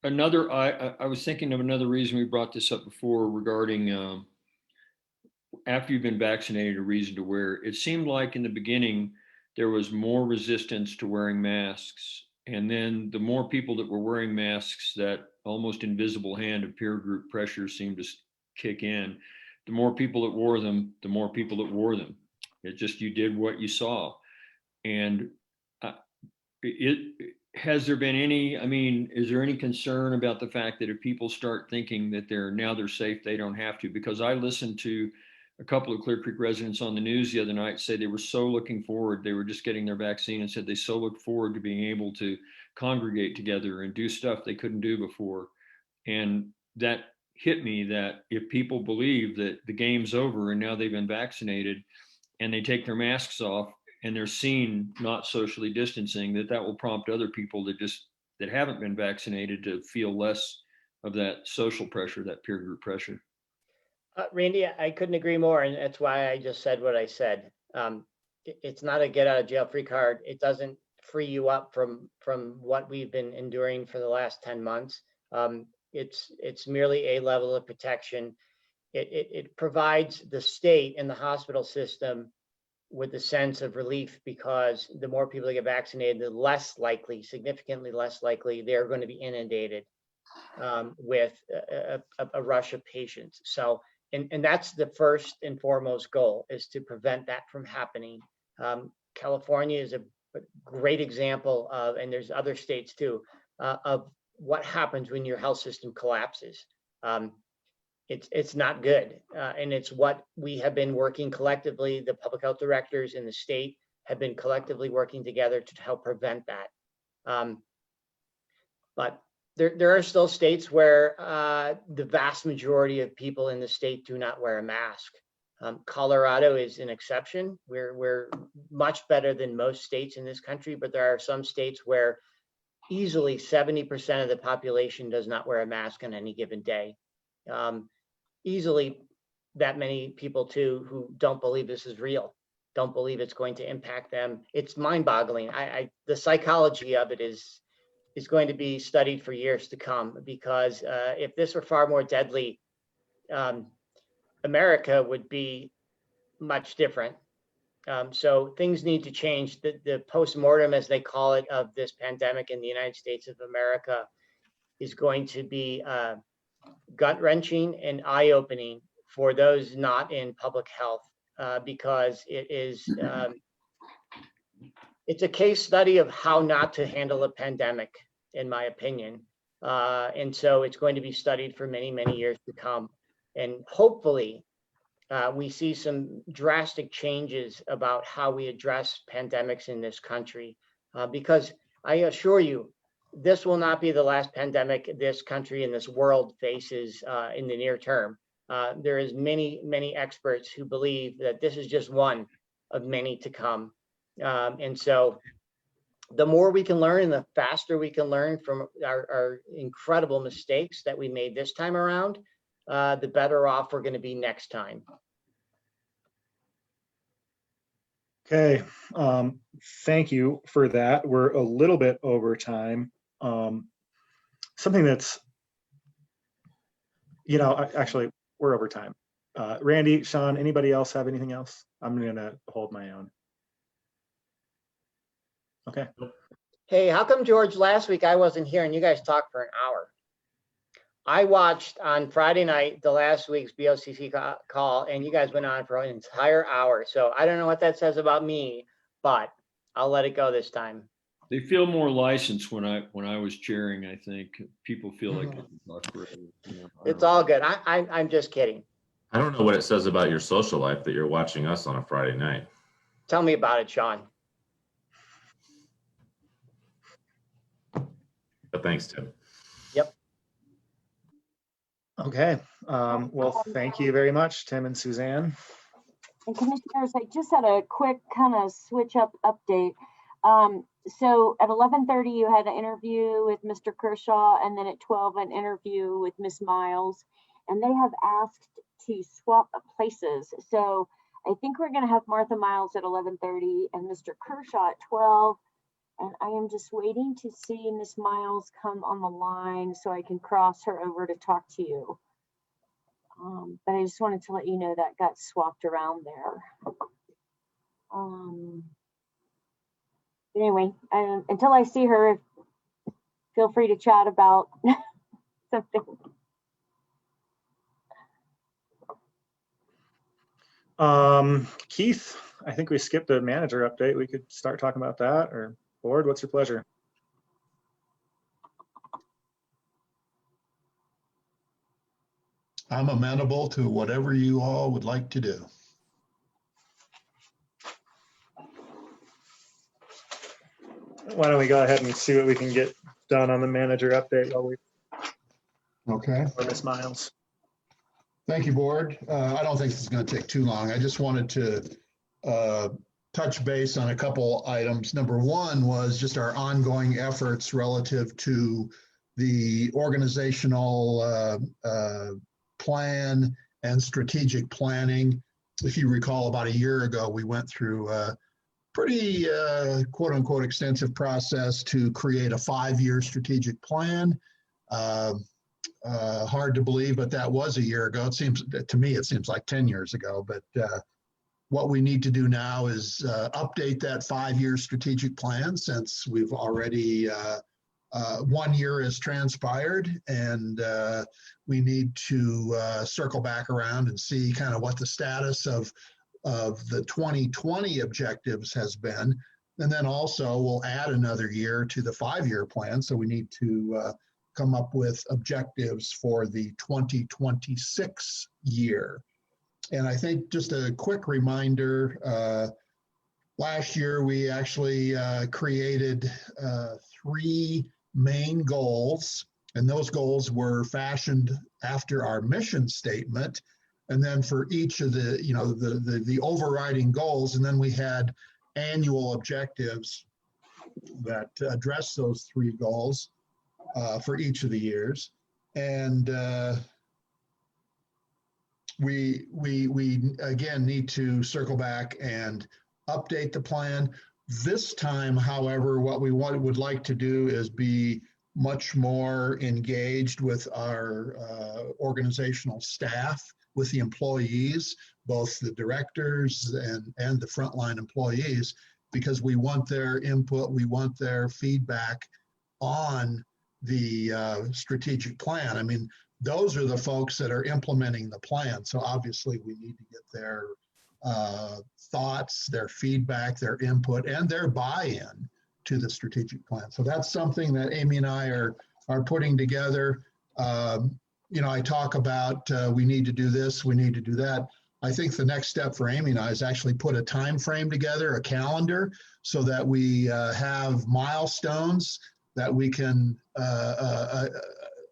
was thinking of another reason we brought this up before regarding after you've been vaccinated, a reason to wear. It seemed like in the beginning there was more resistance to wearing masks, and then the more people that were wearing masks, that almost invisible hand of peer group pressure seemed to kick in. The more people that wore them, the more people that wore them. It just, you did what you saw. And has there been any, I mean, is there any concern about the fact that if people start thinking that they're safe, they don't have to? Because I listened to a couple of Clear Creek residents on the news the other night say they were so looking forward, they were just getting their vaccine, and said they so look forward to being able to congregate together and do stuff they couldn't do before. And that hit me, that if people believe that the game's over and now they've been vaccinated and they take their masks off and they're seen not socially distancing, that will prompt other people that haven't been vaccinated to feel less of that social pressure, that peer group pressure. Randy, I couldn't agree more, and that's why I just said what I said. It's not a get out of jail free card. It doesn't free you up from what we've been enduring for the last 10 months. It's merely a level of protection. It provides the state and the hospital system with a sense of relief, because the more people that get vaccinated, the less likely, significantly less likely, they're going to be inundated with a rush of patients. So, and that's the first and foremost goal, is to prevent that from happening. California is a great example of, and there's other states too, of what happens when your health system collapses. It's not good. And it's what we have been working collectively, the public health directors in the state have been collectively working together to help prevent that. But there are still states where the vast majority of people in the state do not wear a mask. Colorado is an exception. We're much better than most states in this country, but there are some states where easily 70% of the population does not wear a mask on any given day. Easily that many people too who don't believe this is real, don't believe it's going to impact them. It's mind-boggling. The psychology of it is going to be studied for years to come, because if this were far more deadly, America would be much different. So things need to change. The post-mortem, as they call it, of this pandemic in the United States of America is going to be gut-wrenching and eye-opening for those not in public health, because it's a case study of how not to handle a pandemic, in my opinion. And so it's going to be studied for many, many years to come. And hopefully we see some drastic changes about how we address pandemics in this country, because I assure you, this will not be the last pandemic this country and this world faces in the near term. There is many, many experts who believe that this is just one of many to come. And so the more we can learn and the faster we can learn from our incredible mistakes that we made this time around, the better off we're going to be next time. Okay, thank you for that. We're a little bit over time. Something that's, actually, we're over time. Randy, Sean, anybody else have anything else? I'm gonna hold my own. Okay. Hey, how come, George, last week I wasn't here and you guys talked for an hour? I watched on Friday night the last week's BOCC call, and you guys went on for an entire hour. So I don't know what that says about me, but I'll let it go this time. They feel more licensed when I was chairing. I think people feel like they can talk forever. It's all good. I'm just kidding. I don't know what it says about your social life that you're watching us on a Friday night. Tell me about it, Sean. But thanks, Tim. Yep. Okay. Well, thank you very much, Tim and Suzanne. And commissioners, I just had a quick kind of switch up update. So at 11:30, you had an interview with Mr. Kershaw, and then at 12, an interview with Miss Miles, and they have asked to swap places. So I think we're going to have Martha Miles at 11:30 and Mr. Kershaw at 12. And I am just waiting to see Miss Miles come on the line so I can cross her over to talk to you. But I just wanted to let you know that got swapped around there. Anyway, until I see her, feel free to chat about something. Keith, I think we skipped the manager update. We could start talking about that, or board, what's your pleasure? I'm amenable to whatever you all would like to do. Why don't we go ahead and see what we can get done on the manager update while we. Okay. For Ms. Miles. Thank you, board. I don't think this is going to take too long. I just wanted to touch base on a couple items. Number one was just our ongoing efforts relative to the organizational plan and strategic planning. If you recall, about a year ago, we went through a pretty quote unquote extensive process to create a 5-year strategic plan. Hard to believe, but that was a year ago. It seems to me, it seems like 10 years ago, but what we need to do now is update that 5-year strategic plan, since we've already 1 year has transpired, and we need to circle back around and see kind of what the status of the 2020 objectives has been. And then also we'll add another year to the 5-year plan. So we need to come up with objectives for the 2026 year. And I think just a quick reminder, last year we actually created 3 main goals, and those goals were fashioned after our mission statement. And then for each of the, the overriding goals, and then we had annual objectives that address those 3 goals for each of the years. And we again need to circle back and update the plan. This time, however, what we would like to do is be much more engaged with our organizational staff, with the employees, both the directors and the frontline employees, because we want their input, we want their feedback on the strategic plan. I mean, those are the folks that are implementing the plan. So obviously we need to get their thoughts, their feedback, their input, and their buy-in to the strategic plan. So that's something that Amy and I are putting together. You know, I talk about we need to do this, we need to do that. I think the next step for Amy and I is actually put a time frame together, a calendar, so that we have milestones that we can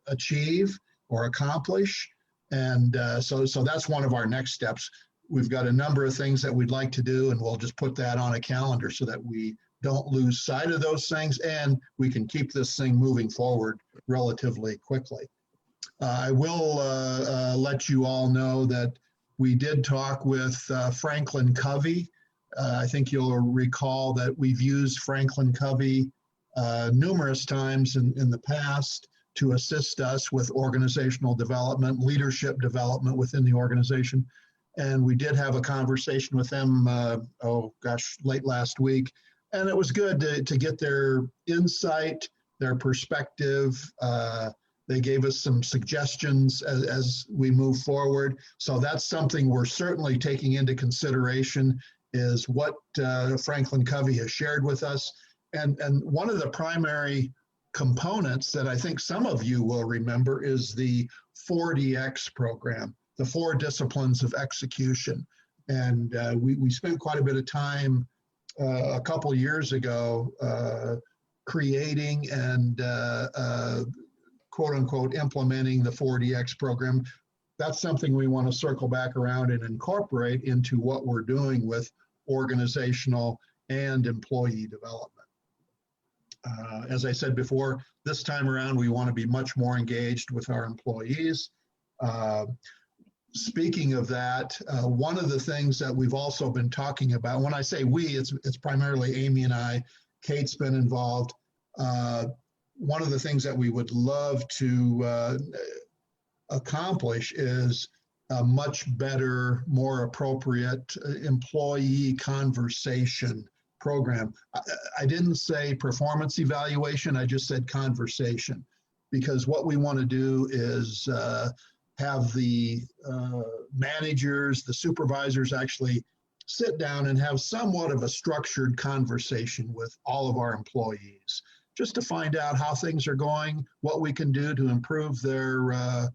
achieve or accomplish. And so that's one of our next steps. We've got a number of things that we'd like to do, and we'll just put that on a calendar so that we don't lose sight of those things, and we can keep this thing moving forward relatively quickly. I will let you all know that we did talk with Franklin Covey. I think you'll recall that we've used Franklin Covey numerous times in the past to assist us with organizational development, leadership development within the organization. And we did have a conversation with them, late last week. And it was good to get their insight, their perspective. They gave us some suggestions as we move forward. So that's something we're certainly taking into consideration, is what Franklin Covey has shared with us. And one of the primary components that I think some of you will remember is the 4DX program, the 4 disciplines of execution. And we spent quite a bit of time a couple years ago creating and quote unquote implementing the 4DX program. That's something we want to circle back around and incorporate into what we're doing with organizational and employee development. As I said before, this time around, we want to be much more engaged with our employees. Speaking of that, one of the things that we've also been talking about, when I say we, it's primarily Amy and I. Kate's been involved. One of the things that we would love to accomplish is a much better, more appropriate employee conversation program. I didn't say performance evaluation, I just said conversation, because what we want to do is have the managers, the supervisors actually sit down and have somewhat of a structured conversation with all of our employees, just to find out how things are going, what we can do to improve their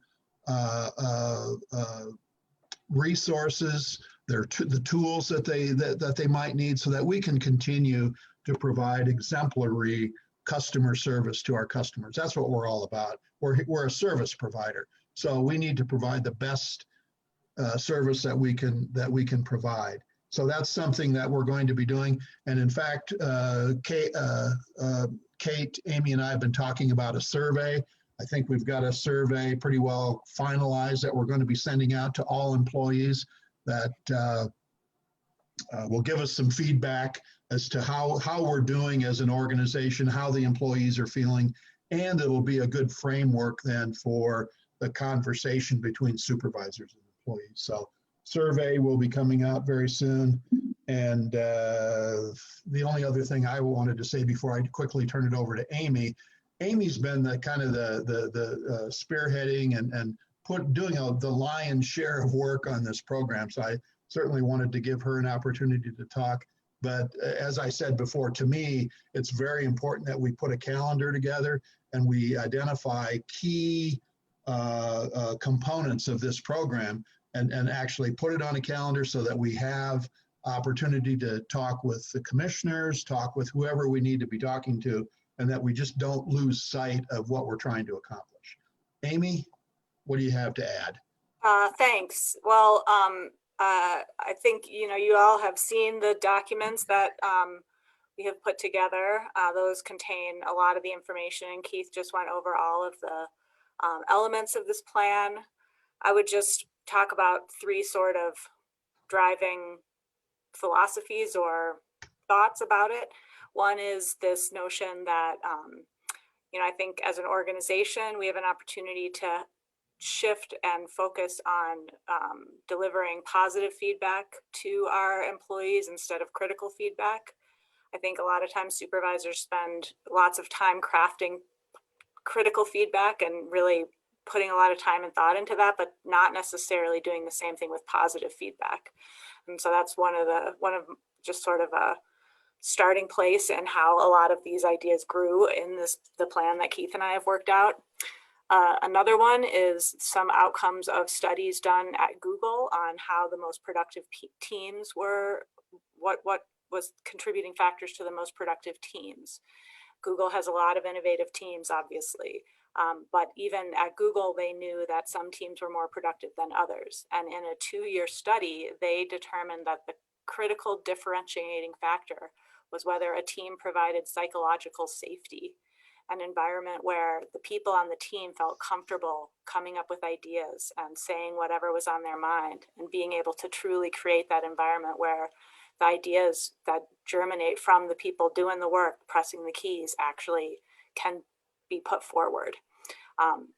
resources, the tools that they might need, so that we can continue to provide exemplary customer service to our customers. That's what we're all about. We're a service provider, so we need to provide the best service that we can provide. So that's something that we're going to be doing. And in fact, Kate, Amy, and I have been talking about a survey. I think we've got a survey pretty well finalized that we're going to be sending out to all employees that will give us some feedback as to how we're doing as an organization, how the employees are feeling, and it will be a good framework then for the conversation between supervisors and employees. So survey will be coming out very soon. And the only other thing I wanted to say before I quickly turn it over to Amy, Amy's been the kind of the spearheading and doing the lion's share of work on this program. So I certainly wanted to give her an opportunity to talk. But as I said before, to me, it's very important that we put a calendar together and we identify key components of this program and actually put it on a calendar so that we have opportunity to talk with the commissioners, talk with whoever we need to be talking to, and that we just don't lose sight of what we're trying to accomplish. Amy, what do you have to add? Thanks. Well, I think, you all have seen the documents that we have put together. Those contain a lot of the information, and Keith just went over all of the elements of this plan. I would just talk about three sort of driving philosophies or thoughts about it. One is this notion that, I think as an organization, we have an opportunity to shift and focus on delivering positive feedback to our employees instead of critical feedback. I think a lot of times supervisors spend lots of time crafting critical feedback and really putting a lot of time and thought into that, but not necessarily doing the same thing with positive feedback. And so that's one of just sort of a starting place and how a lot of these ideas grew in the plan that Keith and I have worked out. Another one is some outcomes of studies done at Google on how the most productive teams were, what was contributing factors to the most productive teams. Google has a lot of innovative teams, obviously, but even at Google, they knew that some teams were more productive than others. And in a 2-year study, they determined that the critical differentiating factor was whether a team provided psychological safety, an environment where the people on the team felt comfortable coming up with ideas and saying whatever was on their mind, and being able to truly create that environment where the ideas that germinate from the people doing the work, pressing the keys, actually can be put forward.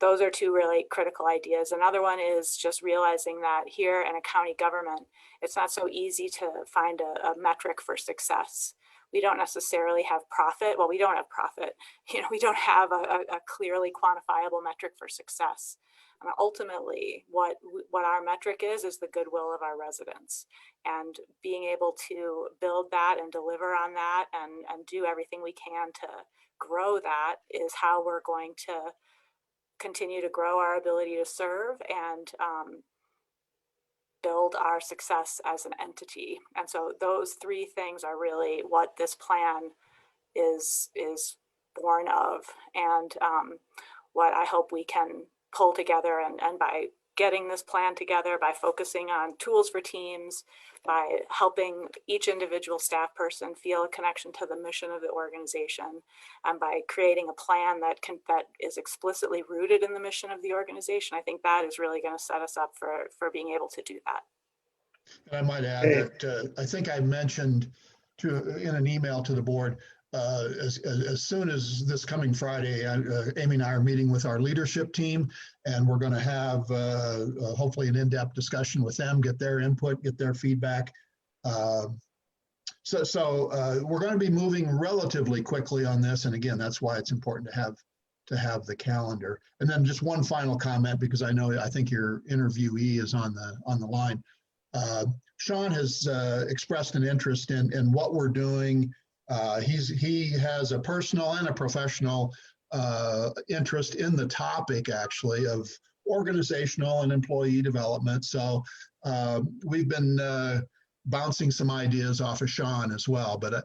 Those are two really critical ideas. Another one is just realizing that here in a county government, it's not so easy to find a metric for success. We don't necessarily have profit. Well, we don't have profit. We don't have a clearly quantifiable metric for success. And ultimately, what our metric is the goodwill of our residents. And being able to build that and deliver on that and do everything we can to grow that is how we're going to continue to grow our ability to serve and build our success as an entity. And so those three things are really what this plan is born of, and what I hope we can pull together. And by getting this plan together, by focusing on tools for teams, by helping each individual staff person feel a connection to the mission of the organization, and by creating a plan that is explicitly rooted in the mission of the organization, I think that is really going to set us up for being able to do that. And I might add that I think I mentioned in an email to the board, as soon as this coming Friday, Amy and I are meeting with our leadership team, and we're going to have hopefully an in-depth discussion with them, get their input, get their feedback. So we're going to be moving relatively quickly on this, and again, that's why it's important to have the calendar. And then just one final comment, because I think your interviewee is on the line. Sean has expressed an interest in what we're doing. He has a personal and a professional interest in the topic, actually, of organizational and employee development. So we've been bouncing some ideas off of Sean as well. But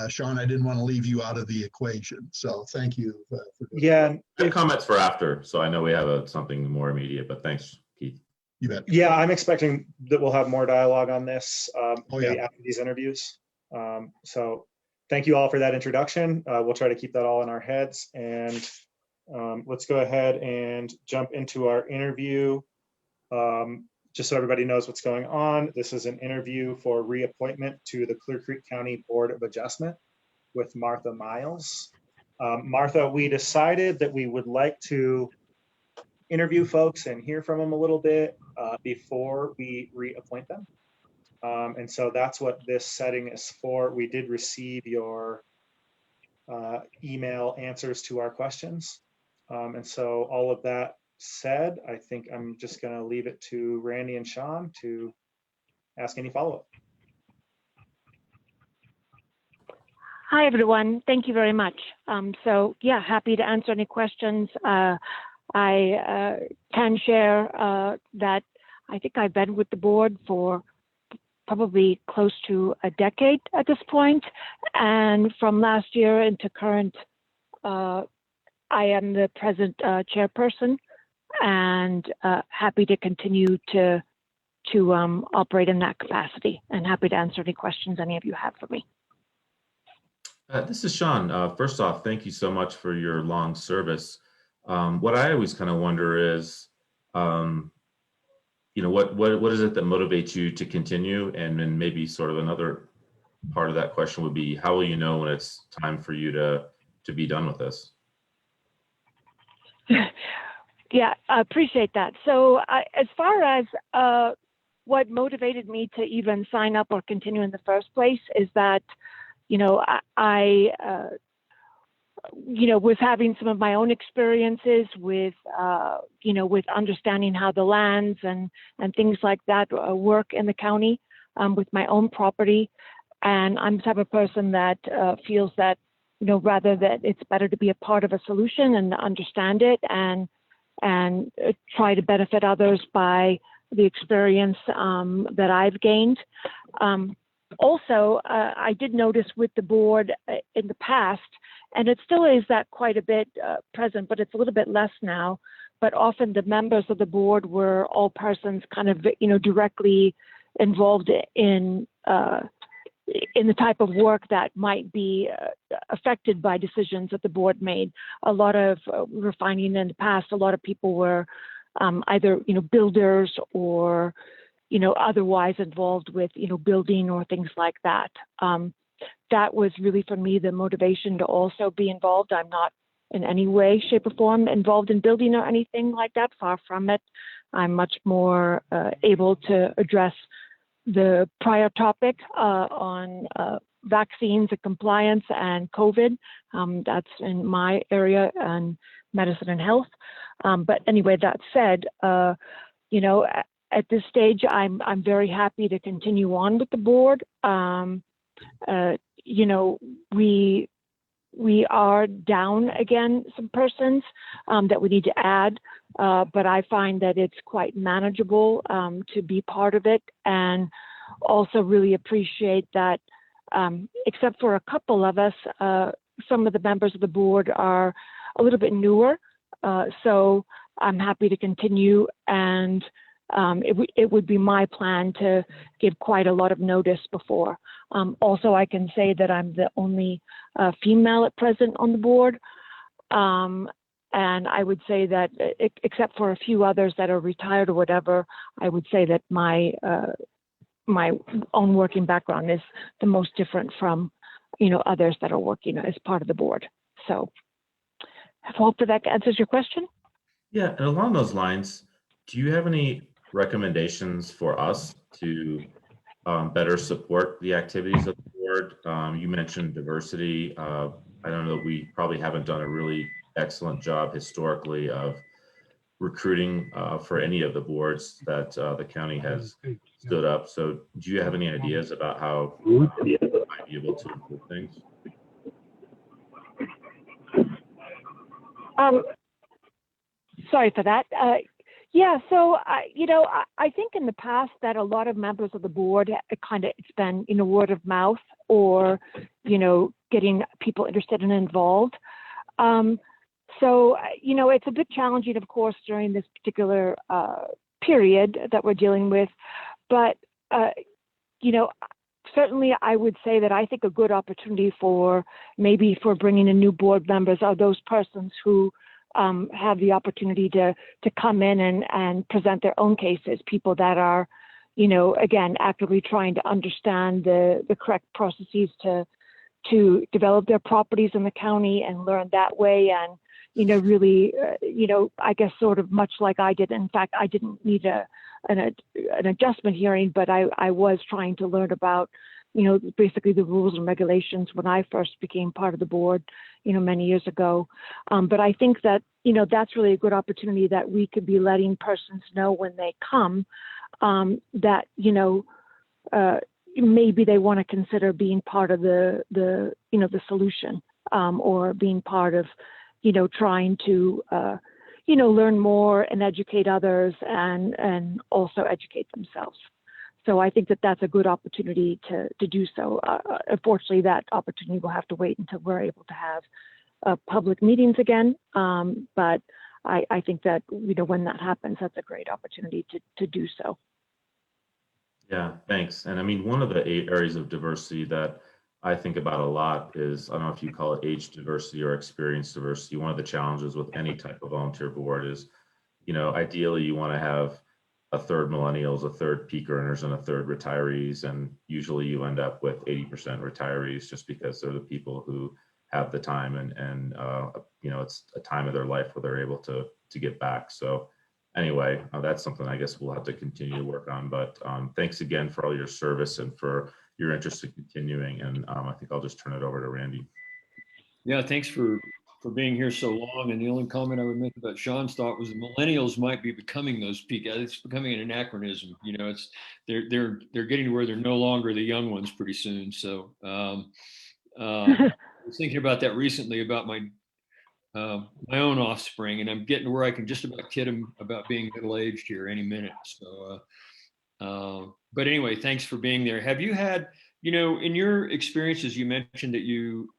Sean, I didn't want to leave you out of the equation. So thank you for doing that. I have comments for after, so I know we have something more immediate, but thanks, Keith. You bet. Yeah, I'm expecting that we'll have more dialogue on this maybe after these interviews. So thank you all for that introduction. We'll try to keep that all in our heads, and let's go ahead and jump into our interview. Just so everybody knows what's going on, this is an interview for reappointment to the Clear Creek County Board of Adjustment with Martha Miles. Martha, we decided that we would like to interview folks and hear from them a little bit before we reappoint them. And so that's what this setting is for. We did receive your email answers to our questions. And so all of that said, I think I'm just going to leave it to Randy and Sean to ask any follow-up. Hi, everyone. Thank you very much. So yeah, happy to answer any questions. I can share that I think I've been with the board for probably close to a decade at this point. And from last year into current, I am the present chairperson, and happy to continue to operate in that capacity, and happy to answer any questions any of you have for me. This is Sean. First off, thank you so much for your long service. What I always kind of wonder is, what is it that motivates you to continue? And then maybe sort of another part of that question would be, how will you know when it's time for you to be done with this? Yeah, I appreciate that. So as far as what motivated me to even sign up or continue in the first place is that, I was having some of my own experiences with, with understanding how the lands and things like that work in the county with my own property. And I'm the type of person that feels that, rather that it's better to be a part of a solution and understand it and try to benefit others by the experience that I've gained. Also, I did notice with the board in the past, and it still is that quite a bit present, but it's a little bit less now. But often the members of the board were all persons kind of, directly involved in the type of work that might be affected by decisions that the board made. A lot of we're finding in the past, a lot of people were either builders or otherwise involved with building or things like that. That was really for me the motivation to also be involved. I'm not in any way, shape, or form involved in building or anything like that. Far from it. I'm much more able to address the prior topic on vaccines and compliance and COVID. That's in my area and medicine and health. But anyway, that said, at this stage, I'm very happy to continue on with the board. We are down again some persons that we need to add, but I find that it's quite manageable to be part of it, and also really appreciate that except for a couple of us, some of the members of the board are a little bit newer, so I'm happy to continue, and it would be my plan to give quite a lot of notice before. Also, I can say that I'm the only female at present on the board. And I would say that except for a few others that are retired or whatever, I would say that my own working background is the most different from, others that are working as part of the board. So I hope that answers your question. Yeah, and along those lines, do you have any recommendations for us to better support the activities of the board? You mentioned diversity. I don't know, we probably haven't done a really excellent job historically of recruiting for any of the boards that the county has stood up. So do you have any ideas about how we might be able to improve things? Sorry for that. Yeah, so I think in the past that a lot of members of the board it's been word of mouth or getting people interested and involved. So it's a bit challenging, of course, during this particular period that we're dealing with, but certainly I would say that I think a good opportunity for bringing in new board members are those persons who have the opportunity to come in and present their own cases, people that are, again, actively trying to understand the correct processes to develop their properties in the county and learn that way. And, really, I guess sort of much like I did. In fact, I didn't need an adjustment hearing, but I was trying to learn about, basically the rules and regulations when I first became part of the board, many years ago. But I think that, that's really a good opportunity that we could be letting persons know when they come that, maybe they want to consider being part of the solution or being part of, trying to, learn more and educate others and also educate themselves. So I think that that's a good opportunity to do so. Unfortunately, that opportunity will have to wait until we're able to have public meetings again. But I think that, when that happens, that's a great opportunity to do so. Yeah, thanks. And I mean, one of the 8 areas of diversity that I think about a lot is, I don't know if you call it age diversity or experience diversity. One of the challenges with any type of volunteer board is, ideally you want to have a third millennials, a third peak earners, and a third retirees. And usually you end up with 80% retirees just because they're the people who have the time and you know, it's a time of their life where they're able to get back. So anyway, that's something I guess we'll have to continue to work on. But thanks again for all your service and for your interest in continuing. And I think I'll just turn it over to Randy. Yeah, thanks for being here so long. And the only comment I would make about Sean's thought was the millennials might be becoming those peak. It's becoming an anachronism. You know, it's they're getting to where they're no longer the young ones pretty soon. So I was thinking about that recently about my own offspring, and I'm getting to where I can just about kid them about being middle-aged here any minute. So, but anyway, thanks for being there. Have you had, you know, in your experiences, you mentioned that you,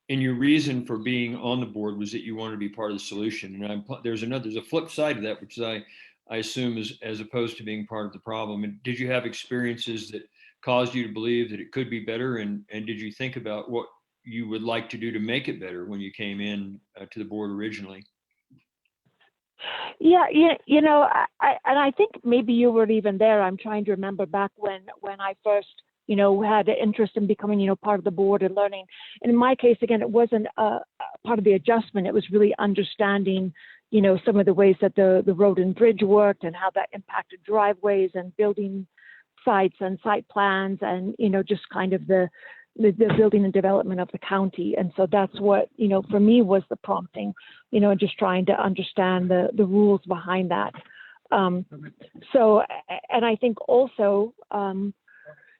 and your reason for being on the board was that you wanted to be part of the solution. And there's a flip side to that, which is I assume is as opposed to being part of the problem. And did you have experiences that caused you to believe that it could be better? And did you think about what you would like to do to make it better when you came in to the board originally? Yeah, you know, I think maybe you weren't even there. I'm trying to remember back when I first, you know, had an interest in becoming, you know, part of the board and learning. And in my case, again, it wasn't part of the adjustment. It was really understanding, you know, some of the ways that the road and bridge worked and how that impacted driveways and building sites and site plans and, you know, just kind of the building and development of the county. And so that's what, you know, for me was the prompting, you know, just trying to understand the rules behind that. So, and I think also,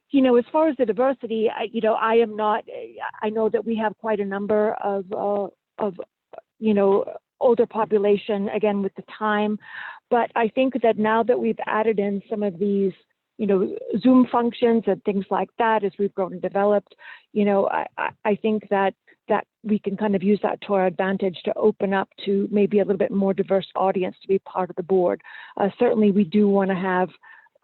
you know, as far as the diversity, you know, I know that we have quite a number of, you know, older population, again, with the time, but I think that now that we've added in some of these, you know, Zoom functions and things like that as we've grown and developed, you know, I think that we can kind of use that to our advantage to open up to maybe a little bit more diverse audience to be part of the board. Certainly, we do want to have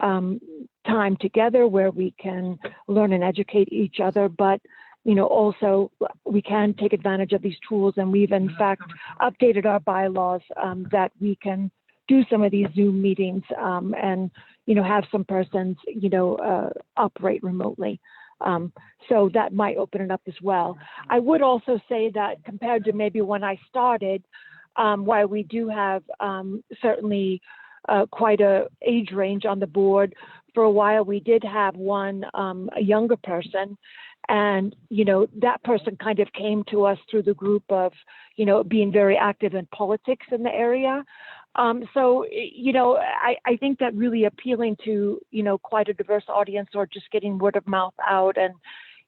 time together where we can learn and educate each other, but you know, also we can take advantage of these tools, and we've in fact updated our bylaws that we can do some of these Zoom meetings and you know, have some persons, you know, operate remotely. So that might open it up as well. I would also say that compared to maybe when I started, while we do have certainly quite a age range on the board, for a while we did have one, a younger person, and, you know, that person kind of came to us through the group of, you know, being very active in politics in the area. So, you know, I think that really appealing to, you know, quite a diverse audience, or just getting word of mouth out and,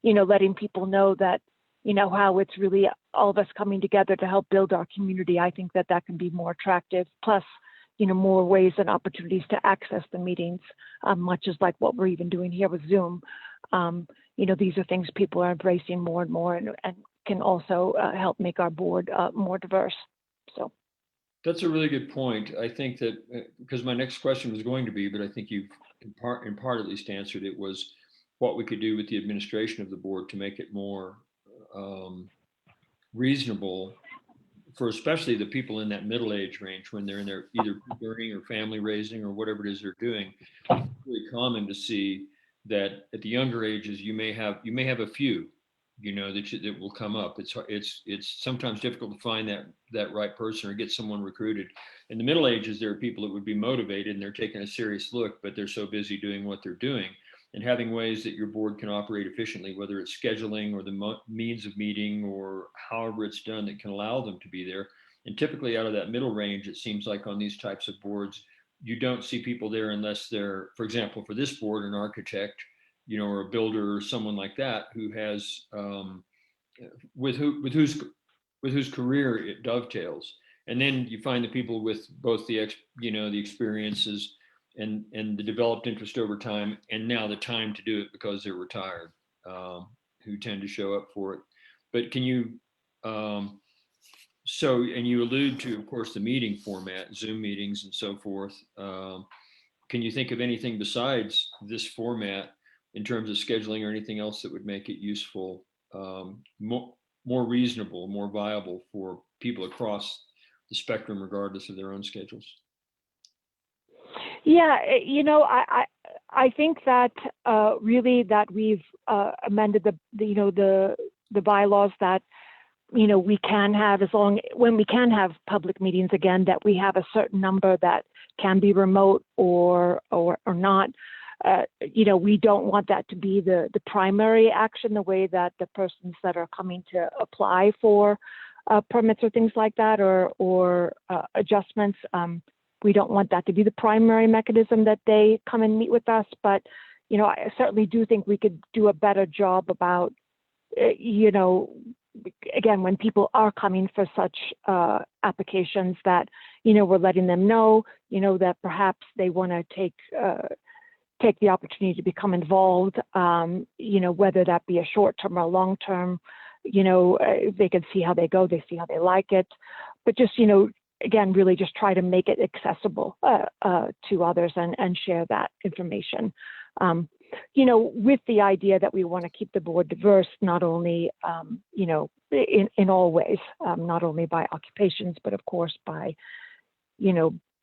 you know, letting people know that, you know, how it's really all of us coming together to help build our community. I think that can be more attractive. Plus, you know, more ways and opportunities to access the meetings, much as like what we're even doing here with Zoom. You know, these are things people are embracing more and more, and can also help make our board more diverse. So. That's a really good point. I think that because my next question was going to be, but I think you've in part at least answered it, was what we could do with the administration of the board to make it more reasonable for especially the people in that middle age range when they're in their either earning or family raising or whatever it is they're doing. It's really common to see that at the younger ages you may have a few, you know, that will come up. It's sometimes difficult to find that right person or get someone recruited. In the middle ages, there are people that would be motivated and they're taking a serious look, but they're so busy doing what they're doing. And having ways that your board can operate efficiently, whether it's scheduling or the means of meeting or however it's done, that can allow them to be there. And typically out of that middle range, it seems like on these types of boards, you don't see people there unless they're, for example, for this board, an architect, you know, or a builder or someone like that who has, with whose career it dovetails. And then you find the people with both the experiences and the developed interest over time, and now the time to do it because they're retired, who tend to show up for it. But can you, and you allude to, of course, the meeting format, Zoom meetings and so forth. Can you think of anything besides this format in terms of scheduling or anything else that would make it useful, more reasonable, more viable for people across the spectrum, regardless of their own schedules? Yeah, I think that really that we've amended the bylaws that we can have, when we can have public meetings again, that we have a certain number that can be remote or not. We don't want that to be the primary action, the way that the persons that are coming to apply for permits or things like that, or adjustments. We don't want that to be the primary mechanism that they come and meet with us. But, I certainly do think we could do a better job about, again, when people are coming for such applications, that, we're letting them know, that perhaps they want to take the opportunity to become involved, whether that be a short-term or a long-term, they can see how they go, they see how they like it. But just, again, really just try to make it accessible to others and share that information. With the idea that we want to keep the board diverse, not only, in all ways, not only by occupations, but of course by,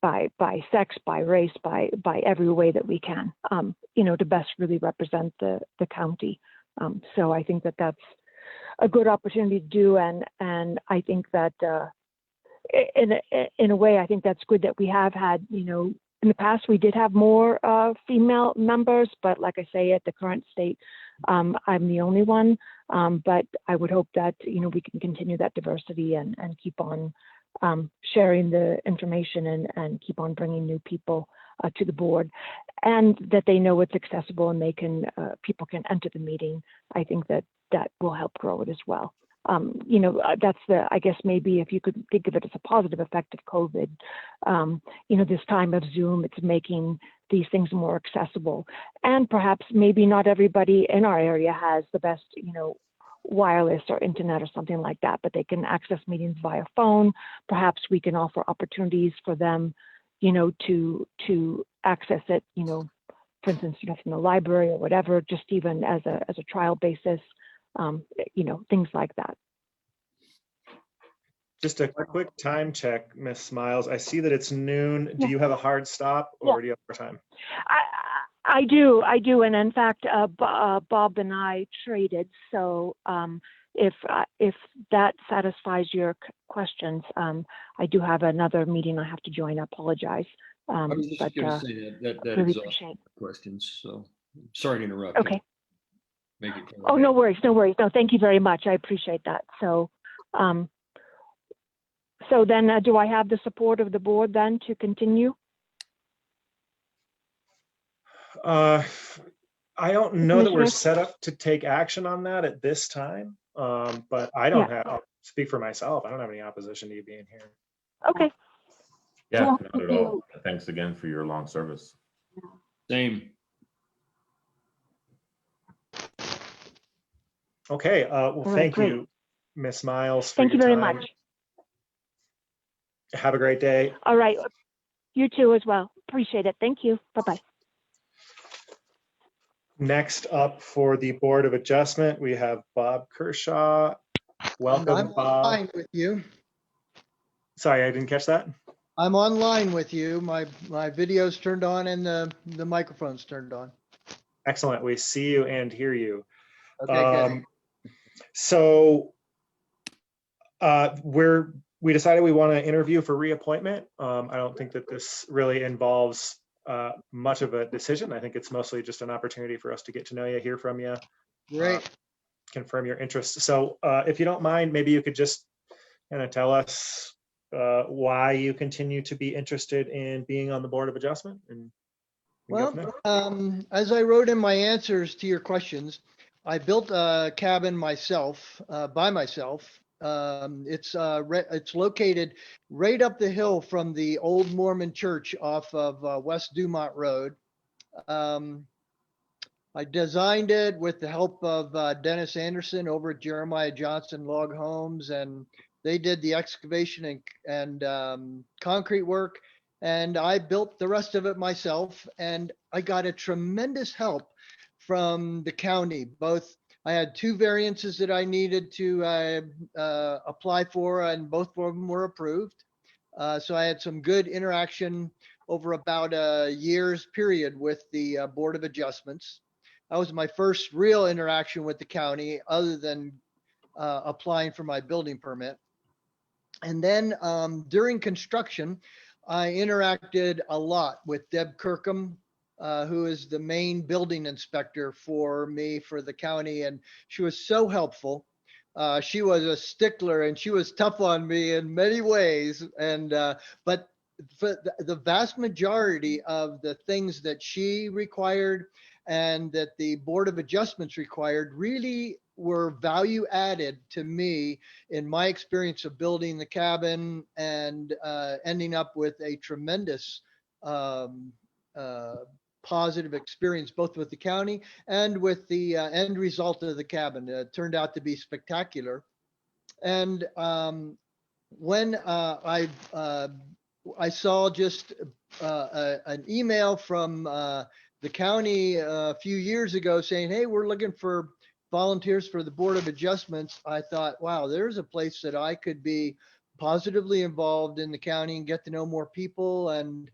by sex, by race, by every way that we can, to best really represent the county. So I think that that's a good opportunity to do, and I think that in a way, I think that's good that we have had, in the past, we did have more female members, but like I say, at the current state, I'm the only one. But I would hope that, we can continue that diversity and keep on sharing the information and keep on bringing new people to the board, and that they know it's accessible and they can, people can enter the meeting. I think that will help grow it as well. That's I guess maybe if you could think of it as a positive effect of COVID, this time of Zoom, it's making these things more accessible. And perhaps maybe not everybody in our area has the best, wireless or internet or something like that, but they can access meetings via phone. Perhaps we can offer opportunities for them, to access it, for instance, from the library or whatever, just even as a trial basis. Things like that. Just a quick time check, Miss Smiles. I see that it's noon. Do you have a hard stop, or do you have more time? I do. And in fact, Bob and I traded. So if that satisfies your questions, I do have another meeting I have to join. I apologize. I was just going to say that really exhausts appreciate questions. So sorry to interrupt. Okay. Make it clear. Oh, no worries. No, thank you very much. I appreciate that. So, so then do I have the support of the board then to continue? I don't know that we're set up to take action on that at this time, but I don't have, I'll speak for myself. I don't have any opposition to you being here. Okay. Yeah, not at all. Thanks again for your long service. Same. Okay, well, right, thank great. you, Miss Miles. Thank you very much. Have a great day. All right. You too as well. Appreciate it. Thank you. Bye-bye. Next up for the Board of Adjustment, we have Bob Kershaw. Welcome, I'm Bob. online with you. Sorry, I didn't catch that. I'm online with you. My video's turned on and the microphone's turned on. Excellent. We see you and hear you. Okay, good. So we decided we want to interview for reappointment. I don't think that this really involves much of a decision. I think it's mostly just an opportunity for us to get to know you, hear from you, Great. confirm your interest. So if you don't mind, maybe you could just kind of tell us why you continue to be interested in being on the Board of Adjustment. And Well, as I wrote in my answers to your questions, I built a cabin myself, by myself. It's located right up the hill from the old Mormon church off of West Dumont Road. I designed it with the help of Dennis Anderson over at Jeremiah Johnson Log Homes, and they did the excavation and concrete work, and I built the rest of it myself. And I got a tremendous help from the county. Both, I had 2 variances that I needed to apply for, and both of them were approved. So I had some good interaction over about a year's period with the Board of Adjustments. That was my first real interaction with the county other than applying for my building permit. And then during construction, I interacted a lot with Deb Kirkham, who is the main building inspector for me for the county. And she was so helpful. She was a stickler and she was tough on me in many ways. And but for the vast majority of the things that she required and that the Board of Adjustments required really were value added to me in my experience of building the cabin and ending up with a tremendous positive experience, both with the county and with the end result of the cabin. It turned out to be spectacular. And when I saw just an email from the county a few years ago saying, hey, we're looking for volunteers for the Board of Adjustments, I thought, wow, there's a place that I could be positively involved in the county and get to know more people. And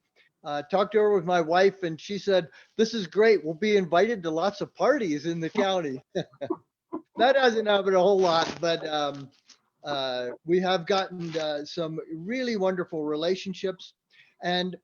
talked to her with my wife, and she said, this is great. We'll be invited to lots of parties in the county. That hasn't happened a whole lot, but we have gotten some really wonderful relationships. And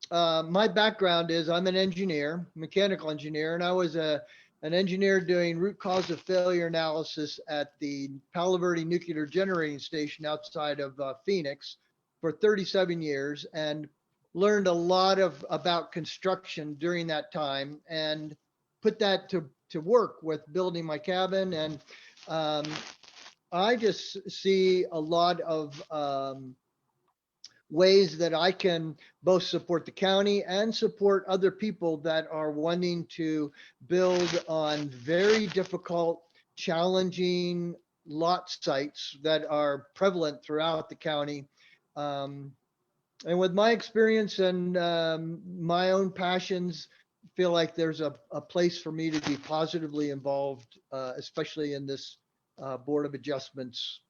my background is I'm an engineer, mechanical engineer, and I was an engineer doing root cause of failure analysis at the Palo Verde Nuclear Generating Station outside of Phoenix for 37 years, and learned a lot about construction during that time and put that to work with building my cabin. And I just see a lot of ways that I can both support the county and support other people that are wanting to build on very difficult, challenging lot sites that are prevalent throughout the county. And with my experience and my own passions, feel like there's a place for me to be positively involved, especially in this Board of Adjustments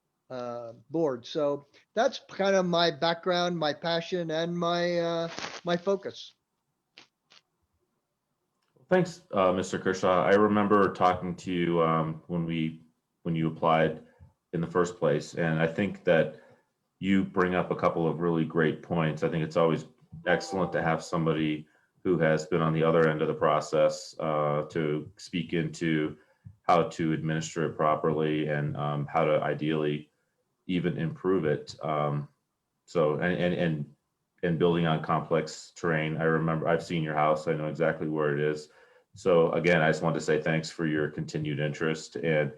board. So that's kind of my background, my passion, and my my focus. Thanks, Mr. Kershaw. I remember talking to you when you applied in the first place, and I think that you bring up a couple of really great points. I think it's always excellent to have somebody who has been on the other end of the process to speak into how to administer it properly and how to ideally even improve it. So and building on complex terrain. I remember I've seen your house. I know exactly where it is. So again, I just wanted to say thanks for your continued interest. And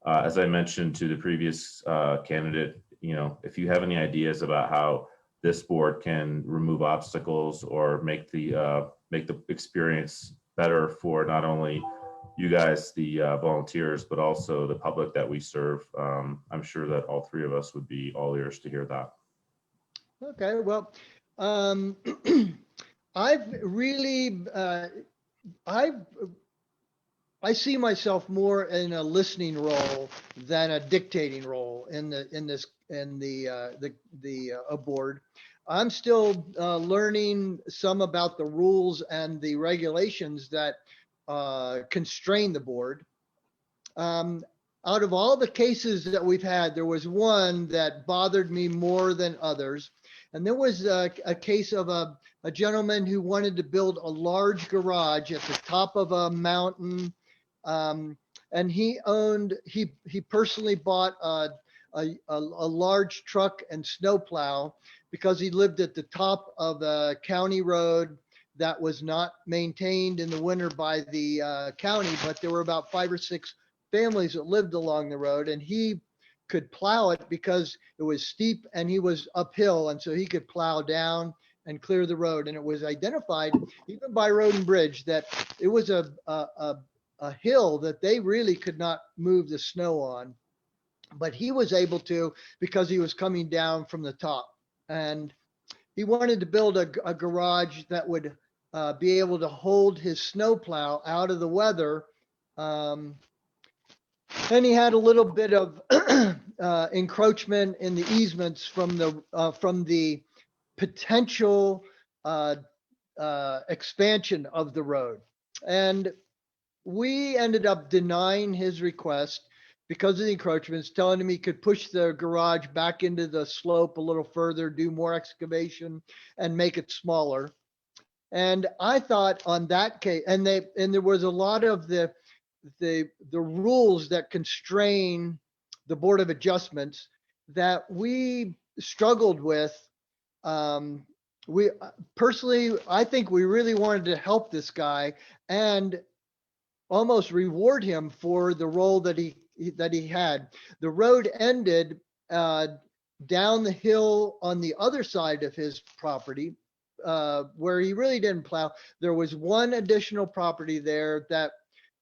as I mentioned to the previous candidate, you know, if you have any ideas about how this board can remove obstacles or make the experience better for not only you guys, the volunteers, but also the public that we serve, I'm sure that all three of us would be all ears to hear that. Okay, well, I've really, I see myself more in a listening role than a dictating role in the board. I'm still learning some about the rules and the regulations that constrain the board. Out of all the cases that we've had, there was one that bothered me more than others. And there was a case of a gentleman who wanted to build a large garage at the top of a mountain. And he personally bought a large truck and snowplow because he lived at the top of a county road that was not maintained in the winter by the county, but there were about 5 or 6 families that lived along the road, and he could plow it because it was steep and he was uphill, and so he could plow down and clear the road. And it was identified even by Road and Bridge that it was a hill that they really could not move the snow on, but he was able to because he was coming down from the top. And he wanted to build a garage that would be able to hold his snowplow out of the weather. And he had a little bit of encroachment in the easements from the potential expansion of the road. And we ended up denying his request because of the encroachments, telling him he could push the garage back into the slope a little further, do more excavation and make it smaller. And I thought on that case, and there was a lot of the rules that constrain the Board of Adjustments that we struggled with. We personally, I think we really wanted to help this guy and almost reward him for the role that he had. The road ended down the hill on the other side of his property, where he really didn't plow. There was one additional property there that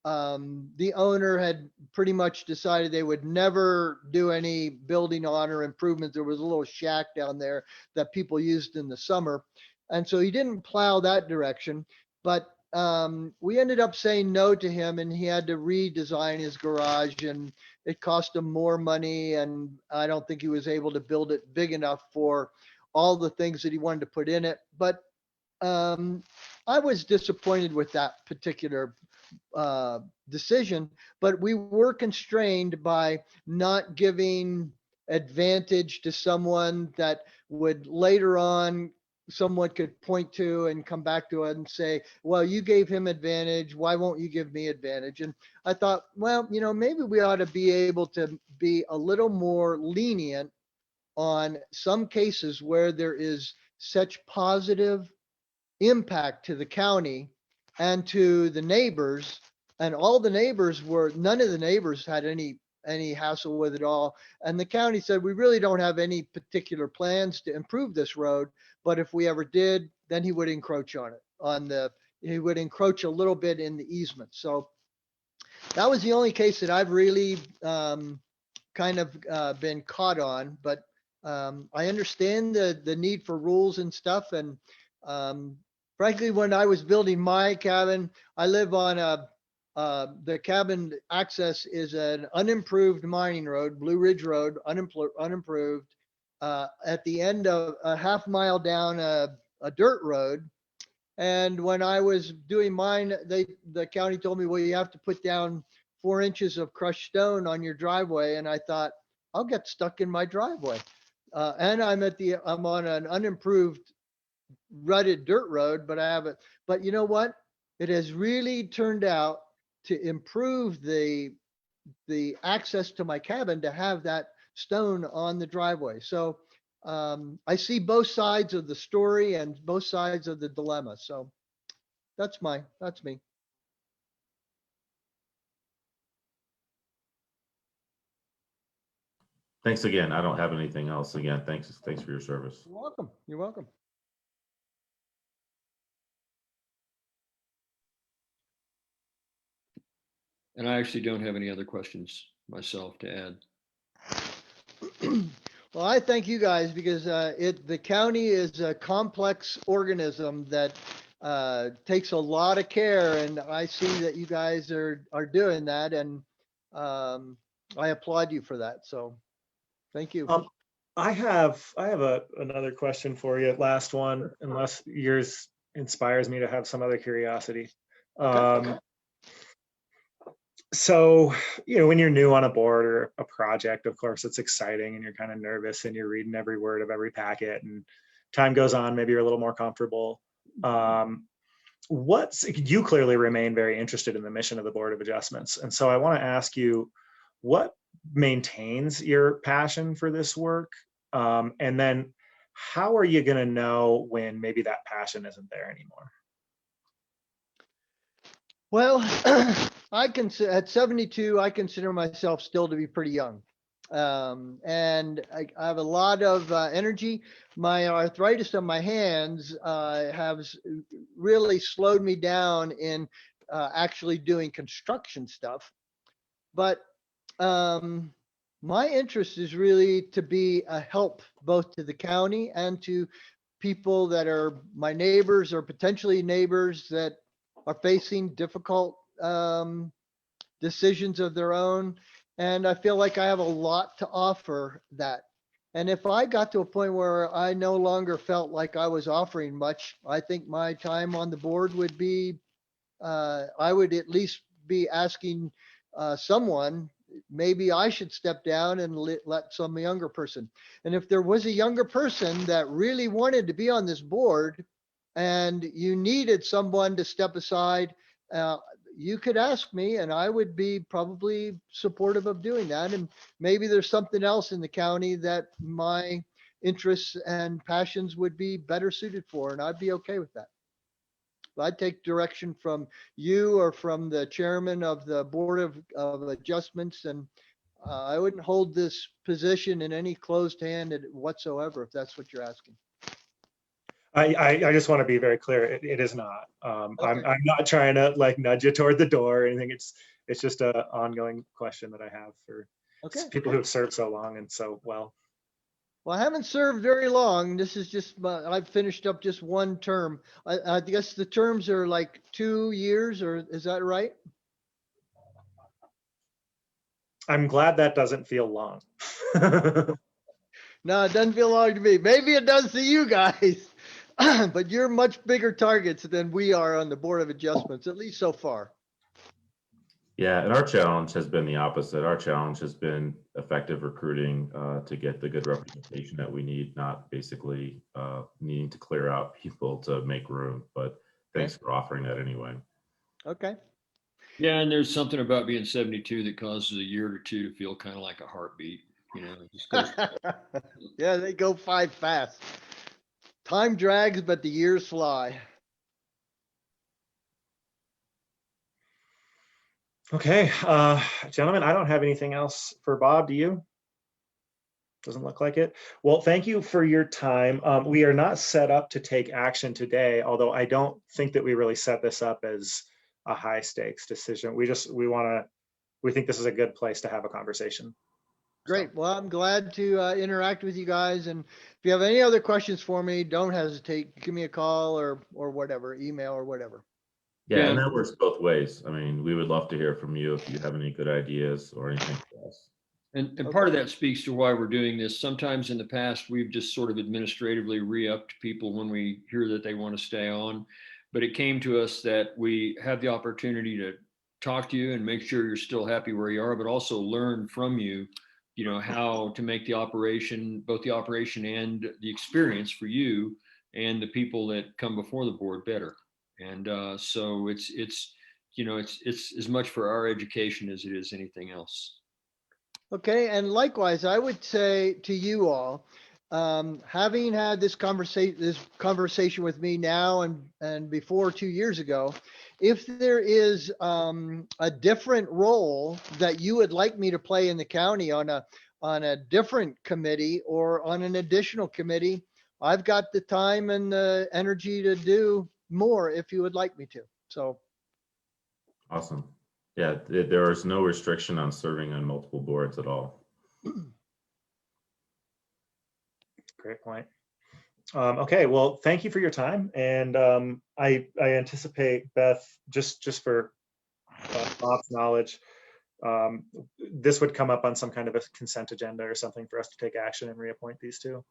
the owner had pretty much decided they would never do any building on or improvements. There was a little shack down there that people used in the summer. And so he didn't plow that direction, but we ended up saying no to him, and he had to redesign his garage, and it cost him more money. And I don't think he was able to build it big enough for all the things that he wanted to put in it. But I was disappointed with that particular decision, but we were constrained by not giving advantage to someone that would later on someone could point to and come back to it and say, well, you gave him advantage, why won't you give me advantage? And I thought, well, maybe we ought to be able to be a little more lenient on some cases where there is such positive impact to the county and to the neighbors. And all the neighbors none of the neighbors had any hassle with it all. And the county said, we really don't have any particular plans to improve this road, but if we ever did, then he would encroach on it. He would encroach a little bit in the easement. So that was the only case that I've really kind of been caught on. But I understand the need for rules and stuff. And frankly, when I was building my cabin, I live on the cabin access is an unimproved mining road, Blue Ridge Road, unimproved, at the end of a half mile down a dirt road. And when I was doing mine, the county told me, well, you have to put down 4 inches of crushed stone on your driveway. And I thought, I'll get stuck in my driveway. And I'm on an unimproved rutted dirt road, but I have it. But you know what? It has really turned out to improve the access to my cabin to have that stone on the driveway. So I see both sides of the story and both sides of the dilemma. So that's me. Thanks again. I don't have anything else. Again, thanks for your service. You're welcome. You're welcome. And I actually don't have any other questions myself to add. Well, I thank you guys because the county is a complex organism that takes a lot of care, and I see that you guys are doing that, and I applaud you for that. So, thank you. I have another question for you. Last one, unless yours inspires me to have some other curiosity. Okay. So, when you're new on a board or a project, of course, it's exciting and you're kind of nervous and you're reading every word of every packet, and time goes on, maybe you're a little more comfortable. You clearly remain very interested in the mission of the Board of Adjustments. And so I want to ask you, what maintains your passion for this work? And then how are you going to know when maybe that passion isn't there anymore? Well, at 72, I consider myself still to be pretty young. And I have a lot of energy. My arthritis on my hands has really slowed me down in actually doing construction stuff. But my interest is really to be a help both to the county and to people that are my neighbors or potentially neighbors that are facing difficult decisions of their own. And I feel like I have a lot to offer that. And if I got to a point where I no longer felt like I was offering much, I think my time on the board would be, I would at least be asking someone, maybe I should step down and let some younger person. And if there was a younger person that really wanted to be on this board and you needed someone to step aside, you could ask me and I would be probably supportive of doing that. And maybe there's something else in the county that my interests and passions would be better suited for, and I'd be okay with that. I'd take direction from you or from the chairman of the Board of Adjustments, and I wouldn't hold this position in any closed hand whatsoever, if that's what you're asking. I just want to be very clear. It is not. I'm not trying to like nudge you toward the door or anything. It's just an ongoing question that I have for people who have served so long and so well. Well, I haven't served very long. This is just I've finished up just one term. I guess the terms are like 2 years, or is that right? I'm glad that doesn't feel long. No, it doesn't feel long to me. Maybe it does to you guys, but you're much bigger targets than we are on the Board of Adjustments, at least so far. Yeah, and our challenge has been the opposite. Our challenge has been effective recruiting to get the good representation that we need, not basically needing to clear out people to make room. But thanks for offering that anyway. Okay. Yeah, and there's something about being 72 that causes a year or two to feel kind of like a heartbeat. You know, it just goes. Yeah, they go fast. Time drags, but the years fly. Okay, gentlemen, I don't have anything else for Bob. Do you? Doesn't look like it. Well, thank you for your time. We are not set up to take action today, although I don't think that we really set this up as a high stakes decision. We think this is a good place to have a conversation. Great. Well, I'm glad to interact with you guys. And if you have any other questions for me, don't hesitate. Give me a call or whatever, email or whatever. Yeah, and that works both ways. I mean, we would love to hear from you if you have any good ideas or anything for us. And part of that speaks to why we're doing this. Sometimes in the past, we've just sort of administratively re-upped people when we hear that they want to stay on. But it came to us that we have the opportunity to talk to you and make sure you're still happy where you are, but also learn from you, you know, how to make the operation, both the operation and the experience for you and the people that come before the board better. And so it's you know, it's as much for our education as it is anything else. Okay, and likewise, I would say to you all, having had this conversation with me now and before 2 years ago, if there is a different role that you would like me to play in the county on a different committee or on an additional committee, I've got the time and the energy to do more if you would like me to. So. Awesome. Yeah, there is no restriction on serving on multiple boards at all. Great point. Okay, well, thank you for your time. And I anticipate, Beth, just for Bob's knowledge, this would come up on some kind of a consent agenda or something for us to take action and reappoint these two.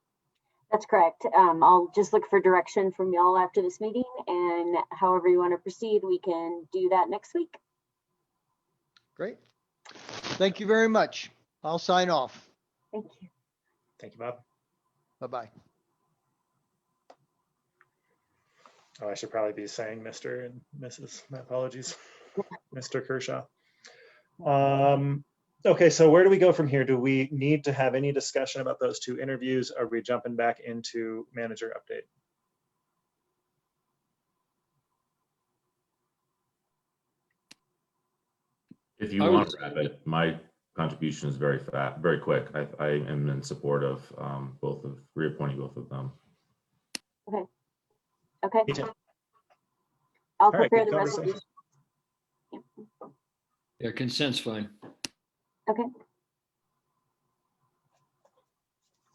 That's correct. I'll just look for direction from y'all after this meeting, and however you want to proceed, we can do that next week. Great. Thank you very much. I'll sign off. Thank you. Thank you, Bob. Bye-bye. Oh, I should probably be saying Mr. and Mrs. My apologies. Mr. Kershaw. Okay, so where do we go from here? Do we need to have any discussion about those two interviews? Are we jumping back into manager update? If you want to wrap it, my contribution is very quick. I am in support of reappointing both of them. Okay. Okay. I'll prepare the rest of these. Yeah, consent's fine. Okay.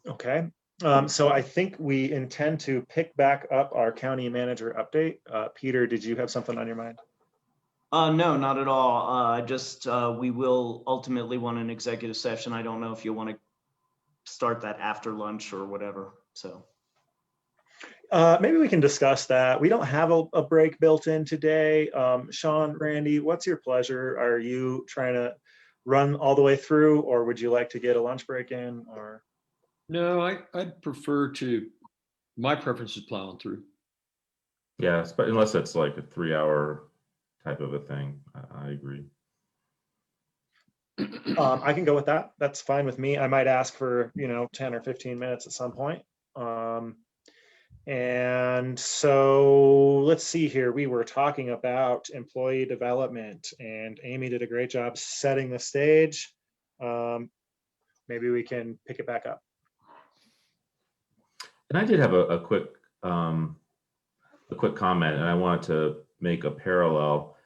Okay. So I think we intend to pick back up our county manager update. Peter, did you have something on your mind? No, not at all. We will ultimately want an executive session. I don't know if you want to start that after lunch or whatever. So. Maybe we can discuss that. We don't have a break built in today. Sean, Randy, what's your pleasure? Are you trying to run all the way through, or would you like to get a lunch break in? Or No, I'd prefer to, my preference is plowing through. Yeah, but unless it's like a 3-hour type of a thing, I agree. I can go with that. That's fine with me. I might ask for, 10 or 15 minutes at some point. And so let's see here. We were talking about employee development, and Amy did a great job setting the stage. Maybe we can pick it back up. And I did have a quick comment, and I wanted to make a parallel.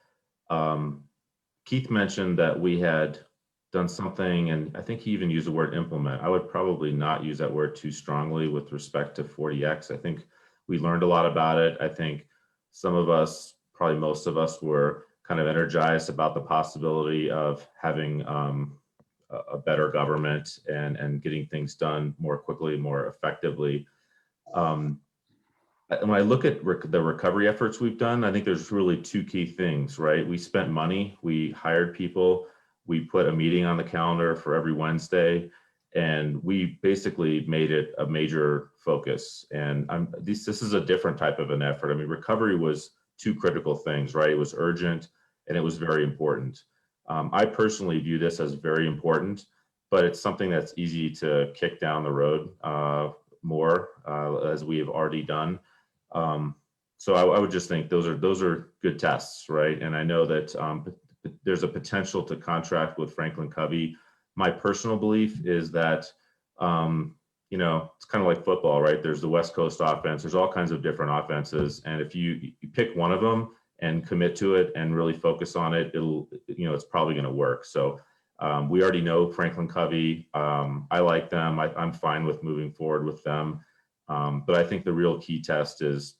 Keith mentioned that we had done something, and I think he even used the word implement. I would probably not use that word too strongly with respect to 40X. I think we learned a lot about it. I think some of us, probably most of us, were kind of energized about the possibility of having a better government and getting things done more quickly, more effectively. When I look at the recovery efforts we've done, I think there's really two key things, right? We spent money, we hired people, we put a meeting on the calendar for every Wednesday, and we basically made it a major focus. And this is a different type of an effort. I mean, recovery was two critical things, right? It was urgent and it was very important. I personally view this as very important, but it's something that's easy to kick down the road more, as we have already done. So I would just think those are good tests, right? And I know that there's a potential to contract with Franklin Covey. My personal belief is that, it's kind of like football, right? There's the West Coast offense. There's all kinds of different offenses. And if you pick one of them and commit to it and really focus on it, it's probably going to work. So we already know Franklin Covey. I like them. I'm fine with moving forward with them. But I think the real key test is,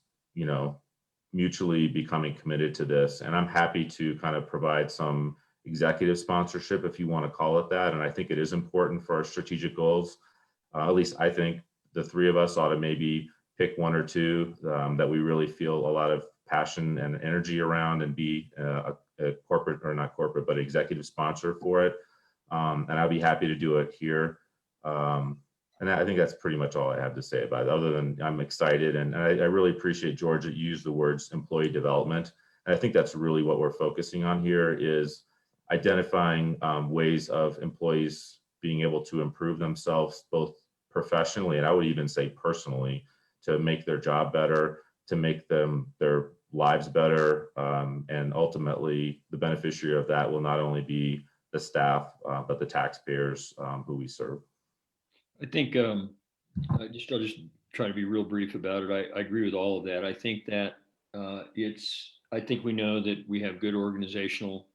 mutually becoming committed to this. And I'm happy to kind of provide some executive sponsorship, if you want to call it that. And I think it is important for our strategic goals. At least I think the three of us ought to maybe pick one or two that we really feel a lot of passion and energy around, and be a corporate, or not corporate, but executive sponsor for it. And I'd be happy to do it here. And I think that's pretty much all I have to say about it, other than I'm excited. And I really appreciate, George, that you used the words employee development. And I think that's really what we're focusing on here, is identifying ways of employees being able to improve themselves, both professionally and I would even say personally, to make their job better, to make their lives better. And ultimately, the beneficiary of that will not only be the staff, but the taxpayers who we serve. I think I'll just try to be real brief about it. I agree with all of that. I think that I think we know that we have good organizational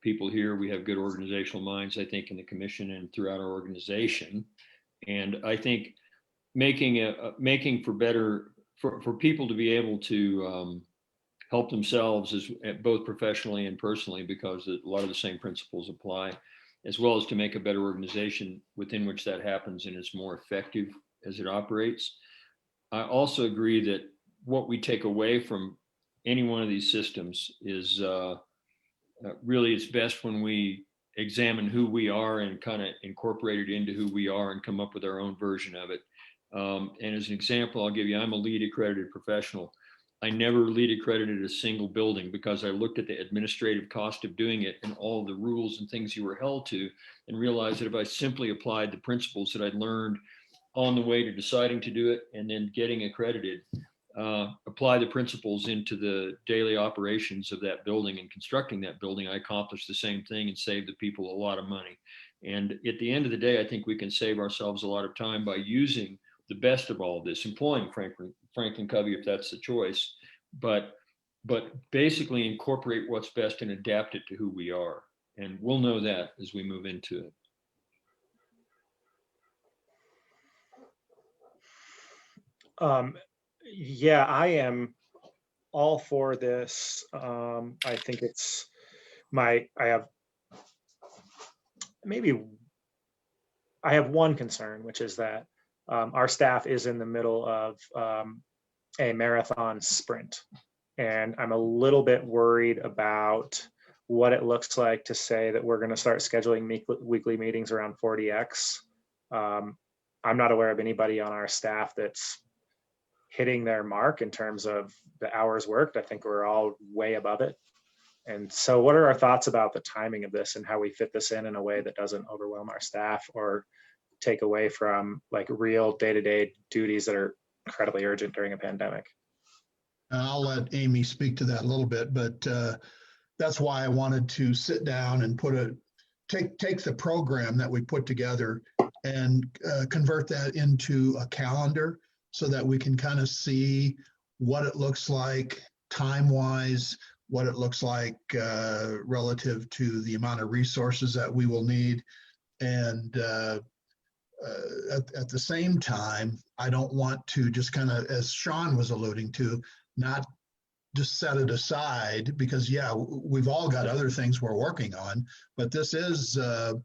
people here. We have good organizational minds, I think, in the commission and throughout our organization. And I think making for better, for people to be able to help themselves as both professionally and personally, because a lot of the same principles apply, as well as to make a better organization within which that happens and is more effective as it operates. I also agree that what we take away from any one of these systems is really it's best when we examine who we are and kind of incorporate it into who we are and come up with our own version of it. And as an example, I'll give you, I'm a LEED accredited professional. I never LEED accredited a single building because I looked at the administrative cost of doing it and all the rules and things you were held to, and realized that if I simply applied the principles that I'd learned on the way to deciding to do it and then getting accredited, apply the principles into the daily operations of that building and constructing that building, I accomplished the same thing and saved the people a lot of money. And at the end of the day, I think we can save ourselves a lot of time by using the best of all of this, employing Franklin Covey if that's the choice, but basically incorporate what's best and adapt it to who we are. And we'll know that as we move into it. Yeah, I am all for this. I think I have maybe I have one concern, which is that our staff is in the middle of a marathon sprint. And I'm a little bit worried about what it looks like to say that we're going to start scheduling weekly meetings around 40X. I'm not aware of anybody on our staff that's hitting their mark in terms of the hours worked. I think we're all way above it. And so what are our thoughts about the timing of this and how we fit this in a way that doesn't overwhelm our staff or take away from like real day-to-day duties that are incredibly urgent during a pandemic? I'll let Amy speak to that a little bit, but that's why I wanted to sit down and take the program that we put together and convert that into a calendar so that we can kind of see what it looks like time-wise, what it looks like relative to the amount of resources that we will need. And at the same time, I don't want to just kind of, as Sean was alluding to, not just set it aside because, yeah, we've all got other things we're working on, but this is, you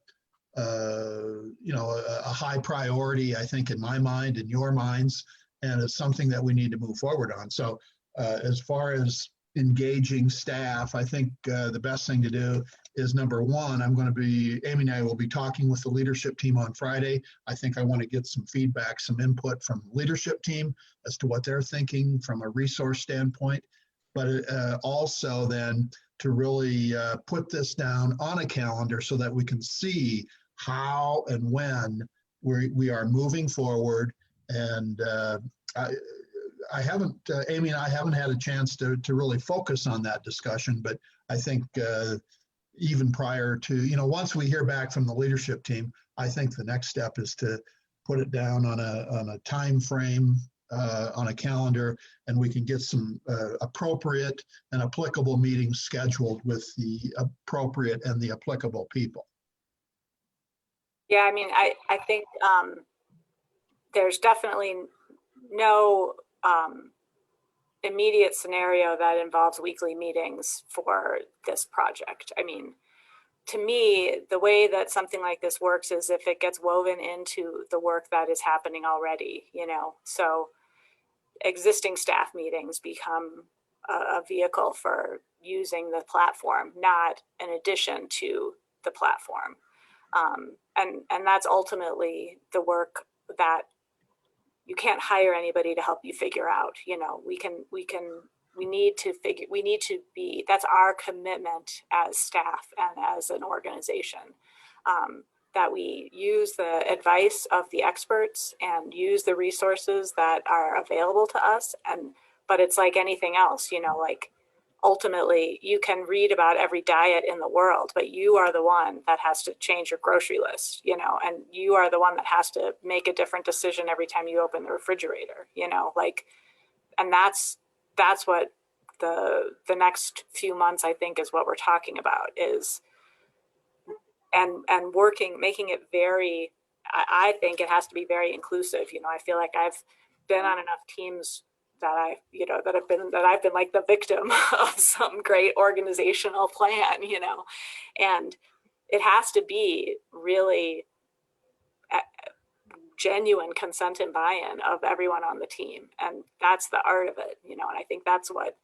know, a high priority, I think, in my mind, in your minds, and it's something that we need to move forward on. So as far as engaging staff, I think the best thing to do is, number one, Amy and I will be talking with the leadership team on Friday. I think I want to get some feedback, some input from the leadership team as to what they're thinking from a resource standpoint, but also then to really put this down on a calendar so that we can see how and when we are moving forward. And I haven't, Amy and I haven't had a chance to really focus on that discussion, but I think even prior to, you know, once we hear back from the leadership team, I think the next step is to put it down on a time frame, on a calendar, and we can get some appropriate and applicable meetings scheduled with the appropriate and the applicable people. Yeah, I mean, I think there's definitely no immediate scenario that involves weekly meetings for this project. I mean, to me, the way that something like this works is if it gets woven into the work that is happening already, you know, so existing staff meetings become a vehicle for using the platform, not an addition to the platform. And that's ultimately the work that you can't hire anybody to help you figure out. You know, we need to be, that's our commitment as staff and as an organization, that we use the advice of the experts and use the resources that are available to us. But it's like anything else, you know, like ultimately you can read about every diet in the world, but you are the one that has to change your grocery list, you know, and you are the one that has to make a different decision every time you open the refrigerator, you know, like, and that's what the next few months, I think, is what we're talking about is, and working, making it very, I think it has to be very inclusive. You know, I feel like I've been on enough teams that I've been like the victim of some great organizational plan, you know, and it has to be really genuine consent and buy-in of everyone on the team. And that's the art of it, you know, and I think that's what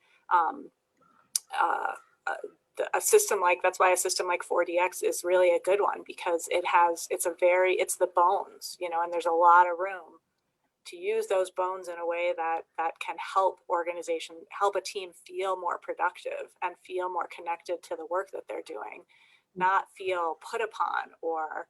that's why a system like 4DX is really a good one, because it's the bones, you know, and there's a lot of room to use those bones in a way that can help a team feel more productive and feel more connected to the work that they're doing, not feel put upon or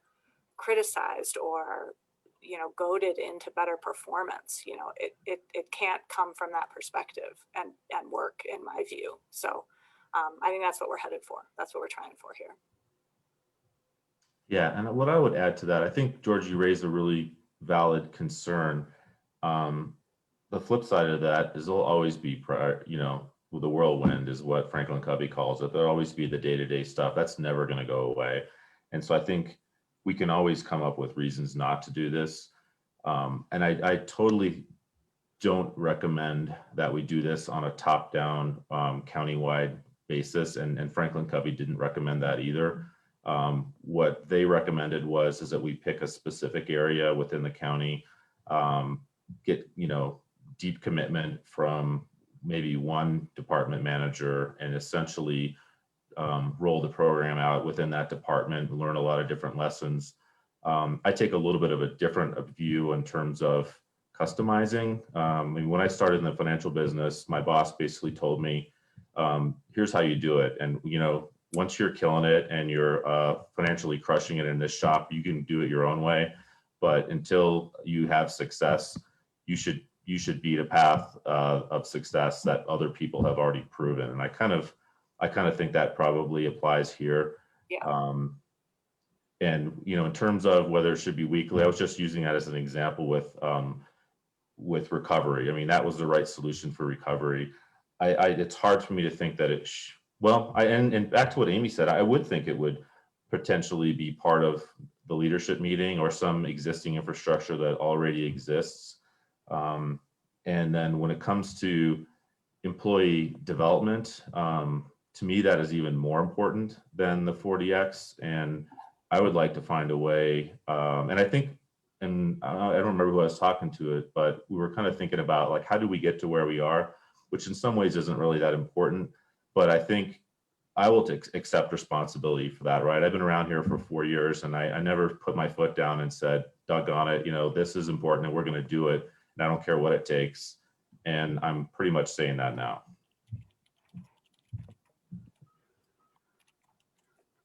criticized or, you know, goaded into better performance. You know, it can't come from that perspective and work, in my view. So I think that's what we're headed for. That's what we're trying for here. Yeah, and what I would add to that, I think, George, you raised a really valid concern. The flip side of that is there'll always be, you know, the whirlwind is what Franklin Covey calls it. There'll always be the day-to-day stuff. That's never going to go away. And so I think we can always come up with reasons not to do this. And I totally don't recommend that we do this on a top-down, countywide basis. And Franklin Covey didn't recommend that either. What they recommended is that we pick a specific area within the county, get, deep commitment from maybe one department manager, and essentially roll the program out within that department, learn a lot of different lessons. I take a little bit of a different view in terms of customizing. I mean, when I started in the financial business, my boss basically told me, here's how you do it. And, once you're killing it and you're financially crushing it in this shop, you can do it your own way. But until you have success, you should beat a path of success that other people have already proven. And I kind of think that probably applies here. Yeah. And, in terms of whether it should be weekly, I was just using that as an example with recovery. I mean, that was the right solution for recovery. It's hard for me to think that and back to what Amy said, I would think it would potentially be part of the leadership meeting or some existing infrastructure that already exists. And then when it comes to employee development, to me, that is even more important than the 40X. And I would like to find a way, and I think, and I don't remember who I was talking to it, but we were kind of thinking about, like, how do we get to where we are, which in some ways isn't really that important. But I think I will accept responsibility for that, right? I've been around here for 4 years, and I never put my foot down and said, doggone it, this is important and we're going to do it. And I don't care what it takes. And I'm pretty much saying that now.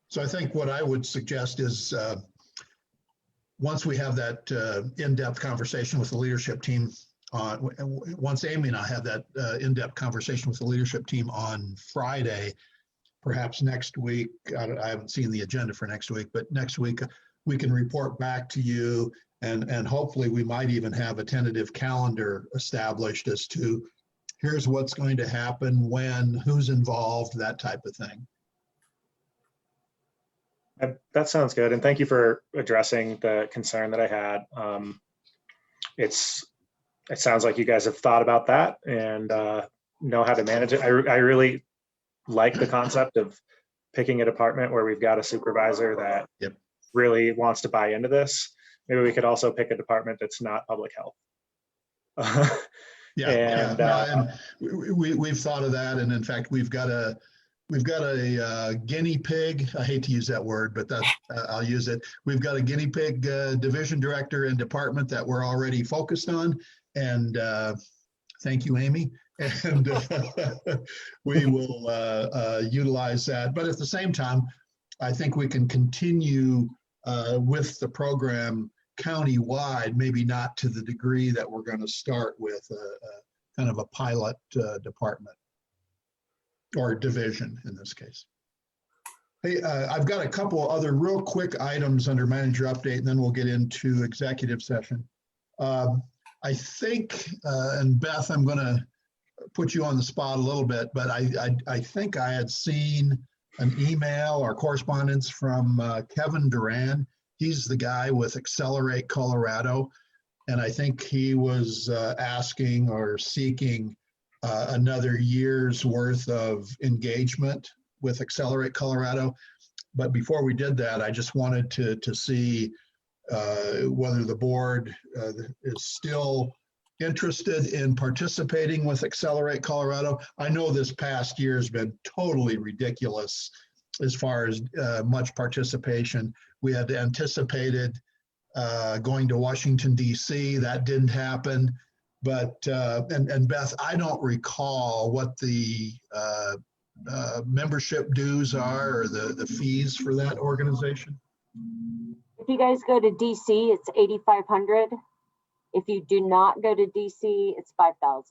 So I think what I would suggest is once we have that in-depth conversation with the leadership team, once Amy and I have that in-depth conversation with the leadership team on Friday, perhaps next week, I haven't seen the agenda for next week, but next week we can report back to you, and hopefully we might even have a tentative calendar established as to here's what's going to happen, when, who's involved, that type of thing. That sounds good. And thank you for addressing the concern that I had. It sounds like you guys have thought about that and know how to manage it. I really like the concept of picking a department where we've got a supervisor that really wants to buy into this. Maybe we could also pick a department that's not public health. And we've thought of that. And in fact, we've got a guinea pig. I hate to use that word, but I'll use it. We've got a guinea pig division director and department that we're already focused on. And thank you, Amy. And we will utilize that. But at the same time, I think we can continue with the program countywide, maybe not to the degree that we're going to start with kind of a pilot department. Or division in this case. Hey, I've got a couple other real quick items under manager update, and then we'll get into executive session. I think, and Beth, I'm going to put you on the spot a little bit, but I think I had seen an email or correspondence from Kevin Duran. He's the guy with Accelerate Colorado, and I think he was asking or seeking another year's worth of engagement with Accelerate Colorado. But before we did that, I just wanted to see whether the board is still interested in participating with Accelerate Colorado. I know this past year has been totally ridiculous as far as much participation. We had anticipated going to Washington, D.C. That didn't happen. But, and Beth, I don't recall what the membership dues are or the fees for that organization. If you guys go to DC, it's $8,500. If you do not go to DC, it's $5,000.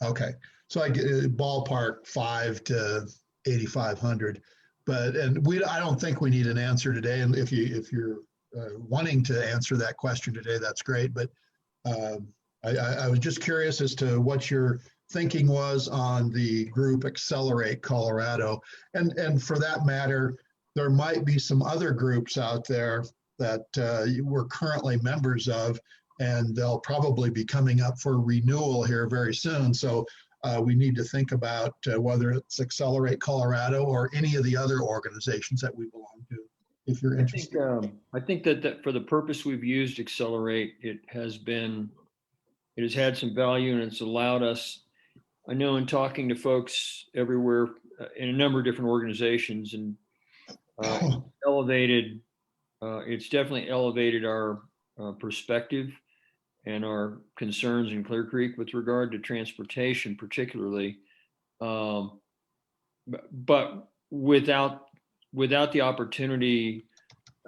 Okay, so I get ballpark $5,000 to $8,500. But I don't think we need an answer today. And if you're wanting to answer that question today, that's great. But I was just curious as to what your thinking was on the group Accelerate Colorado. And for that matter, there might be some other groups out there that we're currently members of, and they'll probably be coming up for renewal here very soon. So we need to think about whether it's Accelerate Colorado or any of the other organizations that we belong to. if you're interested. I think that for the purpose we've used Accelerate, it has had some value, and it's allowed us, I know in talking to folks everywhere in a number of different organizations, and it's definitely elevated our perspective and our concerns in Clear Creek with regard to transportation, particularly. But without the opportunity,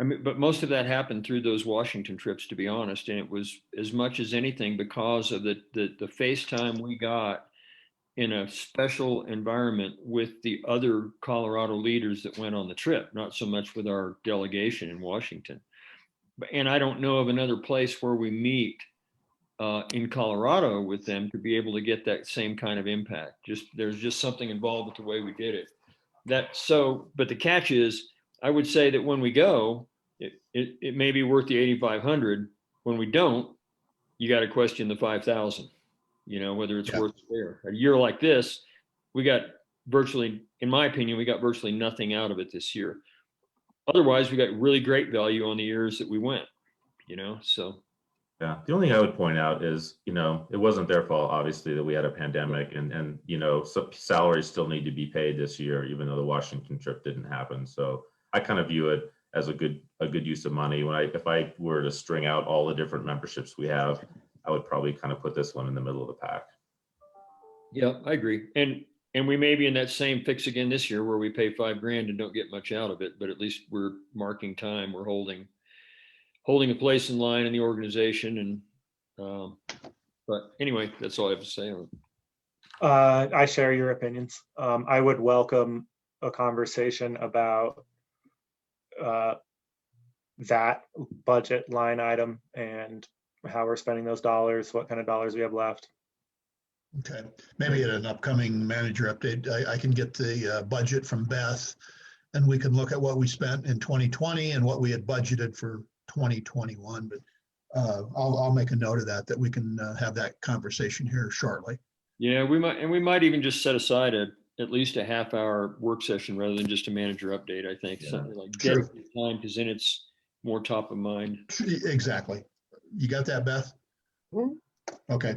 I mean, but most of that happened through those Washington trips, to be honest. And it was as much as anything because of the face time we got in a special environment with the other Colorado leaders that went on the trip, not so much with our delegation in Washington. And I don't know of another place where we meet in Colorado with them to be able to get that same kind of impact. There's just something involved with the way we did it. But the catch is, I would say that when we go, it may be worth the 8,500. When we don't, you got to question the 5,000. Whether it's worth it there. A year like this, we got virtually, in my opinion, we got virtually nothing out of it this year. Otherwise, we got really great value on the years that we went. So. Yeah, the only thing I would point out is, it wasn't their fault, obviously, that we had a pandemic, and so salaries still need to be paid this year, even though the Washington trip didn't happen. So I kind of view it as a good use of money. If I were to string out all the different memberships we have, I would probably kind of put this one in the middle of the pack. Yeah, I agree. And we may be in that same fix again this year where we pay $5,000 and don't get much out of it, but at least we're marking time. We're holding a place in line in the organization. And but anyway, that's all I have to say on it. I share your opinions. I would welcome a conversation about that budget line item and how we're spending those dollars, what kind of dollars we have left. Okay, maybe at an upcoming manager update, I can get the budget from Beth, and we can look at what we spent in 2020 and what we had budgeted for 2021. But I'll make a note of that we can have that conversation here shortly. Yeah, we might even just set aside at least a half-hour work session rather than just a manager update. I think something like dedicated time, because then it's more top of mind. Exactly. You got that, Beth? Mm-hmm. Okay.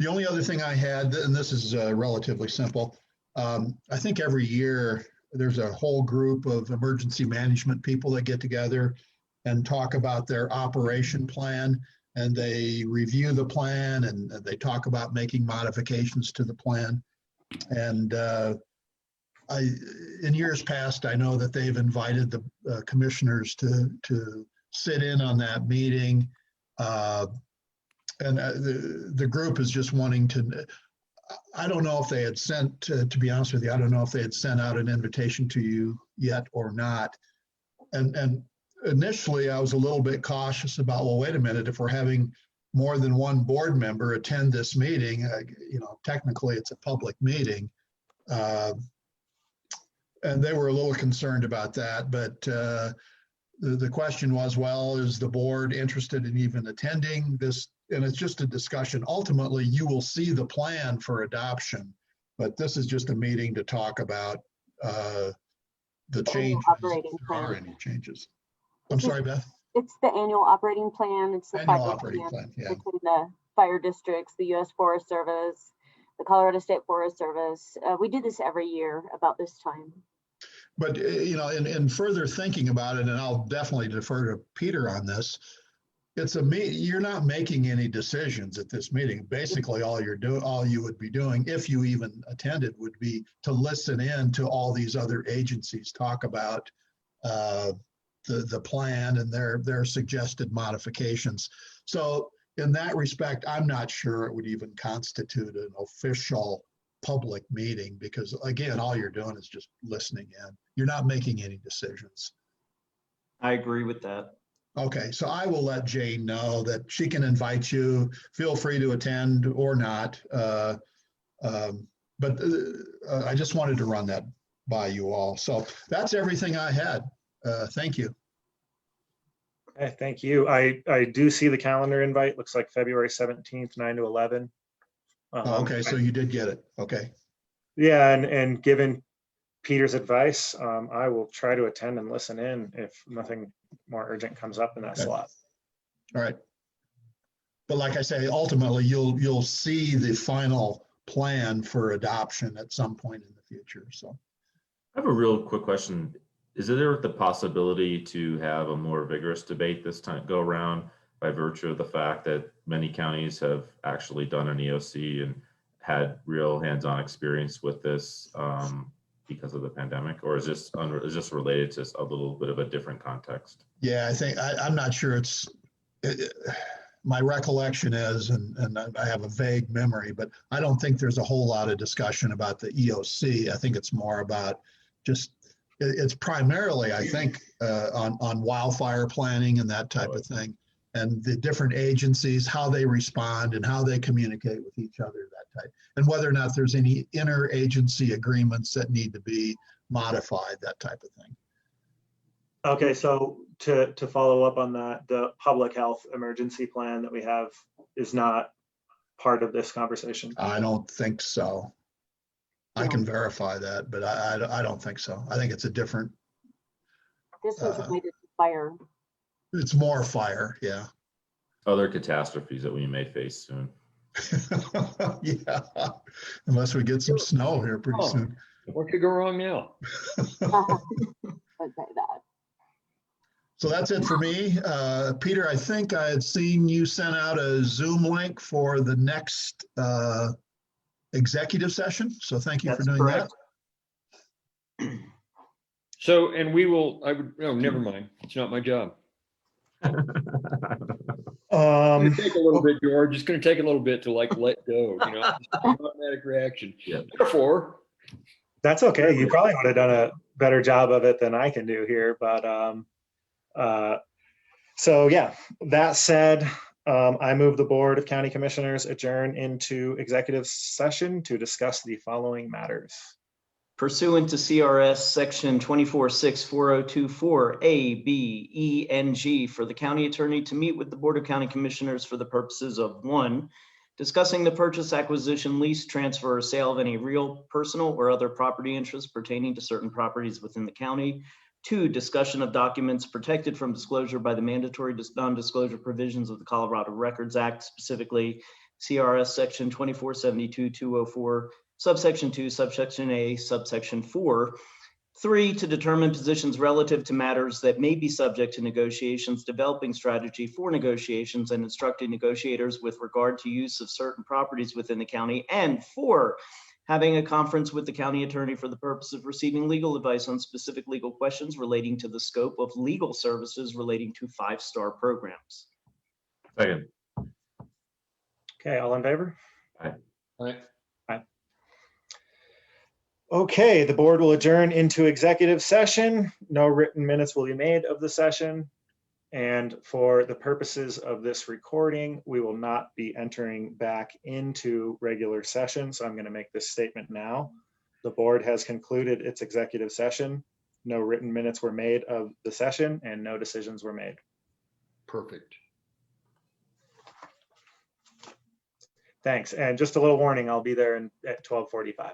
The only other thing I had, and this is relatively simple, I think every year there's a whole group of emergency management people that get together and talk about their operation plan, and they review the plan, and they talk about making modifications to the plan. And in years past, I know that they've invited the commissioners to sit in on that meeting. And the group is just wanting to, I don't know if they had sent, to be honest with you, I don't know if they had sent out an invitation to you yet or not. And initially I was a little bit cautious about, well, wait a minute, if we're having more than one board member attend this meeting, technically it's a public meeting. And they were a little concerned about that, but the question was, well, is the board interested in even attending this? And it's just a discussion. Ultimately, you will see the plan for adoption, but this is just a meeting to talk about the changes, if there are any changes. I'm sorry, Beth? It's the annual operating plan. It's the annual operating plan, yeah. Between the fire districts, the U.S. Forest Service, the Colorado State Forest Service. We do this every year about this time. But, in further thinking about it, and I'll definitely defer to Peter on this, you're not making any decisions at this meeting. Basically, all you would be doing, if you even attended, would be to listen in to all these other agencies talk about the plan and their suggested modifications. So in that respect, I'm not sure it would even constitute an official public meeting, because again, all you're doing is just listening in. You're not making any decisions. I agree with that. Okay, so I will let Jane know that she can invite you. Feel free to attend or not. But I just wanted to run that by you all. So that's everything I had. Thank you. Okay, thank you. I do see the calendar invite. Looks like February 17th, 9 to 11. Okay, so you did get it. Okay. Yeah, and given Peter's advice, I will try to attend and listen in if nothing more urgent comes up in that Okay. slot. All right. But like I say, ultimately, you'll see the final plan for adoption at some point in the future. So I have a real quick question. Is there the possibility to have a more vigorous debate this time go around by virtue of the fact that many counties have actually done an EOC and had real hands-on experience with this because of the pandemic, or is this related to a little bit of a different context? yeah, I think I'm not sure my recollection is, and I have a vague memory, but I don't think there's a whole lot of discussion about the EOC. I think it's more about just, it's primarily, I think, on wildfire planning and that type of thing, and the different agencies, how they respond and how they communicate with each other, that type, and whether or not there's any interagency agreements that need to be modified, that type of thing. Okay, so to follow up on that, the public health emergency plan that we have is not part of this conversation. I don't think so. I can verify that, but I don't think so. I think it's a different. This was related to fire. It's more fire, yeah. Other catastrophes that we may face soon. Yeah, unless we get some snow here pretty soon. What could go wrong now? So that's it for me. Peter, I think I had seen you sent out a Zoom link for the next executive session. So thank you for doing that. So, and no, never mind. It's not my job. It's take a little bit, George. It's going to take a little bit to let go, automatic reaction. Yeah. Therefore, that's okay. You probably would have done a better job of it than I can do here, but so yeah, that said, I move the Board of County Commissioners adjourn into executive session to discuss the following matters. Pursuant to CRS section 24.64024 A, B, E, and G, for the county attorney to meet with the Board of County Commissioners for the purposes of 1, discussing the purchase, acquisition, lease, transfer, or sale of any real, personal, or other property interests pertaining to certain properties within the county. 2, discussion of documents protected from disclosure by the mandatory non-disclosure provisions of the Colorado Records Act, specifically CRS section 2472-204, subsection 2, subsection A, subsection 4. 3, to determine positions relative to matters that may be subject to negotiations, developing strategy for negotiations, and instructing negotiators with regard to use of certain properties within the county. And 4, having a conference with the county attorney for the purpose of receiving legal advice on specific legal questions relating to the scope of legal services relating to 5-star programs. Second. Okay, all in favor? Aye. Aye. Aye. Okay, the board will adjourn into executive session. No written minutes will be made of the session. And for the purposes of this recording, we will not be entering back into regular session. So I'm going to make this statement now. The board has concluded its executive session. No written minutes were made of the session and no decisions were made. Perfect. Thanks. And just a little warning, I'll be there at 12:45.